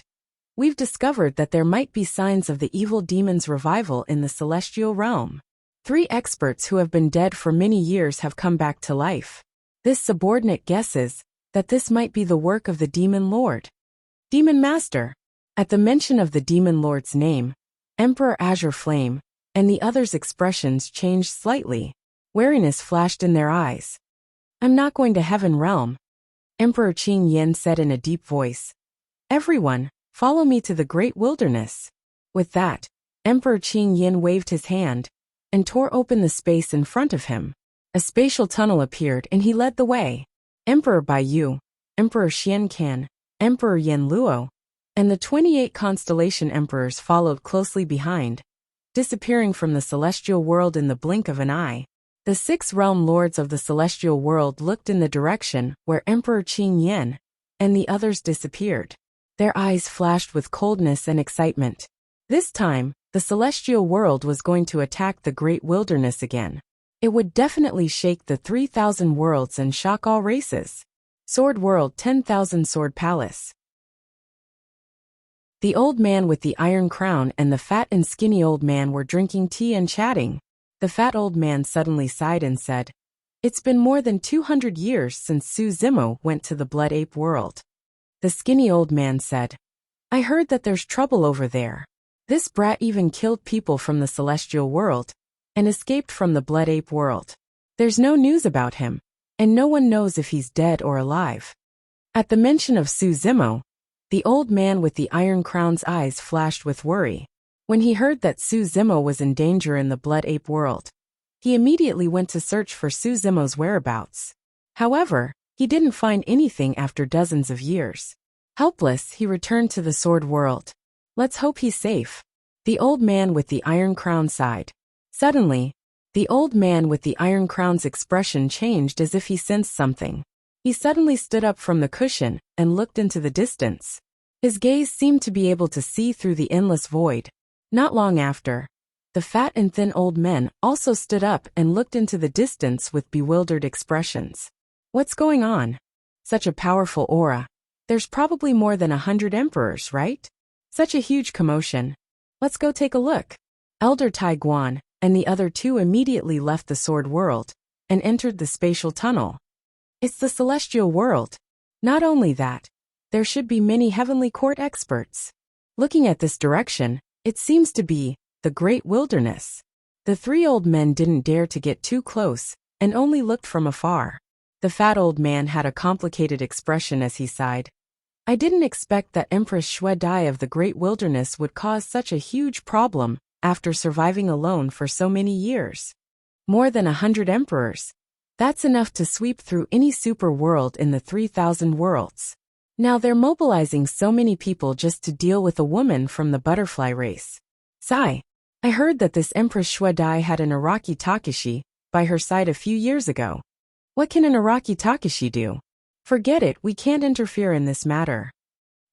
We've discovered that there might be signs of the evil demon's revival in the Celestial Realm. 3 experts who have been dead for many years have come back to life. This subordinate guesses that this might be the work of the Demon Lord. Demon Master. At the mention of the Demon Lord's name, Emperor Azure Flame and the others' expressions changed slightly. Wariness flashed in their eyes. I'm not going to Heaven Realm, Emperor Qin Yin said in a deep voice. Everyone, follow me to the great wilderness. With that, Emperor Qing Yin waved his hand and tore open the space in front of him. A spatial tunnel appeared and he led the way. Emperor Bai Yu, Emperor Xian Kan, Emperor Yen Luo, and the 28 constellation emperors followed closely behind, disappearing from the celestial world in the blink of an eye. The 6 realm lords of the celestial world looked in the direction where Emperor Qing Yin and the others disappeared. Their eyes flashed with coldness and excitement. This time, the celestial world was going to attack the great wilderness again. It would definitely shake the 3,000 worlds and shock all races. Sword World 10,000 Sword Palace. The old man with the iron crown and the fat and skinny old man were drinking tea and chatting. The fat old man suddenly sighed and said, "It's been more than 200 years since Su Zimo went to the Blood Ape world." The skinny old man said, "I heard that there's trouble over there. This brat even killed people from the celestial world and escaped from the Blood Ape world. There's no news about him, and no one knows if he's dead or alive." At the mention of Su Zimo, the old man with the iron crown's eyes flashed with worry. When he heard that Su Zimo was in danger in the Blood Ape world, he immediately went to search for Su Zimo's whereabouts. However, he didn't find anything after dozens of years. Helpless, he returned to the Sword World. "Let's hope he's safe." The old man with the iron crown sighed. Suddenly, the old man with the iron crown's expression changed as if he sensed something. He suddenly stood up from the cushion and looked into the distance. His gaze seemed to be able to see through the endless void. Not long after, the fat and thin old men also stood up and looked into the distance with bewildered expressions. "What's going on? Such a powerful aura. There's probably more than 100 emperors, right? Such a huge commotion. Let's go take a look." Elder Tai Guan and the other 2 immediately left the Sword World and entered the spatial tunnel. It's the celestial world. Not only that, there should be many heavenly court experts. Looking at this direction, it seems to be the great wilderness. The 3 old men didn't dare to get too close and only looked from afar. The fat old man had a complicated expression as he sighed. "I didn't expect that Empress Shui Dai of the great wilderness would cause such a huge problem after surviving alone for so many years. More than 100 emperors. That's enough to sweep through any super world in the 3,000 worlds. Now they're mobilizing so many people just to deal with a woman from the butterfly race. Sigh. I heard that this Empress Shui Dai had an Araki Takashi by her side a few years ago. What can an Araki Takashi do? Forget it, we can't interfere in this matter."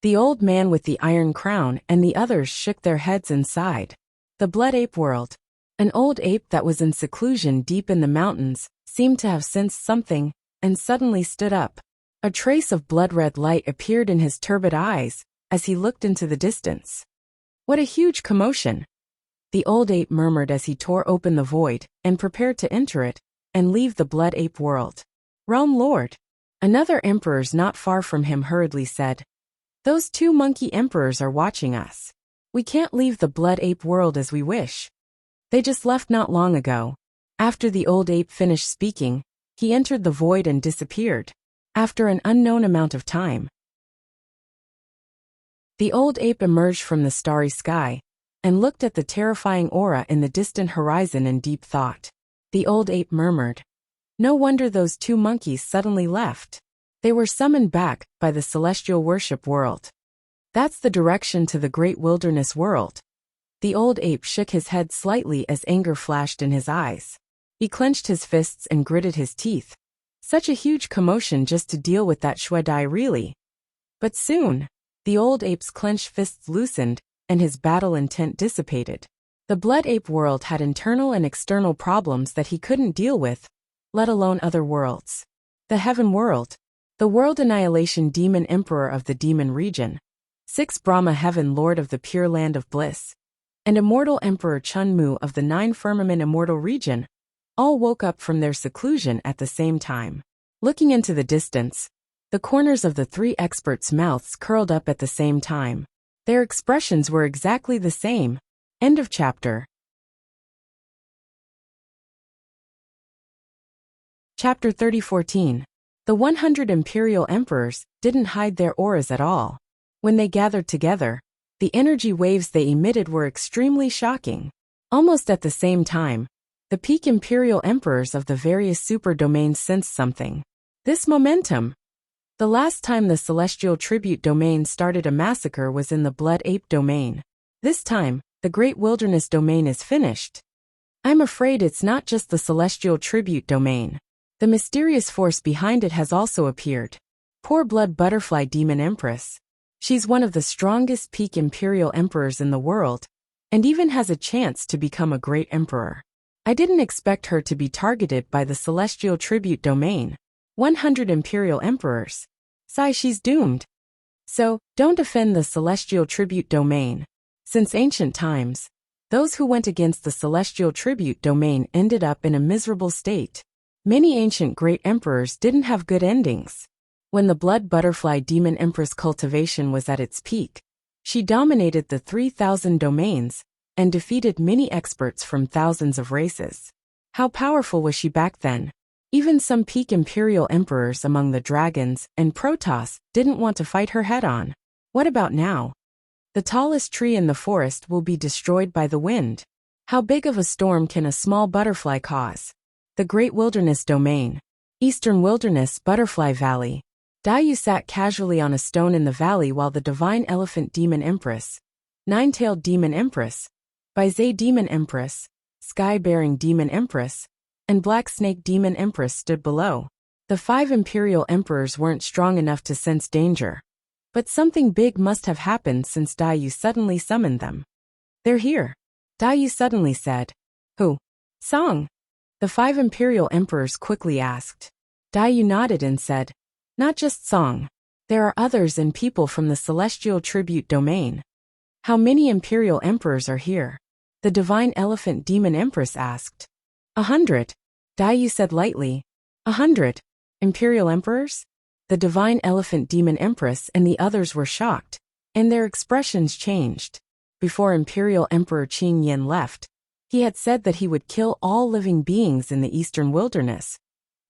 The old man with the iron crown and the others shook their heads and sighed. The Blood Ape world. An old ape that was in seclusion deep in the mountains seemed to have sensed something and suddenly stood up. A trace of blood-red light appeared in his turbid eyes as he looked into the distance. "What a huge commotion!" the old ape murmured as he tore open the void and prepared to enter it and leave the Blood Ape world. "Realm Lord," another emperors not far from him hurriedly said, "those 2 monkey emperors are watching us. We can't leave the Blood Ape world as we wish. They just left not long ago." After the old ape finished speaking, he entered the void and disappeared. After an unknown amount of time, the old ape emerged from the starry sky and looked at the terrifying aura in the distant horizon in deep thought. The old ape murmured, "No wonder those 2 monkeys suddenly left. They were summoned back by the celestial worship world. That's the direction to the great wilderness world." The old ape shook his head slightly as anger flashed in his eyes. He clenched his fists and gritted his teeth. Such a huge commotion just to deal with that Shui Dai, really. But soon, the old ape's clenched fists loosened and his battle intent dissipated. The Blood Ape world had internal and external problems that he couldn't deal with, let alone other worlds. The Heaven World. The World Annihilation Demon Emperor of the Demon Region. 6 Brahma Heaven Lord of the Pure Land of Bliss. And Immortal Emperor Chun Mu of the 9 Firmament Immortal Region. All woke up from their seclusion at the same time. Looking into the distance, the corners of the 3 experts' mouths curled up at the same time. Their expressions were exactly the same. End of chapter. Chapter 30:14. The 100 imperial emperors didn't hide their auras at all. When they gathered together, The energy waves they emitted were extremely shocking. Almost at the same time, the peak imperial emperors of the various super domains sensed something. This momentum. The last time the celestial tribute domain started a massacre was in the blood ape domain. This time, the great wilderness domain is finished. I'm afraid it's not just the celestial tribute domain. The mysterious force behind it has also appeared. Poor blood butterfly demon empress. She's one of the strongest peak imperial emperors in the world, and even has a chance to become a great emperor. I didn't expect her to be targeted by the celestial tribute domain. 100 imperial emperors. Sigh, she's doomed. So, don't offend the celestial tribute domain. Since ancient times, those who went against the celestial tribute domain ended up in a miserable state. Many ancient great emperors didn't have good endings. When the blood butterfly demon empress cultivation was at its peak, she dominated the 3,000 domains and defeated many experts from thousands of races. How powerful was she back then? Even some peak imperial emperors among the dragons and Protoss didn't want to fight her head-on. What about now? The tallest tree in the forest will be destroyed by the wind. How big of a storm can a small butterfly cause? The Great Wilderness Domain. Eastern Wilderness Butterfly Valley. Dayu sat casually on a stone in the valley while the Divine Elephant Demon Empress, Nine-Tailed Demon Empress, Baizé Demon Empress, Sky-Bearing Demon Empress, and Black Snake Demon Empress stood below. The 5 Imperial Emperors weren't strong enough to sense danger. But something big must have happened since Dayu suddenly summoned them. They're here. Dayu suddenly said. Who? Song. The 5 Imperial Emperors quickly asked. Dayu nodded and said, not just Song. There are others and people from the Celestial Tribute Domain. How many Imperial Emperors are here? The Divine Elephant Demon Empress asked. 100. Dayu said lightly. 100. Imperial Emperors? The Divine Elephant Demon Empress and the others were shocked, and their expressions changed. Before Imperial Emperor Qing Yen left, he had said that he would kill all living beings in the Eastern Wilderness.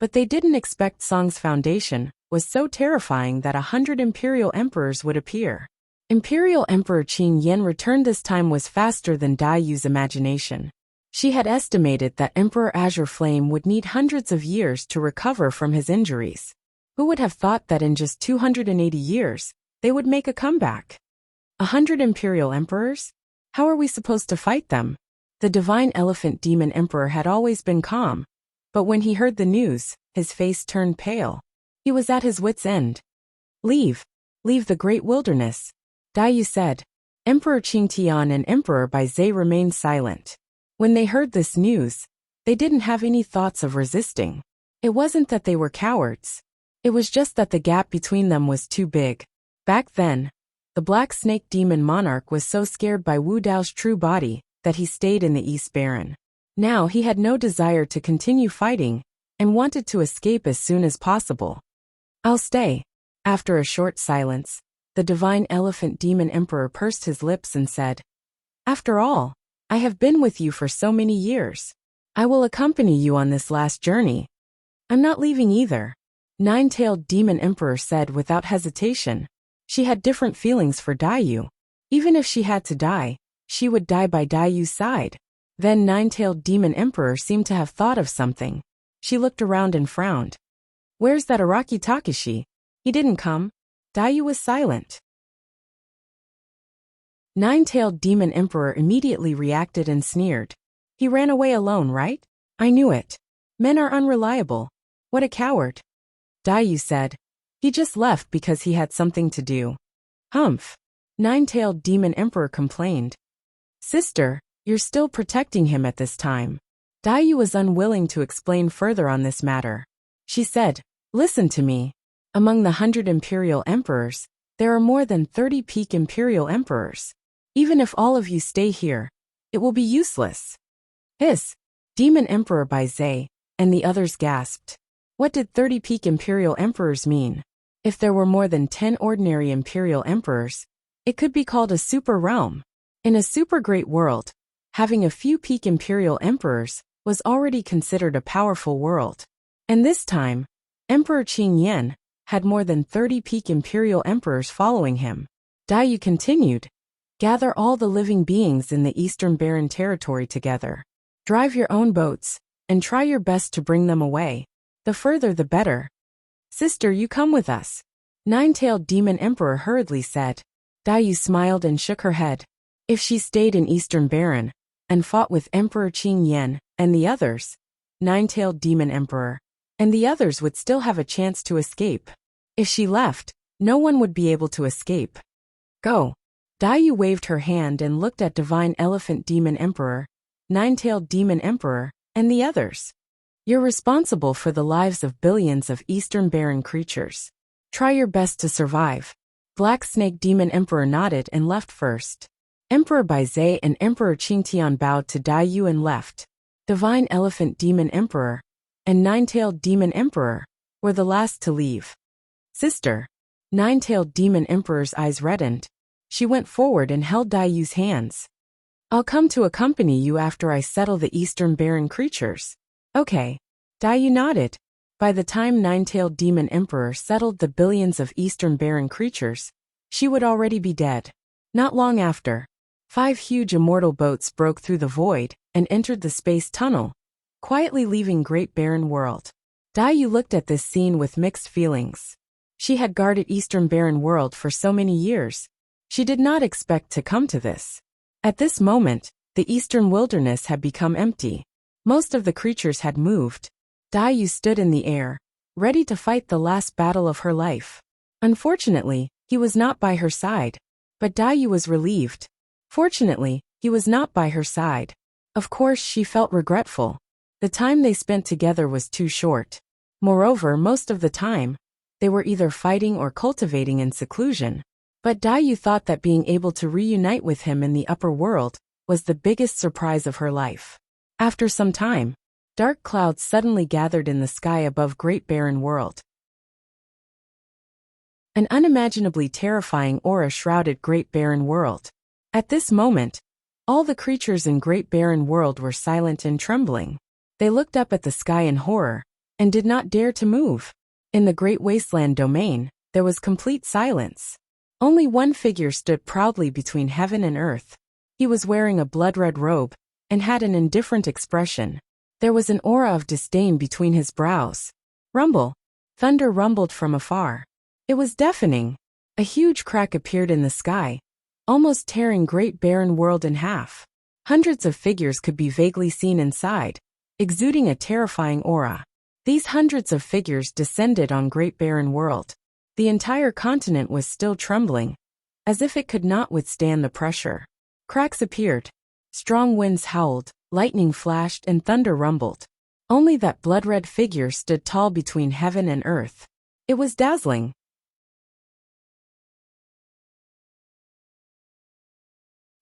But they didn't expect Song's foundation was so terrifying that 100 Imperial Emperors would appear. Imperial Emperor Qing Yen returned this time was faster than Dayu's imagination. She had estimated that Emperor Azure Flame would need hundreds of years to recover from his injuries. Who would have thought that in just 280 years, they would make a comeback? 100 Imperial Emperors? How are we supposed to fight them? The Divine Elephant Demon Emperor had always been calm, but when he heard the news, his face turned pale. He was at his wit's end. Leave. Leave the Great Wilderness. Dayu said. Emperor Qingtian and Emperor Baizé remained silent. When they heard this news, they didn't have any thoughts of resisting. It wasn't that they were cowards. It was just that the gap between them was too big. Back then, the Black Snake Demon Monarch was so scared by Wu Dao's true body that he stayed in the East Baron. Now he had no desire to continue fighting and wanted to escape as soon as possible. I'll stay. After a short silence, the Divine Elephant Demon Emperor pursed his lips and said, After all, I have been with you for so many years. I will accompany you on this last journey. I'm not leaving either. Nine-Tailed Demon Emperor said without hesitation. She had different feelings for Dayu. Even if she had to die, she would die by Dayu's side. Then Nine-Tailed Demon Emperor seemed to have thought of something. She looked around and frowned. Where's that Araki Takashi? He didn't come. Dayu was silent. Nine-Tailed Demon Emperor immediately reacted and sneered. He ran away alone, right? I knew it. Men are unreliable. What a coward. Dayu said. He just left because he had something to do. Humph. Nine-Tailed Demon Emperor complained. Sister, you're still protecting him at this time. Dayu was unwilling to explain further on this matter. She said, Listen to me. Among the 100 Imperial Emperors, there are more than 30 peak Imperial Emperors. Even if all of you stay here, it will be useless. Hiss. Demon Emperor Baizé, and the others gasped. What did 30 peak Imperial Emperors mean? If there were more than 10 ordinary Imperial Emperors, it could be called a super realm. In a super great world, having a few peak Imperial Emperors was already considered a powerful world. And this time, Emperor Qing Yen had more than 30 peak Imperial Emperors following him. Dayu continued. Gather all the living beings in the Eastern Barren territory together. Drive your own boats, and try your best to bring them away. The further the better. Sister, you come with us. Nine-tailed Demon Emperor hurriedly said. Daiyu smiled and shook her head. If she stayed in Eastern Barren, and fought with Emperor Qing Yan, and the others, Nine-tailed Demon Emperor, and the others would still have a chance to escape. If she left, no one would be able to escape. Go. Daiyu waved her hand and looked at Divine Elephant Demon Emperor, Nine-tailed Demon Emperor, and the others. You're responsible for the lives of billions of Eastern Barren creatures. Try your best to survive. Black Snake Demon Emperor nodded and left first. Emperor Baizhe and Emperor Qingtian bowed to Daiyu and left. Divine Elephant Demon Emperor and Nine-tailed Demon Emperor were the last to leave. Sister. Nine-tailed Demon Emperor's eyes reddened. She went forward and held Daiyu's hands. I'll come to accompany you after I settle the Eastern Barren creatures. Okay. Daiyu nodded. By the time Nine-tailed Demon Emperor settled the billions of Eastern Barren creatures, she would already be dead. Not long after, 5 huge immortal boats broke through the void and entered the space tunnel, quietly leaving Great Barren World. Daiyu looked at this scene with mixed feelings. She had guarded Eastern Barren World for so many years. She did not expect to come to this. At this moment, the Eastern Wilderness had become empty. Most of the creatures had moved. Daiyu stood in the air, ready to fight the last battle of her life. Unfortunately, he was not by her side. But Daiyu was relieved. Fortunately, he was not by her side. Of course, she felt regretful. The time they spent together was too short. Moreover, most of the time, they were either fighting or cultivating in seclusion. But Daiyu thought that being able to reunite with him in the upper world was the biggest surprise of her life. After some time, dark clouds suddenly gathered in the sky above Great Barren World. An unimaginably terrifying aura shrouded Great Barren World. At this moment, all the creatures in Great Barren World were silent and trembling. They looked up at the sky in horror, and did not dare to move. In the Great Wasteland domain, there was complete silence. Only one figure stood proudly between heaven and earth. He was wearing a blood-red robe, and had an indifferent expression. There was an aura of disdain between his brows. Rumble. Thunder rumbled from afar. It was deafening. A huge crack appeared in the sky, almost tearing Great Barren World in half. Hundreds of figures could be vaguely seen inside, exuding a terrifying aura. These hundreds of figures descended on Great Barren World. The entire continent was still trembling, as if it could not withstand the pressure. Cracks appeared. Strong winds howled, lightning flashed, and thunder rumbled. Only that blood-red figure stood tall between heaven and earth. It was dazzling.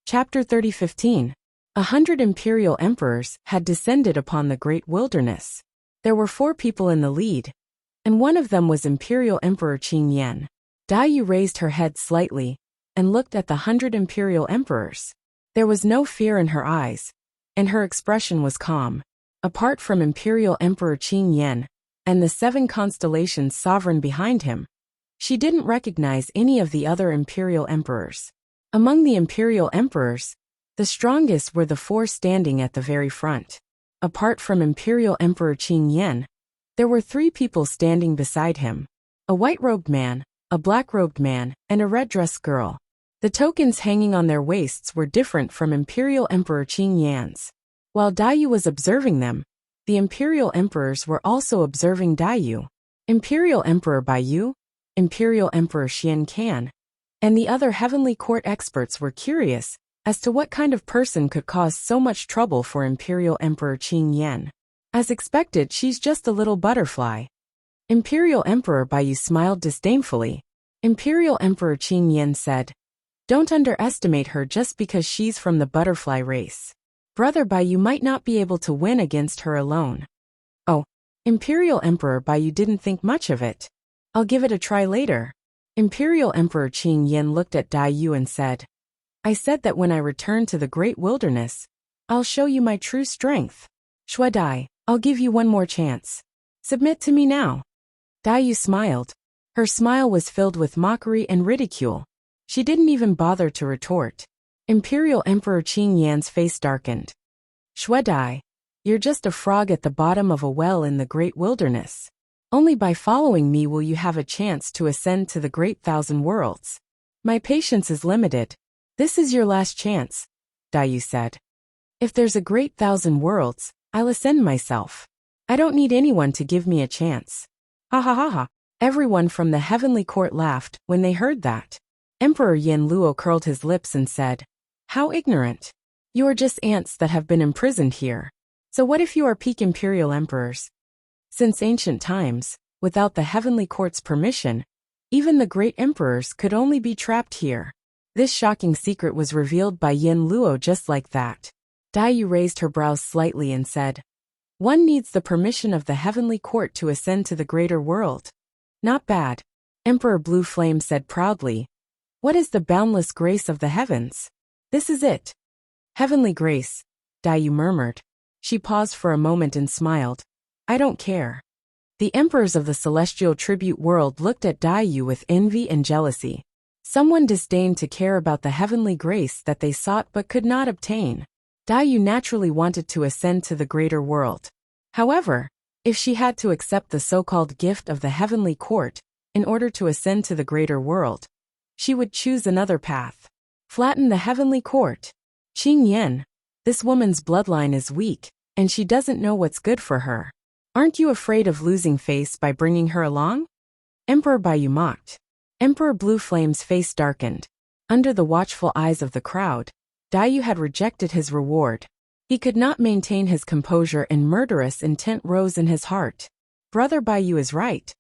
Chapter 30:15. 100 imperial emperors had descended upon the great wilderness. There were 4 people in the lead, and one of them was Imperial Emperor Qing Yan. Daiyu raised her head slightly and looked at the 100 imperial emperors. There was no fear in her eyes, and her expression was calm. Apart from Imperial Emperor Qing Yan and the 7 constellations sovereign behind him, she didn't recognize any of the other imperial emperors. Among the imperial emperors, the strongest were the 4 standing at the very front. Apart from Imperial Emperor Qing Yan, there were 3 people standing beside him: a white-robed man, a black-robed man, and a red-dressed girl. The tokens hanging on their waists were different from Imperial Emperor Qing Yan's. While Daiyu was observing them, the imperial emperors were also observing Daiyu. Imperial Emperor Baiyu, Imperial Emperor Xian Can, and the other heavenly court experts were curious as to what kind of person could cause so much trouble for Imperial Emperor Qing Yan. As expected, she's just a little butterfly. Imperial Emperor Baiyu smiled disdainfully. Imperial Emperor Qing Yan said, "Don't underestimate her just because she's from the butterfly race. Brother Baiyu might not be able to win against her alone." "Oh." Imperial Emperor Baiyu didn't think much of it. "I'll give it a try later." Imperial Emperor Qing Yan looked at Daiyu and said, "I said that when I return to the great wilderness, I'll show you my true strength. Shui Dai, I'll give you one more chance. Submit to me now." Daiyu smiled. Her smile was filled with mockery and ridicule. She didn't even bother to retort. Imperial Emperor Qing Yan's face darkened. Shui Dai, you're just a frog at the bottom of a well in the great wilderness. Only by following me will you have a chance to ascend to the great thousand worlds. My patience is limited. This is your last chance, Dai Yu said. If there's a great thousand worlds, I'll ascend myself. I don't need anyone to give me a chance. Ha ha ha ha. Everyone from the heavenly court laughed when they heard that. Emperor Yin Luo curled his lips and said, How ignorant. You are just ants that have been imprisoned here. So what if you are peak imperial emperors? Since ancient times, without the heavenly court's permission, even the great emperors could only be trapped here. This shocking secret was revealed by Yin Luo just like that. Dai Yu raised her brows slightly and said, One needs the permission of the heavenly court to ascend to the greater world. Not bad. Emperor Blue Flame said proudly. What is the boundless grace of the heavens? This is it. Heavenly grace, Dai Yu murmured. She paused for a moment and smiled. I don't care. The emperors of the celestial tribute world looked at Dai Yu with envy and jealousy. Someone disdained to care about the heavenly grace that they sought but could not obtain. Dai Yu naturally wanted to ascend to the greater world. However, if she had to accept the so-called gift of the heavenly court in order to ascend to the greater world, she would choose another path. Flatten the heavenly court. Qing Yan, this woman's bloodline is weak, and she doesn't know what's good for her. Aren't you afraid of losing face by bringing her along? Emperor Baiyu mocked. Emperor Blue Flame's face darkened. Under the watchful eyes of the crowd, Dai Yu had rejected his reward. He could not maintain his composure and murderous intent rose in his heart. Brother Baiyu is right.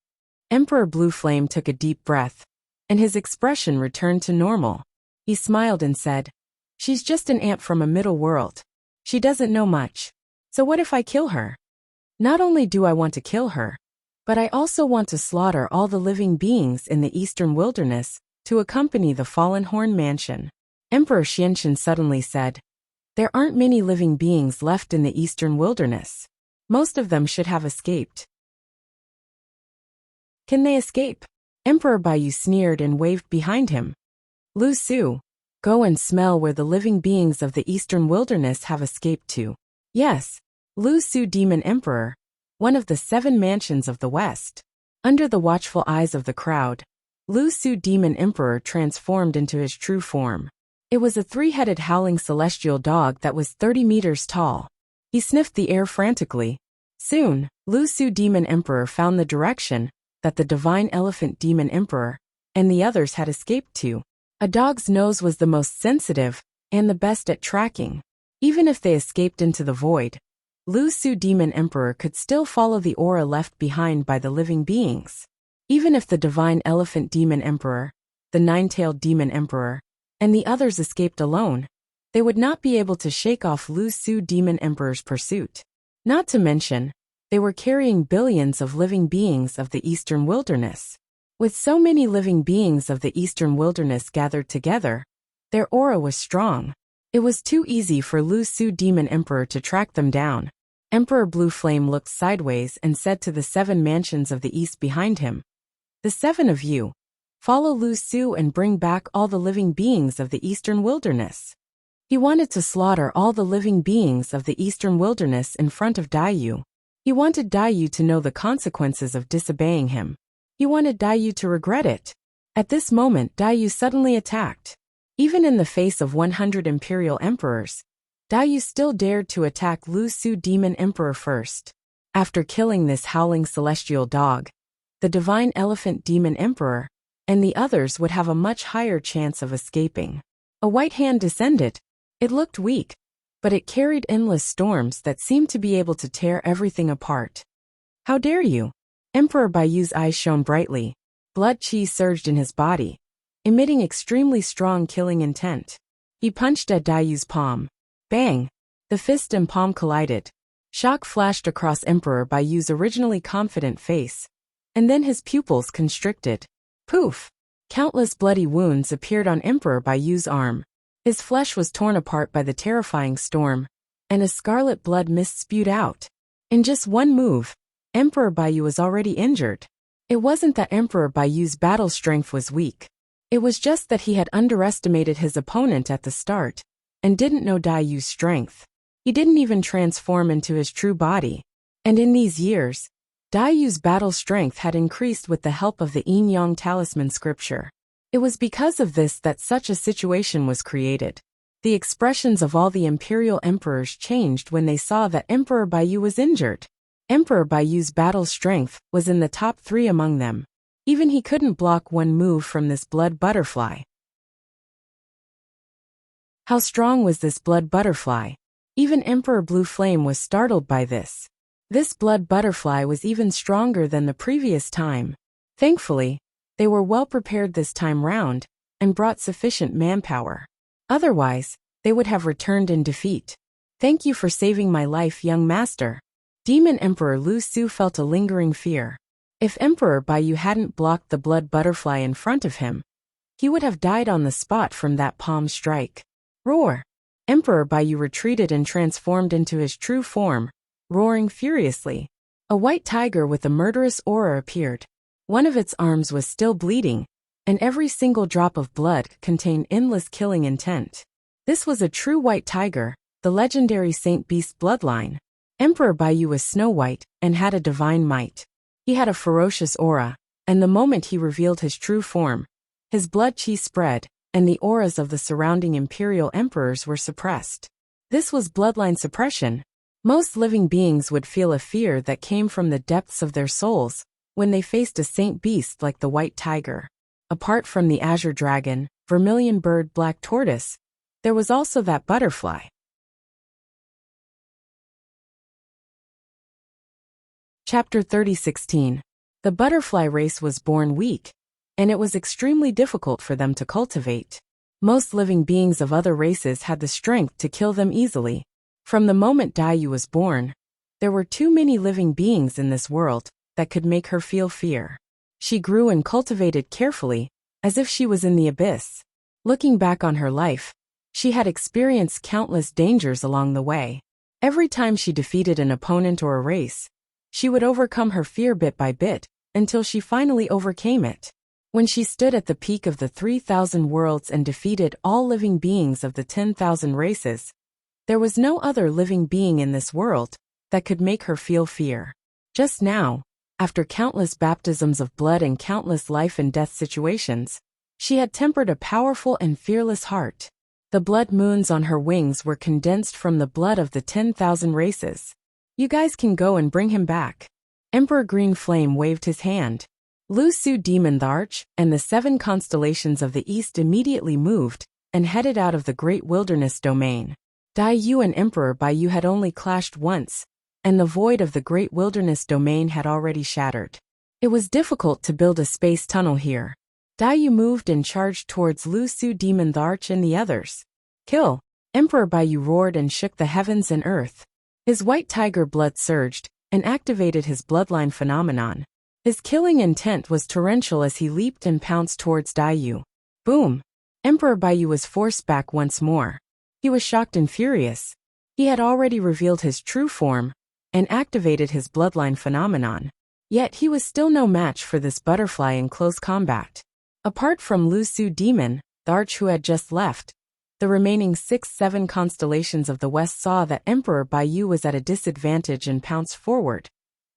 Emperor Blue Flame took a deep breath, and his expression returned to normal. He smiled and said, She's just an ant from a middle world. She doesn't know much. So what if I kill her? Not only do I want to kill her, but I also want to slaughter all the living beings in the eastern wilderness to accompany the fallen Horn Mansion. Emperor Xianxin suddenly said, There aren't many living beings left in the eastern wilderness. Most of them should have escaped. Can they escape? Emperor Baiyu sneered and waved behind him. Lu Su, go and smell where the living beings of the eastern wilderness have escaped to. Yes, Lu Su Demon Emperor, one of the 7 mansions of the West. Under the watchful eyes of the crowd, Lu Su Demon Emperor transformed into his true form. It was a 3-headed howling celestial dog that was 30 meters tall. He sniffed the air frantically. Soon, Lu Su Demon Emperor found the direction that the Divine Elephant Demon Emperor and the others had escaped to. A dog's nose was the most sensitive and the best at tracking. Even if they escaped into the void, Lu Su Demon Emperor could still follow the aura left behind by the living beings. Even if the Divine Elephant Demon Emperor, the 9-tailed Demon Emperor, and the others escaped alone, they would not be able to shake off Lu Su Demon Emperor's pursuit. Not to mention, they were carrying billions of living beings of the eastern wilderness. With so many living beings of the eastern wilderness gathered together, their aura was strong. It was too easy for Lu Su Demon Emperor to track them down. Emperor Blue Flame looked sideways and said to the 7 mansions of the east behind him, The 7 of you, follow Lu Su and bring back all the living beings of the eastern wilderness. He wanted to slaughter all the living beings of the eastern wilderness in front of Dai Yu. He wanted Dai Yu to know the consequences of disobeying him. He wanted Dai Yu to regret it. At this moment Dai Yu suddenly attacked. Even in the face of 100 imperial emperors, Dai Yu still dared to attack Lu Su Demon Emperor first. After killing this howling celestial dog, the Divine Elephant Demon Emperor and the others would have a much higher chance of escaping. A white hand descended. It looked weak, but it carried endless storms that seemed to be able to tear everything apart. How dare you? Emperor Baiyu's eyes shone brightly. Blood qi surged in his body, emitting extremely strong killing intent. He punched at Dai Yu's palm. Bang! The fist and palm collided. Shock flashed across Emperor Baiyu's originally confident face, and then his pupils constricted. Poof! Countless bloody wounds appeared on Emperor Baiyu's arm. His flesh was torn apart by the terrifying storm, and a scarlet blood mist spewed out. In just one move, Emperor Baiyu was already injured. It wasn't that Emperor Baiyu's battle strength was weak. It was just that he had underestimated his opponent at the start and didn't know Dai Yu's strength. He didn't even transform into his true body. And in these years, Dai Yu's battle strength had increased with the help of the Yin-Yang talisman scripture. It was because of this that such a situation was created. The expressions of all the imperial emperors changed when they saw that Emperor Baiyu was injured. Emperor Baiyu's battle strength was in the top 3 among them. Even he couldn't block one move from this blood butterfly. How strong was this blood butterfly? Even Emperor Blue Flame was startled by this. This blood butterfly was even stronger than the previous time. Thankfully, they were well prepared this time round and brought sufficient manpower. Otherwise, they would have returned in defeat. Thank you for saving my life, young master. Demon Emperor Lu Su felt a lingering fear. If Emperor Baiyu hadn't blocked the blood butterfly in front of him, he would have died on the spot from that palm strike. Roar! Emperor Baiyu retreated and transformed into his true form, roaring furiously. A white tiger with a murderous aura appeared. One of its arms was still bleeding, and every single drop of blood contained endless killing intent. This was a true white tiger, the legendary Saint Beast bloodline. Emperor Baiyu was snow white and had a divine might. He had a ferocious aura, and the moment he revealed his true form, his blood chi spread, and the auras of the surrounding imperial emperors were suppressed. This was bloodline suppression. Most living beings would feel a fear that came from the depths of their souls when they faced a saint beast like the white tiger. Apart from the azure dragon, vermilion bird, black tortoise, there was also that butterfly. Chapter 30:16. The butterfly race was born weak, and it was extremely difficult for them to cultivate. Most living beings of other races had the strength to kill them easily. From the moment Dai Yu was born, there were too many living beings in this world that could make her feel fear. She grew and cultivated carefully, as if she was in the abyss. Looking back on her life, she had experienced countless dangers along the way. Every time she defeated an opponent or a race, she would overcome her fear bit by bit, until she finally overcame it. When she stood at the peak of the 3,000 worlds and defeated all living beings of the 10,000 races, there was no other living being in this world that could make her feel fear. Just now, after countless baptisms of blood and countless life and death situations, she had tempered a powerful and fearless heart. The blood moons on her wings were condensed from the blood of the 10,000 races. You guys can go and bring him back. Emperor Green Flame waved his hand. Lu Su Demon the Arch and the 7 constellations of the east immediately moved and headed out of the great wilderness domain. Dai Yu and Emperor Baiyu had only clashed once, and the void of the great wilderness domain had already shattered. It was difficult to build a space tunnel here. Dai Yu moved and charged towards Lu Su Demon the Arch and the others. Kill! Emperor Baiyu roared and shook the heavens and earth. His white tiger blood surged and activated his bloodline phenomenon. His killing intent was torrential as he leaped and pounced towards Dai Yu. Boom! Emperor Baiyu was forced back once more. He was shocked and furious. He had already revealed his true form and activated his bloodline phenomenon. Yet he was still no match for this butterfly in close combat. Apart from Lu Su Demon, the Arch who had just left, the remaining 6-7 constellations of the west saw that Emperor Baiyu was at a disadvantage and pounced forward,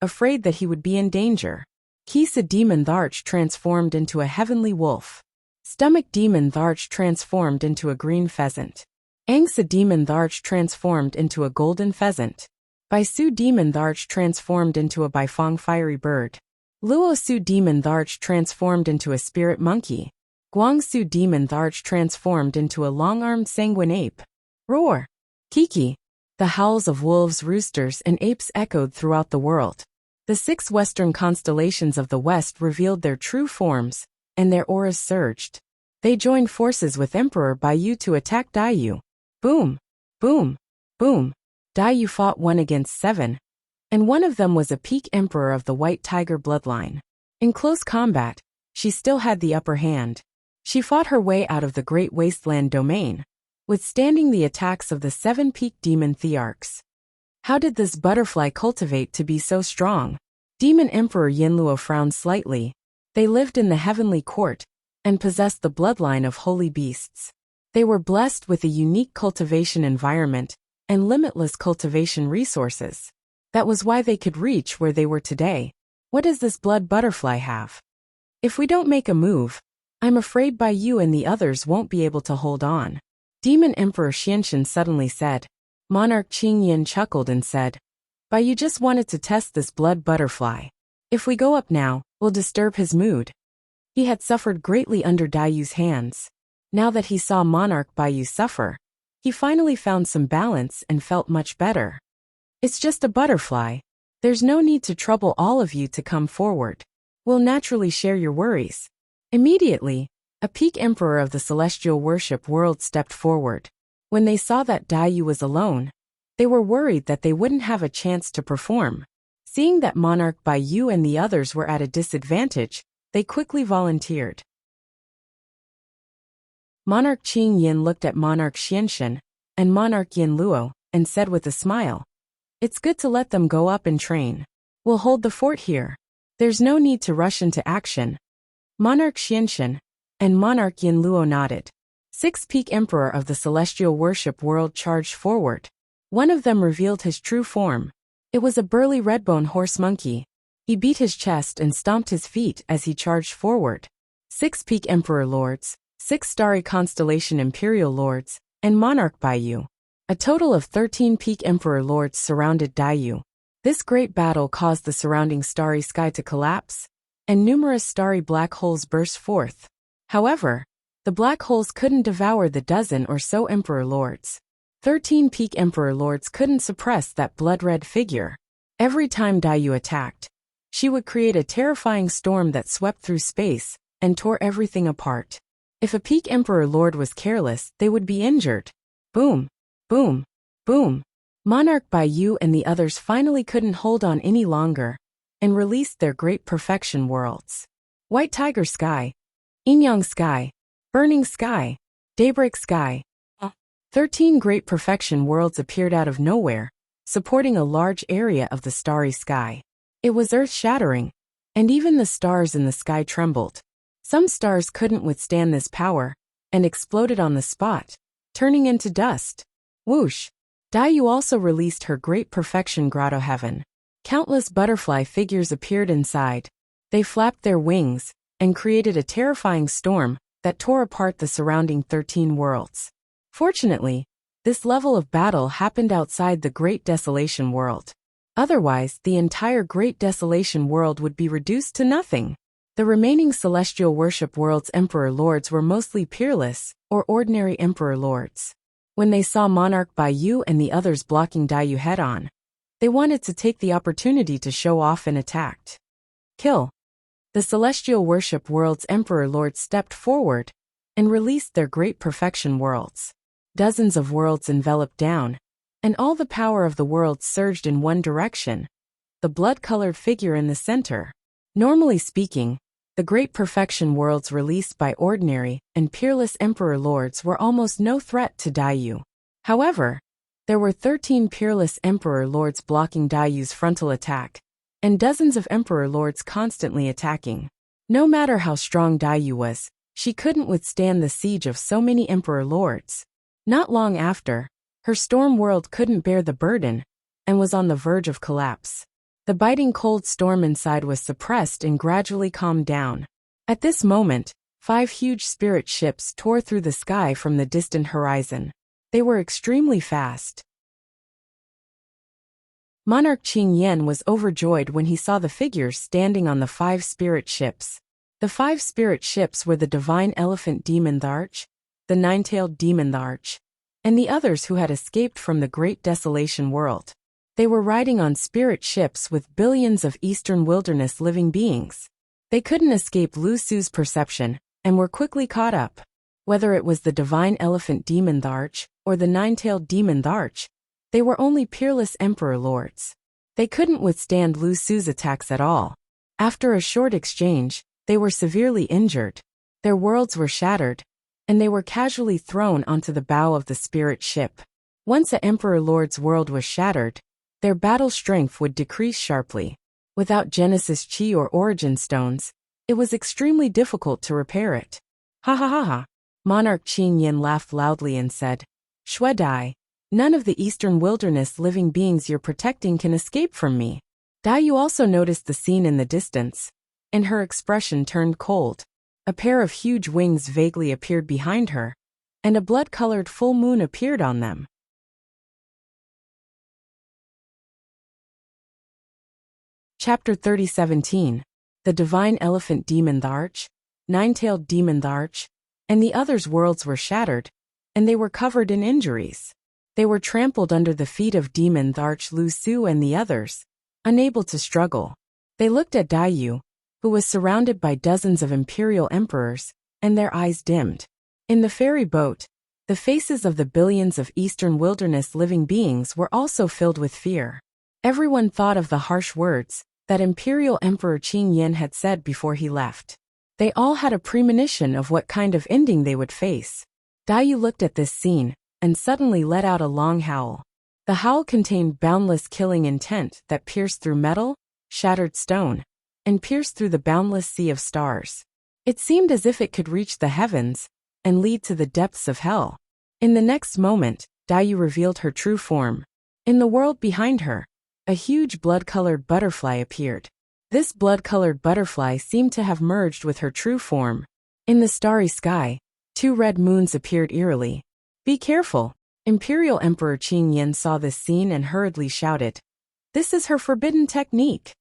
afraid that he would be in danger. Kisa Demon the Arch transformed into a heavenly wolf. Stomach Demon the Arch transformed into a green pheasant. Angsa Demon the Arch transformed into a golden pheasant. Baisu Demon the Arch transformed into a Baifeng fiery bird. Luo Su Demon the Arch transformed into a spirit monkey. Guangsu Demon the Arch transformed into a long-armed sanguine ape. Roar! Kiki! The howls of wolves, roosters, and apes echoed throughout the world. The 6 western constellations of the west revealed their true forms, and their auras surged. They joined forces with Emperor Baiyu to attack Dai Yu. Boom! Boom! Boom! Dai Yu fought 1 against 7, and one of them was a peak emperor of the white tiger bloodline. In close combat, she still had the upper hand. She fought her way out of the great wasteland domain, withstanding the attacks of the 7 peak demon thearchs. How did this butterfly cultivate to be so strong? Demon Emperor Yinluo frowned slightly. They lived in the heavenly court, and possessed the bloodline of holy beasts. They were blessed with a unique cultivation environment and limitless cultivation resources. That was why they could reach where they were today. What does this blood butterfly have? If we don't make a move, I'm afraid Baiyu and the others won't be able to hold on. Demon Emperor Xianxin suddenly said. Monarch Qingyan chuckled and said, Baiyu just wanted to test this blood butterfly. If we go up now, we'll disturb his mood. He had suffered greatly under Daiyu's hands. Now that he saw Monarch Baiyu suffer, he finally found some balance and felt much better. It's just a butterfly. There's no need to trouble all of you to come forward. We'll naturally share your worries. Immediately, a peak emperor of the celestial worship world stepped forward. When they saw that Daiyu was alone, they were worried that they wouldn't have a chance to perform. Seeing that Monarch Baiyu and the others were at a disadvantage, they quickly volunteered. Monarch Qing Yin looked at Monarch Xianxin and Monarch Yin Luo and said with a smile, It's good to let them go up and train. We'll hold the fort here. There's no need to rush into action. Monarch Xianxin and Monarch Yin Luo nodded. 6 peak emperor of the celestial worship world charged forward. One of them revealed his true form. It was a burly redbone horse monkey. He beat his chest and stomped his feet as he charged forward. 6 peak emperor lords, 6 starry constellation imperial lords, and Monarch Baiyu. A total of 13 peak emperor lords surrounded Daiyu. This great battle caused the surrounding starry sky to collapse, and numerous starry black holes burst forth. However, the black holes couldn't devour the dozen or so emperor lords. 13 peak emperor lords couldn't suppress that blood-red figure. Every time Daiyu attacked, she would create a terrifying storm that swept through space and tore everything apart. If a peak emperor lord was careless, they would be injured. Boom, boom, boom. Monarch Baiyu and the others finally couldn't hold on any longer and released their great perfection worlds. White Tiger Sky, Yin-Yang Sky, Burning Sky, Daybreak Sky. 13 great perfection worlds appeared out of nowhere, supporting a large area of the starry sky. It was earth-shattering, and even the stars in the sky trembled. Some stars couldn't withstand this power and exploded on the spot, turning into dust. Whoosh! Daiyu also released her great perfection grotto heaven. Countless butterfly figures appeared inside. They flapped their wings and created a terrifying storm that tore apart the surrounding 13 worlds. Fortunately, this level of battle happened outside the Great Desolation World. Otherwise, the entire Great Desolation World would be reduced to nothing. The remaining celestial worship world's emperor lords were mostly peerless or ordinary emperor lords. When they saw Monarch Baiyu and the others blocking Daiyu head-on, they wanted to take the opportunity to show off and attacked. Kill. The celestial worship world's emperor lords stepped forward and released their great perfection worlds. Dozens of worlds enveloped down, and all the power of the world surged in one direction, the blood-colored figure in the center. Normally speaking, the great perfection worlds released by ordinary and peerless emperor lords were almost no threat to Daiyu. However, there were 13 peerless emperor lords blocking Daiyu's frontal attack, and dozens of emperor lords constantly attacking. No matter how strong Daiyu was, she couldn't withstand the siege of so many emperor lords. Not long after, her storm world couldn't bear the burden and was on the verge of collapse. The biting cold storm inside was suppressed and gradually calmed down. At this moment, 5 huge spirit ships tore through the sky from the distant horizon. They were extremely fast. Monarch Qing Yen was overjoyed when he saw the figures standing on the 5 spirit ships. The 5 spirit ships were the divine elephant demon the Arch, the 9-tailed demon the Arch, and the others who had escaped from the Great Desolation World. They were riding on spirit ships with billions of eastern wilderness living beings. They couldn't escape Lu Su's perception and were quickly caught up. Whether it was the divine elephant demon the Arch or the 9-tailed demon the Arch, they were only peerless emperor lords. They couldn't withstand Lu Su's attacks at all. After a short exchange, they were severely injured. Their worlds were shattered, and they were casually thrown onto the bow of the spirit ship. Once a emperor lord's world was shattered, their battle strength would decrease sharply. Without Genesis Chi or Origin Stones, it was extremely difficult to repair it. Ha ha ha ha. Monarch Qin Yin laughed loudly and said, Shui Dai, none of the eastern wilderness living beings you're protecting can escape from me. Dai Yu also noticed the scene in the distance, and her expression turned cold. A pair of huge wings vaguely appeared behind her, and a blood-colored full moon appeared on them. Chapter 30:17. The Divine Elephant Demon Tharch, Nine-Tailed Demon Tharch, and the others' worlds were shattered, and they were covered in injuries. They were trampled under the feet of Demon Tharch Lu Su and the others, unable to struggle. They looked at Dai Yu, who was surrounded by dozens of imperial emperors, and their eyes dimmed. In the ferry boat, the faces of the billions of eastern wilderness living beings were also filled with fear. Everyone thought of the harsh words that Imperial Emperor Qin Yin had said before he left. They all had a premonition of what kind of ending they would face. Dai Yu looked at this scene, and suddenly let out a long howl. The howl contained boundless killing intent that pierced through metal, shattered stone, and pierced through the boundless sea of stars. It seemed as if it could reach the heavens and lead to the depths of hell. In the next moment, Dai Yu revealed her true form. In the world behind her, a huge blood-colored butterfly appeared. This blood-colored butterfly seemed to have merged with her true form. In the starry sky, 2 red moons appeared eerily. Be careful! Imperial Emperor Qin Yin saw this scene and hurriedly shouted, This is her forbidden technique.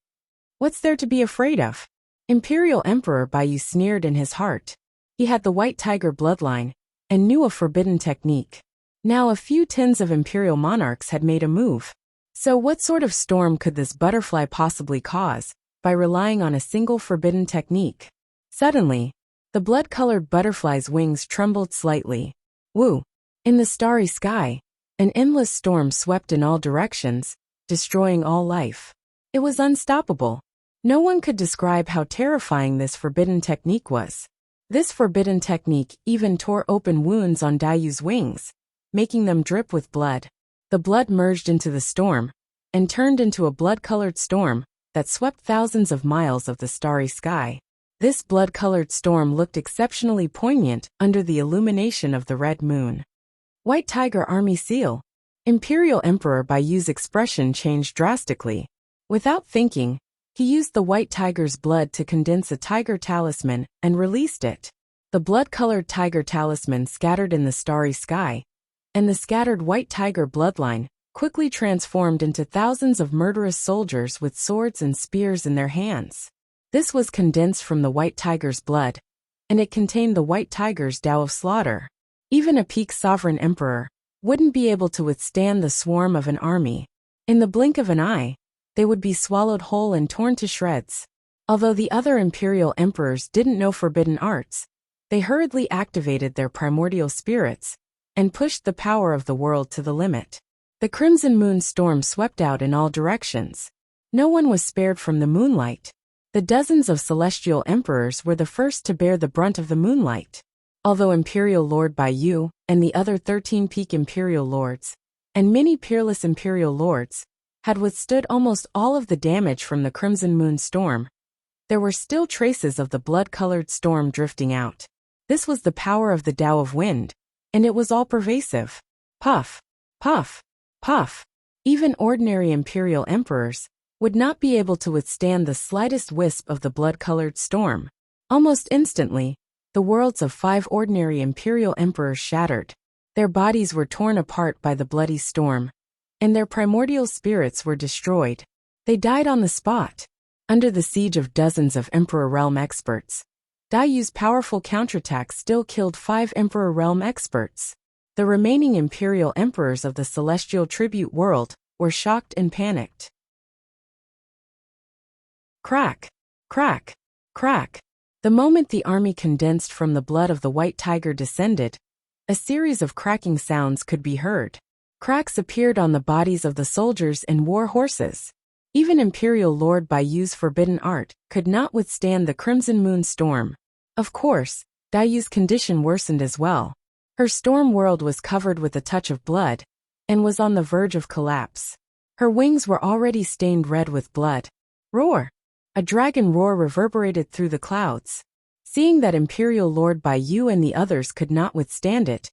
What's there to be afraid of? Imperial Emperor Baiyu sneered in his heart. He had the White Tiger bloodline, and knew a forbidden technique. Now a few tens of imperial monarchs had made a move. So what sort of storm could this butterfly possibly cause, by relying on a single forbidden technique? Suddenly, the blood-colored butterfly's wings trembled slightly. Woo! In the starry sky, an endless storm swept in all directions, destroying all life. It was unstoppable. No one could describe how terrifying this forbidden technique was. This forbidden technique even tore open wounds on Dai Yu's wings, making them drip with blood. The blood merged into the storm, and turned into a blood-colored storm that swept thousands of miles of the starry sky. This blood-colored storm looked exceptionally poignant under the illumination of the red moon. White Tiger Army Seal. Imperial Emperor Baiyu's expression changed drastically. Without thinking, he used the white tiger's blood to condense a tiger talisman and released it. The blood-colored tiger talisman scattered in the starry sky, and the scattered white tiger bloodline quickly transformed into thousands of murderous soldiers with swords and spears in their hands. This was condensed from the white tiger's blood, and it contained the white tiger's Tao of slaughter. Even a peak sovereign emperor wouldn't be able to withstand the swarm of an army. In the blink of an eye, they would be swallowed whole and torn to shreds. Although the other imperial emperors didn't know forbidden arts, they hurriedly activated their primordial spirits and pushed the power of the world to the limit. The crimson moon storm swept out in all directions. No one was spared from the moonlight. The dozens of celestial emperors were the first to bear the brunt of the moonlight. Although Imperial Lord Baiyu and the other 13 peak imperial lords, and many peerless imperial lords, had withstood almost all of the damage from the crimson moon storm, there were still traces of the blood-colored storm drifting out. This was the power of the Tao of Wind, and it was all pervasive. Puff, puff, puff. Even ordinary imperial emperors would not be able to withstand the slightest wisp of the blood-colored storm. Almost instantly, the worlds of 5 ordinary imperial emperors shattered. Their bodies were torn apart by the bloody storm, and their primordial spirits were destroyed. They died on the spot. Under the siege of dozens of Emperor Realm experts, Dai Yu's powerful counterattack still killed 5 Emperor Realm experts. The remaining imperial emperors of the celestial tribute world were shocked and panicked. Crack, crack, crack. The moment the army condensed from the blood of the white tiger descended, a series of cracking sounds could be heard. Cracks appeared on the bodies of the soldiers and war horses. Even Imperial Lord Baiyu's forbidden art could not withstand the crimson moon storm. Of course, Dai Yu's condition worsened as well. Her storm world was covered with a touch of blood, and was on the verge of collapse. Her wings were already stained red with blood. Roar! A dragon roar reverberated through the clouds. Seeing that Imperial Lord Bai Yu and the others could not withstand it,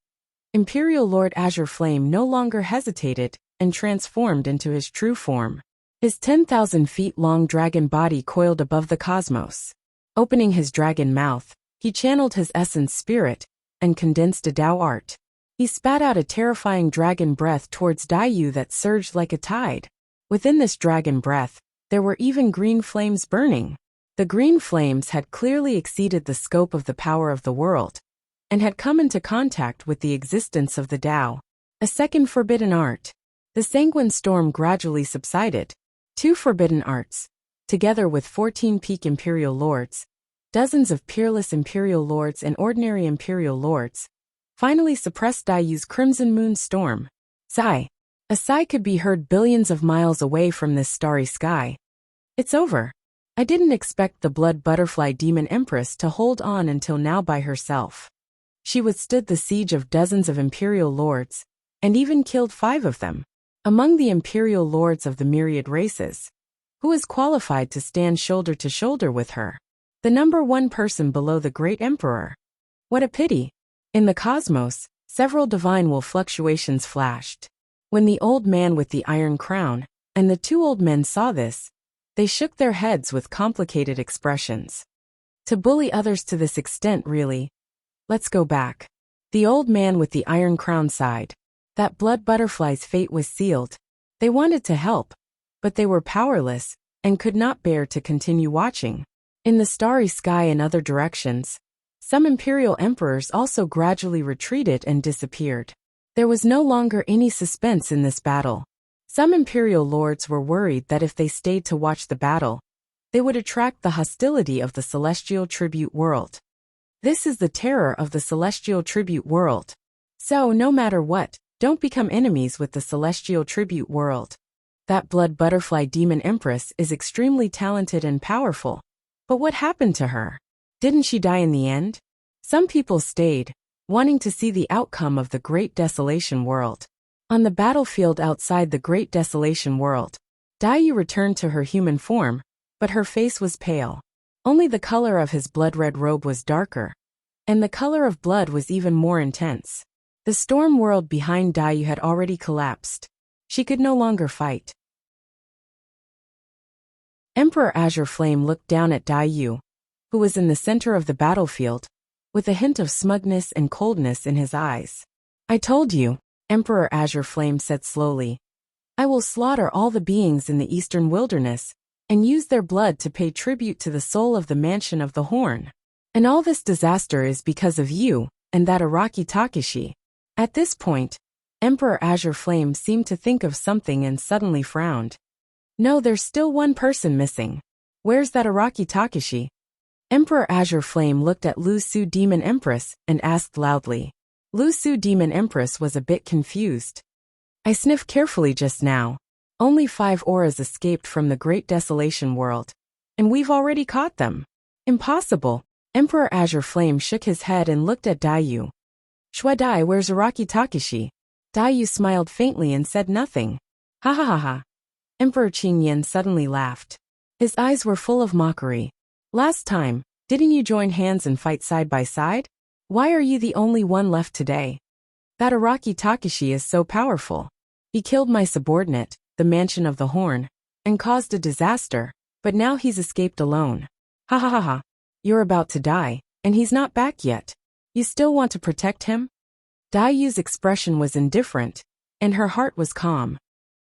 Imperial Lord Azure Flame no longer hesitated and transformed into his true form. His 10,000 feet long dragon body coiled above the cosmos. Opening his dragon mouth, he channeled his essence spirit and condensed a Tao art. He spat out a terrifying dragon breath towards Daiyu that surged like a tide. Within this dragon breath, there were even green flames burning. The green flames had clearly exceeded the scope of the power of the world, and had come into contact with the existence of the Tao. A second forbidden art. The sanguine storm gradually subsided. 2 forbidden arts, together with 14 peak Imperial Lords, dozens of peerless Imperial Lords and ordinary Imperial Lords, finally suppressed Daiyu's Crimson Moon Storm. Sigh. A sigh could be heard billions of miles away from this starry sky. It's over. I didn't expect the Blood Butterfly Demon Empress to hold on until now by herself. She withstood the siege of dozens of Imperial Lords, and even killed 5 of them. Among the Imperial Lords of the myriad races, who is qualified to stand shoulder to shoulder with her? The number 1 person below the Great Emperor. What a pity. In the cosmos, several divine will fluctuations flashed. When the old man with the iron crown and the 2 old men saw this, they shook their heads with complicated expressions. To bully others to this extent, really? Let's go back. The old man with the iron crown sighed. That Blood Butterfly's fate was sealed. They wanted to help, but they were powerless and could not bear to continue watching. In the starry sky and other directions, some Imperial Emperors also gradually retreated and disappeared. There was no longer any suspense in this battle. Some Imperial Lords were worried that if they stayed to watch the battle, they would attract the hostility of the Celestial Tribute World. This is the terror of the Celestial Tribute World. So, no matter what, don't become enemies with the Celestial Tribute World. That Blood Butterfly Demon Empress is extremely talented and powerful. But what happened to her? Didn't she die in the end? Some people stayed, wanting to see the outcome of the Great Desolation World. On the battlefield outside the Great Desolation World, Daiyu returned to her human form, but her face was pale. Only the color of his blood-red robe was darker, and the color of blood was even more intense. The storm world behind Daiyu had already collapsed. She could no longer fight. Emperor Azure Flame looked down at Daiyu, who was in the center of the battlefield, with a hint of smugness and coldness in his eyes. I told you, Emperor Azure Flame said slowly. I will slaughter all the beings in the eastern wilderness, and use their blood to pay tribute to the soul of the Mansion of the Horn. And all this disaster is because of you, and that Araki Takeshi. At this point, Emperor Azure Flame seemed to think of something and suddenly frowned. No, there's still one person missing. Where's that Araki Takeshi? Emperor Azure Flame looked at Lu Su Demon Empress and asked loudly. Lu Su Demon Empress was a bit confused. I sniffed carefully just now. Only 5 auras escaped from the Great Desolation World, and we've already caught them. Impossible. Emperor Azure Flame shook his head and looked at Daiyu. Shuadai, where's Araki Takeshi? Daiyu smiled faintly and said nothing. Ha ha ha ha. Emperor Qingyan suddenly laughed. His eyes were full of mockery. Last time, didn't you join hands and fight side by side? Why are you the only one left today? That Araki Takeshi is so powerful. He killed my subordinate, the Mansion of the Horn, and caused a disaster, but now he's escaped alone. Ha ha ha ha. You're about to die, and he's not back yet. You still want to protect him? Daiyu's expression was indifferent, and her heart was calm.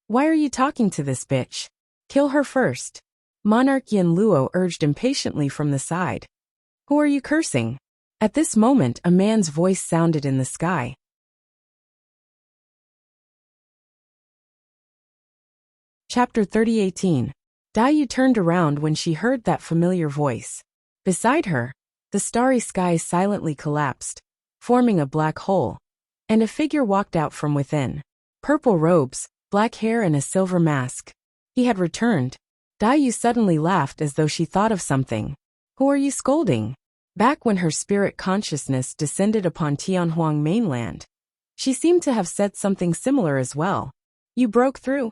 Why are you talking to this bitch? Kill her first. Monarch Yin Luo urged impatiently from the side. Who are you cursing? At this moment a man's voice sounded in the sky. Chapter 30:18. Daiyu turned around when she heard that familiar voice. Beside her, the starry sky silently collapsed, forming a black hole, and a figure walked out from within. Purple robes, black hair and a silver mask. He had returned. Daiyu suddenly laughed as though she thought of something. Who are you scolding? Back when her spirit consciousness descended upon Tianhuang mainland, she seemed to have said something similar as well. You broke through?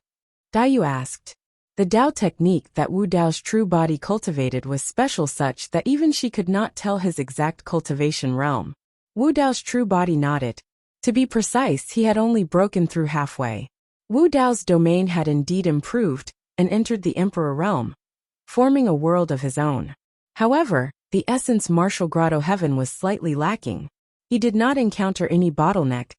Daiyu asked. The Dao technique that Wu Dao's true body cultivated was special such that even she could not tell his exact cultivation realm. Wu Dao's true body nodded. To be precise, he had only broken through halfway. Wu Dao's domain had indeed improved and entered the Emperor realm, forming a world of his own. However, the essence martial grotto heaven was slightly lacking. He did not encounter any bottleneck,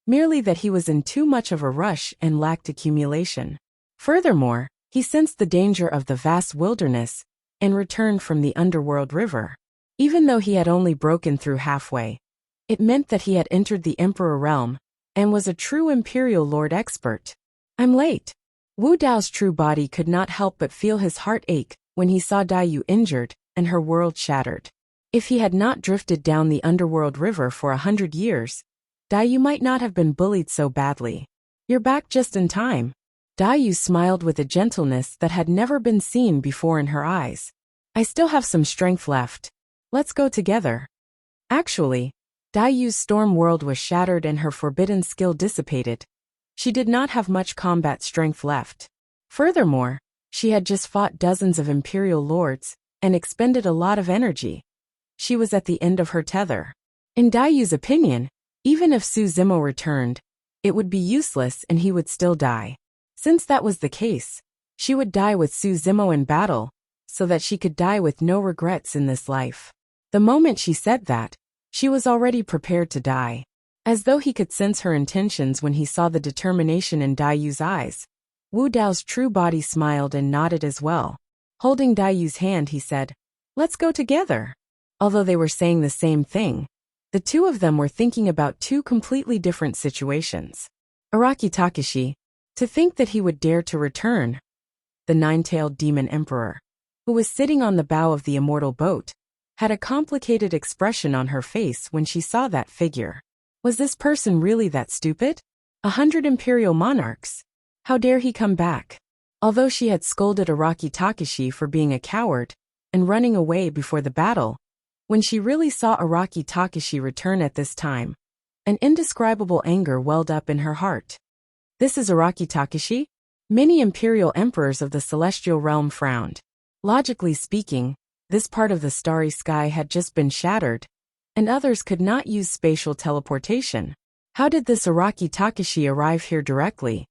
merely that he was in too much of a rush and lacked accumulation. Furthermore, he sensed the danger of the vast wilderness and returned from the underworld river. Even though he had only broken through halfway, it meant that he had entered the Emperor realm and was a true Imperial Lord expert. I'm late. Wu Dao's true body could not help but feel his heart ache when he saw Daiyu injured and her world shattered. If he had not drifted down the underworld river for 100 years, Daiyu might not have been bullied so badly. You're back just in time. Daiyu smiled with a gentleness that had never been seen before in her eyes. I still have some strength left. Let's go together. Actually, Daiyu's storm world was shattered and her forbidden skill dissipated. She did not have much combat strength left. Furthermore, she had just fought dozens of Imperial Lords and expended a lot of energy. She was at the end of her tether. In Daiyu's opinion, even if Su Zimo returned, it would be useless and he would still die. Since that was the case, she would die with Su Zimo in battle, so that she could die with no regrets in this life. The moment she said that, she was already prepared to die. As though he could sense her intentions when he saw the determination in Daiyu's eyes, Wu Dao's true body smiled and nodded as well. Holding Daiyu's hand, he said, "Let's go together." Although they were saying the same thing, the two of them were thinking about two completely different situations. Araki Takashi, to think that he would dare to return. The nine-tailed demon emperor, who was sitting on the bow of the immortal boat, had a complicated expression on her face when she saw that figure. Was this person really that stupid? 100 imperial monarchs. How dare he come back? Although she had scolded Araki Takashi for being a coward and running away before the battle, when she really saw Araki Takashi return at this time, an indescribable anger welled up in her heart. This is Araki Takashi? Many imperial emperors of the celestial realm frowned. Logically speaking, this part of the starry sky had just been shattered, and others could not use spatial teleportation. How did this Araki Takashi arrive here directly?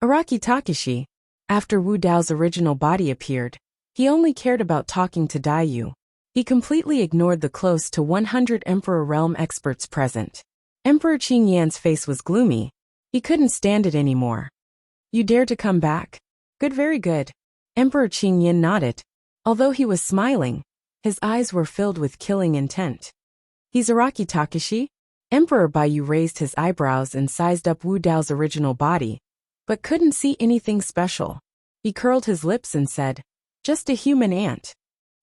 Araki Takashi, after Wu Dao's original body appeared, he only cared about talking to Daiyu. He completely ignored the close to 100 Emperor Realm experts present. Emperor Qingyan's face was gloomy. He couldn't stand it anymore. You dare to come back? Good, very good. Emperor Qingyan nodded. Although he was smiling, his eyes were filled with killing intent. He's Araki Takashi? Emperor Baiyu raised his eyebrows and sized up Wu Dao's original body, but couldn't see anything special. He curled his lips and said, "Just a human ant."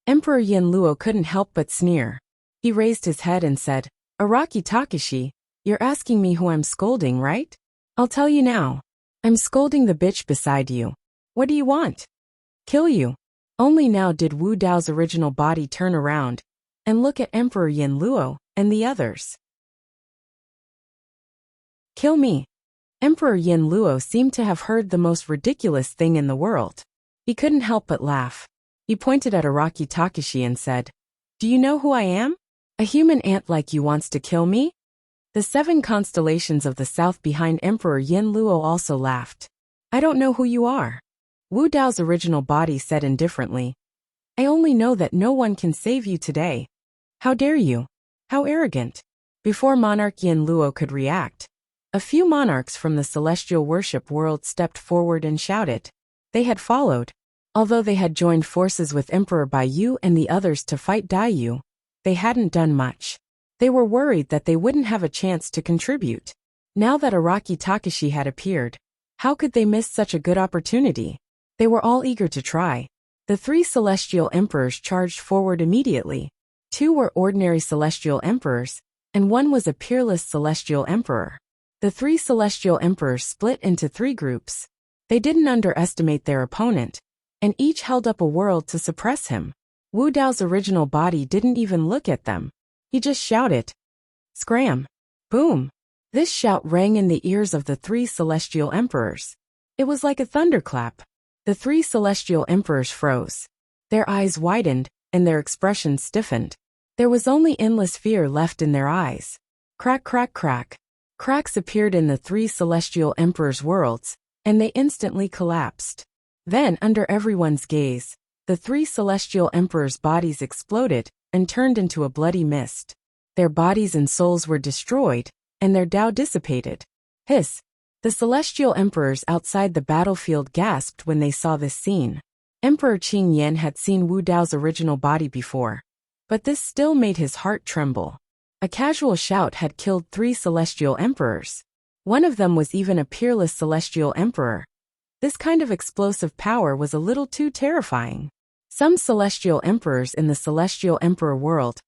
Emperor Yin Luo couldn't help but sneer. He raised his head and said, "Araki Takashi, you're asking me who I'm scolding, right? I'll tell you now. I'm scolding the bitch beside you. What do you want? Kill you." Only now did Wu Dao's original body turn around and look at Emperor Yin Luo and the others. Kill me. Emperor Yin Luo seemed to have heard the most ridiculous thing in the world. He couldn't help but laugh. He pointed at Araki Takashi and said, "Do you know who I am? A human ant like you wants to kill me?" The 7 constellations of the south behind Emperor Yin Luo also laughed. "I don't know who you are." Wu Dao's original body said indifferently, "I only know that no one can save you today. How dare you? How arrogant." Before Monarch Yin Luo could react, a few monarchs from the celestial worship world stepped forward and shouted. They had followed. Although they had joined forces with Emperor Baiyu and the others to fight Daiyu, they hadn't done much. They were worried that they wouldn't have a chance to contribute. Now that Araki Takashi had appeared, how could they miss such a good opportunity? They were all eager to try. The 3 celestial emperors charged forward immediately. 2 were ordinary celestial emperors, and 1 was a peerless celestial emperor. The 3 celestial emperors split into 3 groups. They didn't underestimate their opponent, and each held up a world to suppress him. Wu Dao's original body didn't even look at them. He just shouted, "Scram!" Boom! This shout rang in the ears of the 3 celestial emperors. It was like a thunderclap. The three celestial emperors froze. Their eyes widened, and their expressions stiffened. There was only endless fear left in their eyes. Crack, crack, crack. Cracks appeared in the three celestial emperors' worlds, and they instantly collapsed. Then, under everyone's gaze, the three celestial emperors' bodies exploded and turned into a bloody mist. Their bodies and souls were destroyed, and their Tao dissipated. Hiss! The celestial emperors outside the battlefield gasped when they saw this scene. Emperor Qing Yan had seen Wu Dao's original body before, but this still made his heart tremble. A casual shout had killed 3 celestial emperors. One of them was even a peerless celestial emperor. This kind of explosive power was a little too terrifying. Some celestial emperors in the celestial emperor world,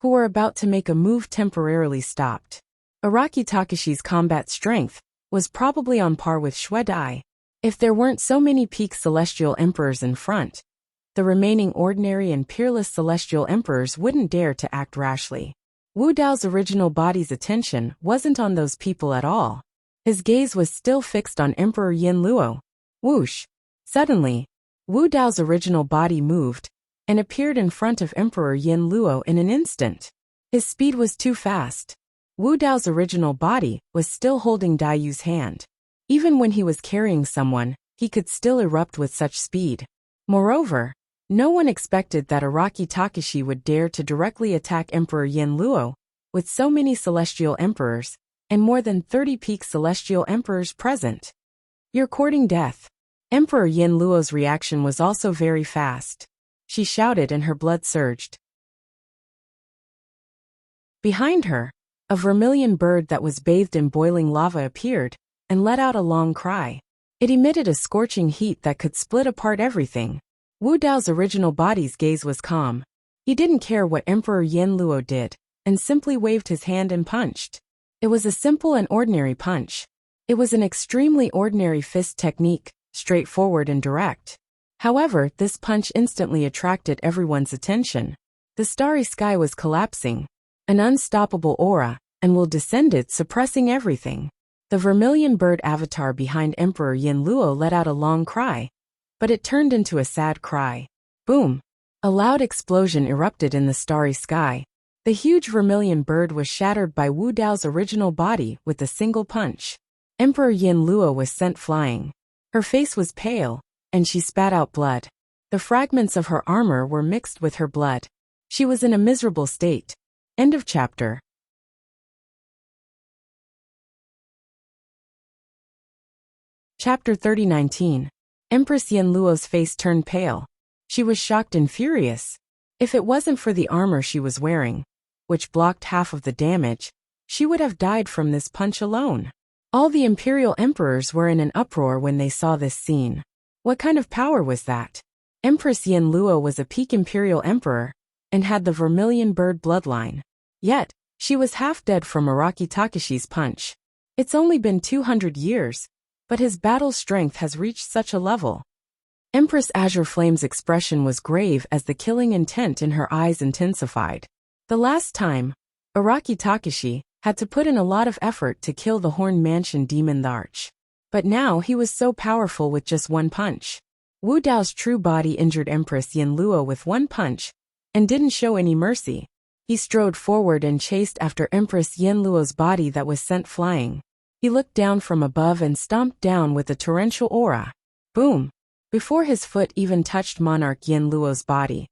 who were about to make a move, temporarily stopped. Araki Takashi's combat strength was probably on par with Xue Dai. If there weren't so many peak celestial emperors in front, the remaining ordinary and peerless celestial emperors wouldn't dare to act rashly. Wu Dao's original body's attention wasn't on those people at all. His gaze was still fixed on Emperor Yin Luo. Whoosh! Suddenly, Wu Dao's original body moved and appeared in front of Emperor Yin Luo in an instant. His speed was too fast. Wu Dao's original body was still holding Dai Yu's hand. Even when he was carrying someone, he could still erupt with such speed. Moreover, no one expected that Araki Takashi would dare to directly attack Emperor Yin Luo, with so many celestial emperors, and more than 30 peak celestial emperors present. You're courting death. Emperor Yin Luo's reaction was also very fast. She shouted and her blood surged. Behind her, a vermilion bird that was bathed in boiling lava appeared, and let out a long cry. It emitted a scorching heat that could split apart everything. Wu Dao's original body's gaze was calm. He didn't care what Emperor Yin Luo did, and simply waved his hand and punched. It was a simple and ordinary punch. It was an extremely ordinary fist technique, straightforward and direct. However, this punch instantly attracted everyone's attention. The starry sky was collapsing. An unstoppable aura, and will descended, suppressing everything. The vermilion bird avatar behind Emperor Yin Luo let out a long cry, but it turned into a sad cry. Boom! A loud explosion erupted in the starry sky. The huge vermilion bird was shattered by Wu Dao's original body with a single punch. Emperor Yin Luo was sent flying. Her face was pale, and she spat out blood. The fragments of her armor were mixed with her blood. She was in a miserable state. End of chapter. Chapter 30:19. Empress Yin Luo's face turned pale. She was shocked and furious. If it wasn't for the armor she was wearing, which blocked half of the damage, she would have died from this punch alone. All the imperial emperors were in an uproar when they saw this scene. What kind of power was that? Empress Yin Luo was a peak imperial emperor, and had the vermilion bird bloodline. Yet, she was half dead from Araki Takashi's punch. It's only been 200 years, but his battle strength has reached such a level. Empress Azure Flame's expression was grave as the killing intent in her eyes intensified. The last time, Araki Takashi had to put in a lot of effort to kill the Horned Mansion demon the Arch. But now he was so powerful with just one punch. Wu Dao's true body injured Empress Yin Luo with one punch, and didn't show any mercy. He strode forward and chased after Empress Yin Luo's body that was sent flying. He looked down from above and stomped down with a torrential aura. Boom! Before his foot even touched Monarch Yin Luo's body,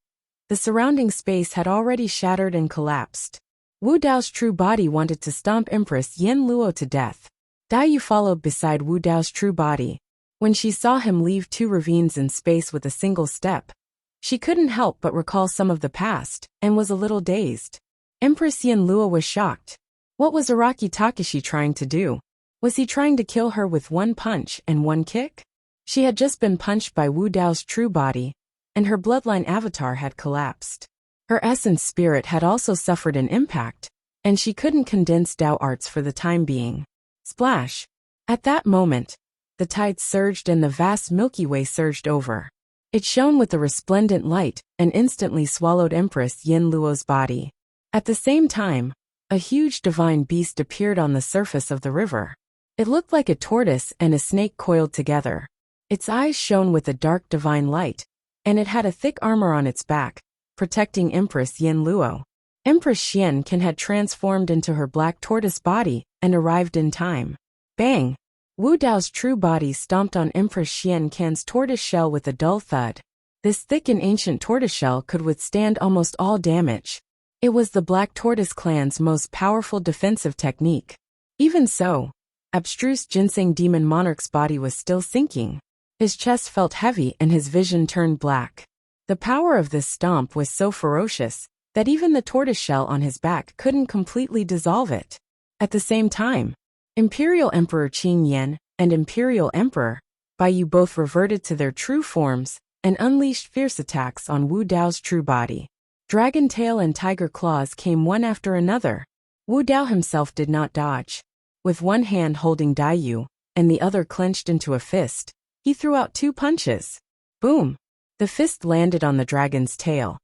the surrounding space had already shattered and collapsed. Wu Dao's true body wanted to stomp Empress Yin Luo to death. Dai Yu followed beside Wu Dao's true body. When she saw him leave 2 ravines in space with a single step, she couldn't help but recall some of the past, and was a little dazed. Empress Yin Luo was shocked. What was Araki Takashi trying to do? Was he trying to kill her with one punch and one kick? She had just been punched by Wu Dao's true body, and her bloodline avatar had collapsed. Her essence spirit had also suffered an impact, and she couldn't condense Dao arts for the time being. Splash! At that moment, the tide surged and the vast Milky Way surged over. It shone with a resplendent light and instantly swallowed Empress Yin Luo's body. At the same time, a huge divine beast appeared on the surface of the river. It looked like a tortoise and a snake coiled together. Its eyes shone with a dark divine light, and it had a thick armor on its back, protecting Empress Yin Luo. Empress Xian Qin had transformed into her black tortoise body and arrived in time. Bang! Wu Dao's true body stomped on Empress Xian Qin's tortoise shell with a dull thud. This thick and ancient tortoiseshell could withstand almost all damage. It was the Black Tortoise clan's most powerful defensive technique. Even so, abstruse ginseng demon monarch's body was still sinking. His chest felt heavy and his vision turned black. The power of this stomp was so ferocious that even the tortoiseshell on his back couldn't completely dissolve it. At the same time, Imperial Emperor Qing Yan and Imperial Emperor Baiyu both reverted to their true forms and unleashed fierce attacks on Wu Dao's true body. Dragon tail and tiger claws came one after another. Wu Dao himself did not dodge. With one hand holding Daiyu and the other clenched into a fist, he threw out 2 punches. Boom! The fist landed on the dragon's tail,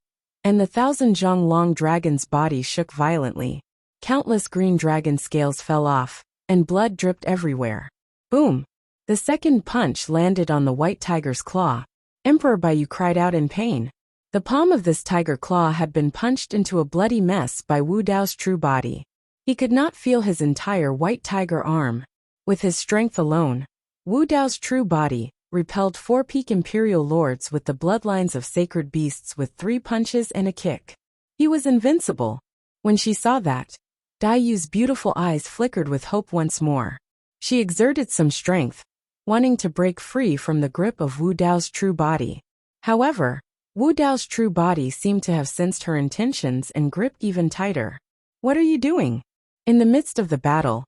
and the 1,000-zhang-long dragon's body shook violently. Countless green dragon scales fell off, and blood dripped everywhere. Boom! The second punch landed on the white tiger's claw. Emperor Baiyu cried out in pain. The palm of this tiger claw had been punched into a bloody mess by Wu Dao's true body. He could not feel his entire white tiger arm. With his strength alone, Wu Dao's true body repelled 4 peak imperial lords with the bloodlines of sacred beasts with 3 punches and a kick. He was invincible. When she saw that, Daiyu's beautiful eyes flickered with hope once more. She exerted some strength, wanting to break free from the grip of Wu Dao's true body. However, Wu Dao's true body seemed to have sensed her intentions and gripped even tighter. "What are you doing?" In the midst of the battle,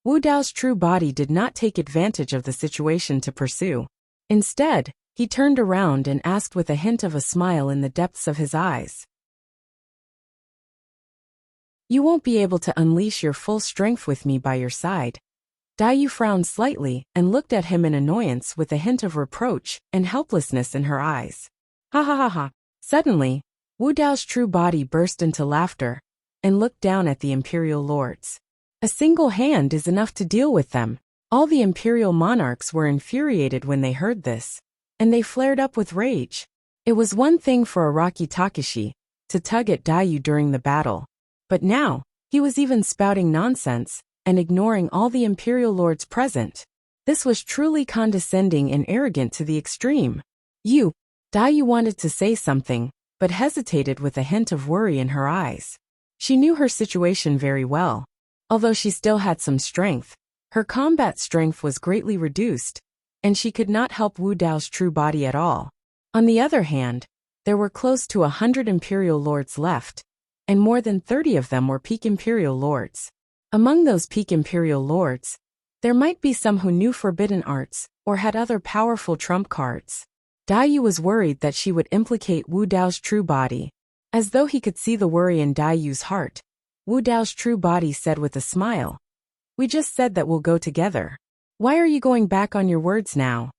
Wu Dao's true body did not take advantage of the situation to pursue. Instead, he turned around and asked with a hint of a smile in the depths of his eyes. "You won't be able to unleash your full strength with me by your side." Daiyu frowned slightly and looked at him in annoyance with a hint of reproach and helplessness in her eyes. Ha ha ha ha. Suddenly, Wu Dao's true body burst into laughter and looked down at the imperial lords. A single hand is enough to deal with them. All the imperial monarchs were infuriated when they heard this, and they flared up with rage. It was one thing for Araki Takashi to tug at Daiyu during the battle, but now, he was even spouting nonsense and ignoring all the imperial lords present. This was truly condescending and arrogant to the extreme. Daiyu wanted to say something, but hesitated with a hint of worry in her eyes. She knew her situation very well. Although she still had some strength, her combat strength was greatly reduced, and she could not help Wu Dao's true body at all. On the other hand, there were close to 100 imperial lords left, and more than 30 of them were peak imperial lords. Among those peak imperial lords, there might be some who knew forbidden arts or had other powerful trump cards. Daiyu was worried that she would implicate Wu Dao's true body. As though he could see the worry in Daiyu's heart, Wu Dao's true body said with a smile, "We just said that we'll go together. Why are you going back on your words now?"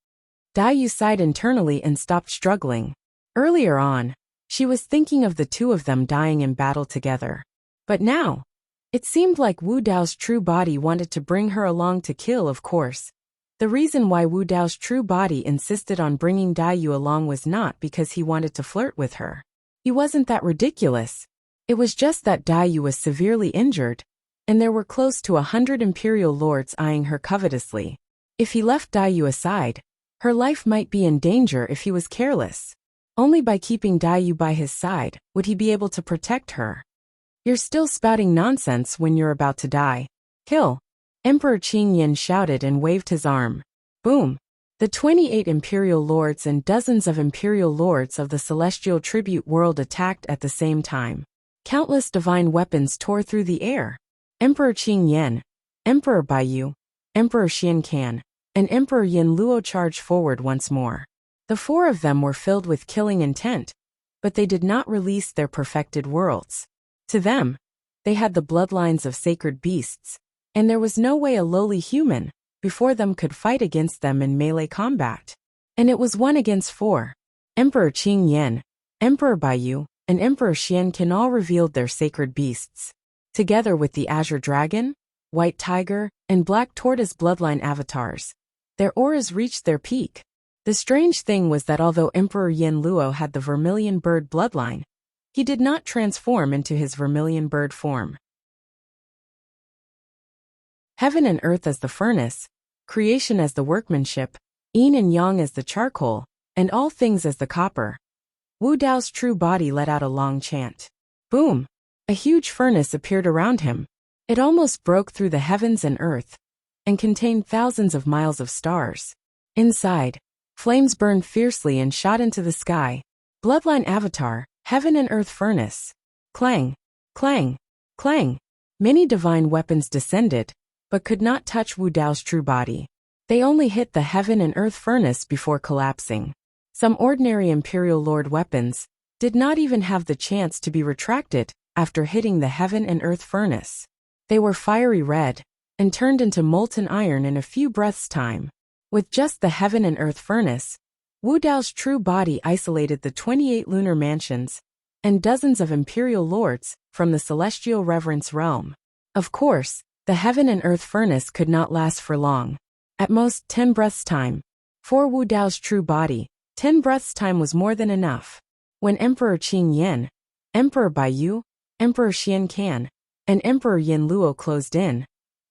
Daiyu sighed internally and stopped struggling. Earlier on, she was thinking of the 2 of them dying in battle together. But now, it seemed like Wu Dao's true body wanted to bring her along to kill, of course. The reason why Wu Dao's true body insisted on bringing Daiyu along was not because he wanted to flirt with her. He wasn't that ridiculous. It was just that Daiyu was severely injured, and there were close to 100 imperial lords eyeing her covetously. If he left Daiyu aside, her life might be in danger if he was careless. Only by keeping Daiyu by his side would he be able to protect her. "You're still spouting nonsense when you're about to die. Kill!" Emperor Qing Yin shouted and waved his arm. Boom! The 28 imperial lords and dozens of imperial lords of the celestial tribute world attacked at the same time. Countless divine weapons tore through the air. Emperor Qing Yan, Emperor Baiyu, Emperor Xian Can, and Emperor Yin Luo charged forward once more. The 4 of them were filled with killing intent, but they did not release their perfected worlds. To them, they had the bloodlines of sacred beasts, and there was no way a lowly human before them could fight against them in melee combat. And it was 1 against 4. Emperor Qing Yan, Emperor Baiyu, and Emperor Xian Can all revealed their sacred beasts. Together with the Azure Dragon, White Tiger, and Black Tortoise bloodline avatars, their auras reached their peak. The strange thing was that although Emperor Yin Luo had the vermilion bird bloodline, he did not transform into his vermilion bird form. Heaven and earth as the furnace, creation as the workmanship, yin and yang as the charcoal, and all things as the copper. Wu Dao's true body let out a long chant. Boom! A huge furnace appeared around him. It almost broke through the heavens and earth, and contained thousands of miles of stars. Inside, flames burned fiercely and shot into the sky. Bloodline avatar, heaven and earth furnace. Clang, clang, clang. Many divine weapons descended, but could not touch Wu Dao's true body. They only hit the heaven and earth furnace before collapsing. Some ordinary Imperial Lord weapons did not even have the chance to be retracted after hitting the heaven and earth furnace. They were fiery red and turned into molten iron in a few breaths' time. With just the heaven and earth furnace, Wu Dao's true body isolated the 28 lunar mansions and dozens of Imperial Lords from the celestial reverence realm. Of course, the heaven and earth furnace could not last for long. At most 10 breaths' time. For Wu Dao's true body, 10 breaths' time was more than enough. When Emperor Qing Yan, Emperor Baiyu, Emperor Xian Can, and Emperor Yin Luo closed in,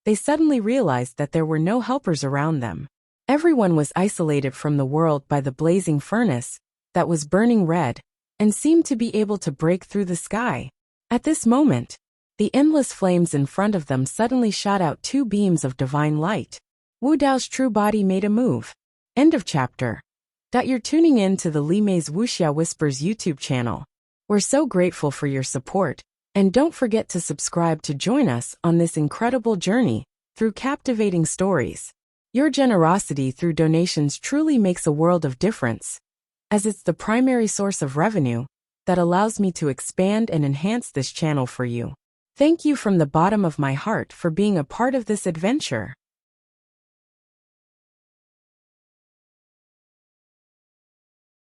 they suddenly realized that there were no helpers around them. Everyone was isolated from the world by the blazing furnace that was burning red and seemed to be able to break through the sky. At this moment, the endless flames in front of them suddenly shot out 2 beams of divine light. Wu Dao's true body made a move. End of chapter. You're tuning in to the Li Mei's Wuxia Whispers YouTube channel. We're so grateful for your support, and don't forget to subscribe to join us on this incredible journey through captivating stories. Your generosity through donations truly makes a world of difference, as it's the primary source of revenue that allows me to expand and enhance this channel for you. Thank you from the bottom of my heart for being a part of this adventure.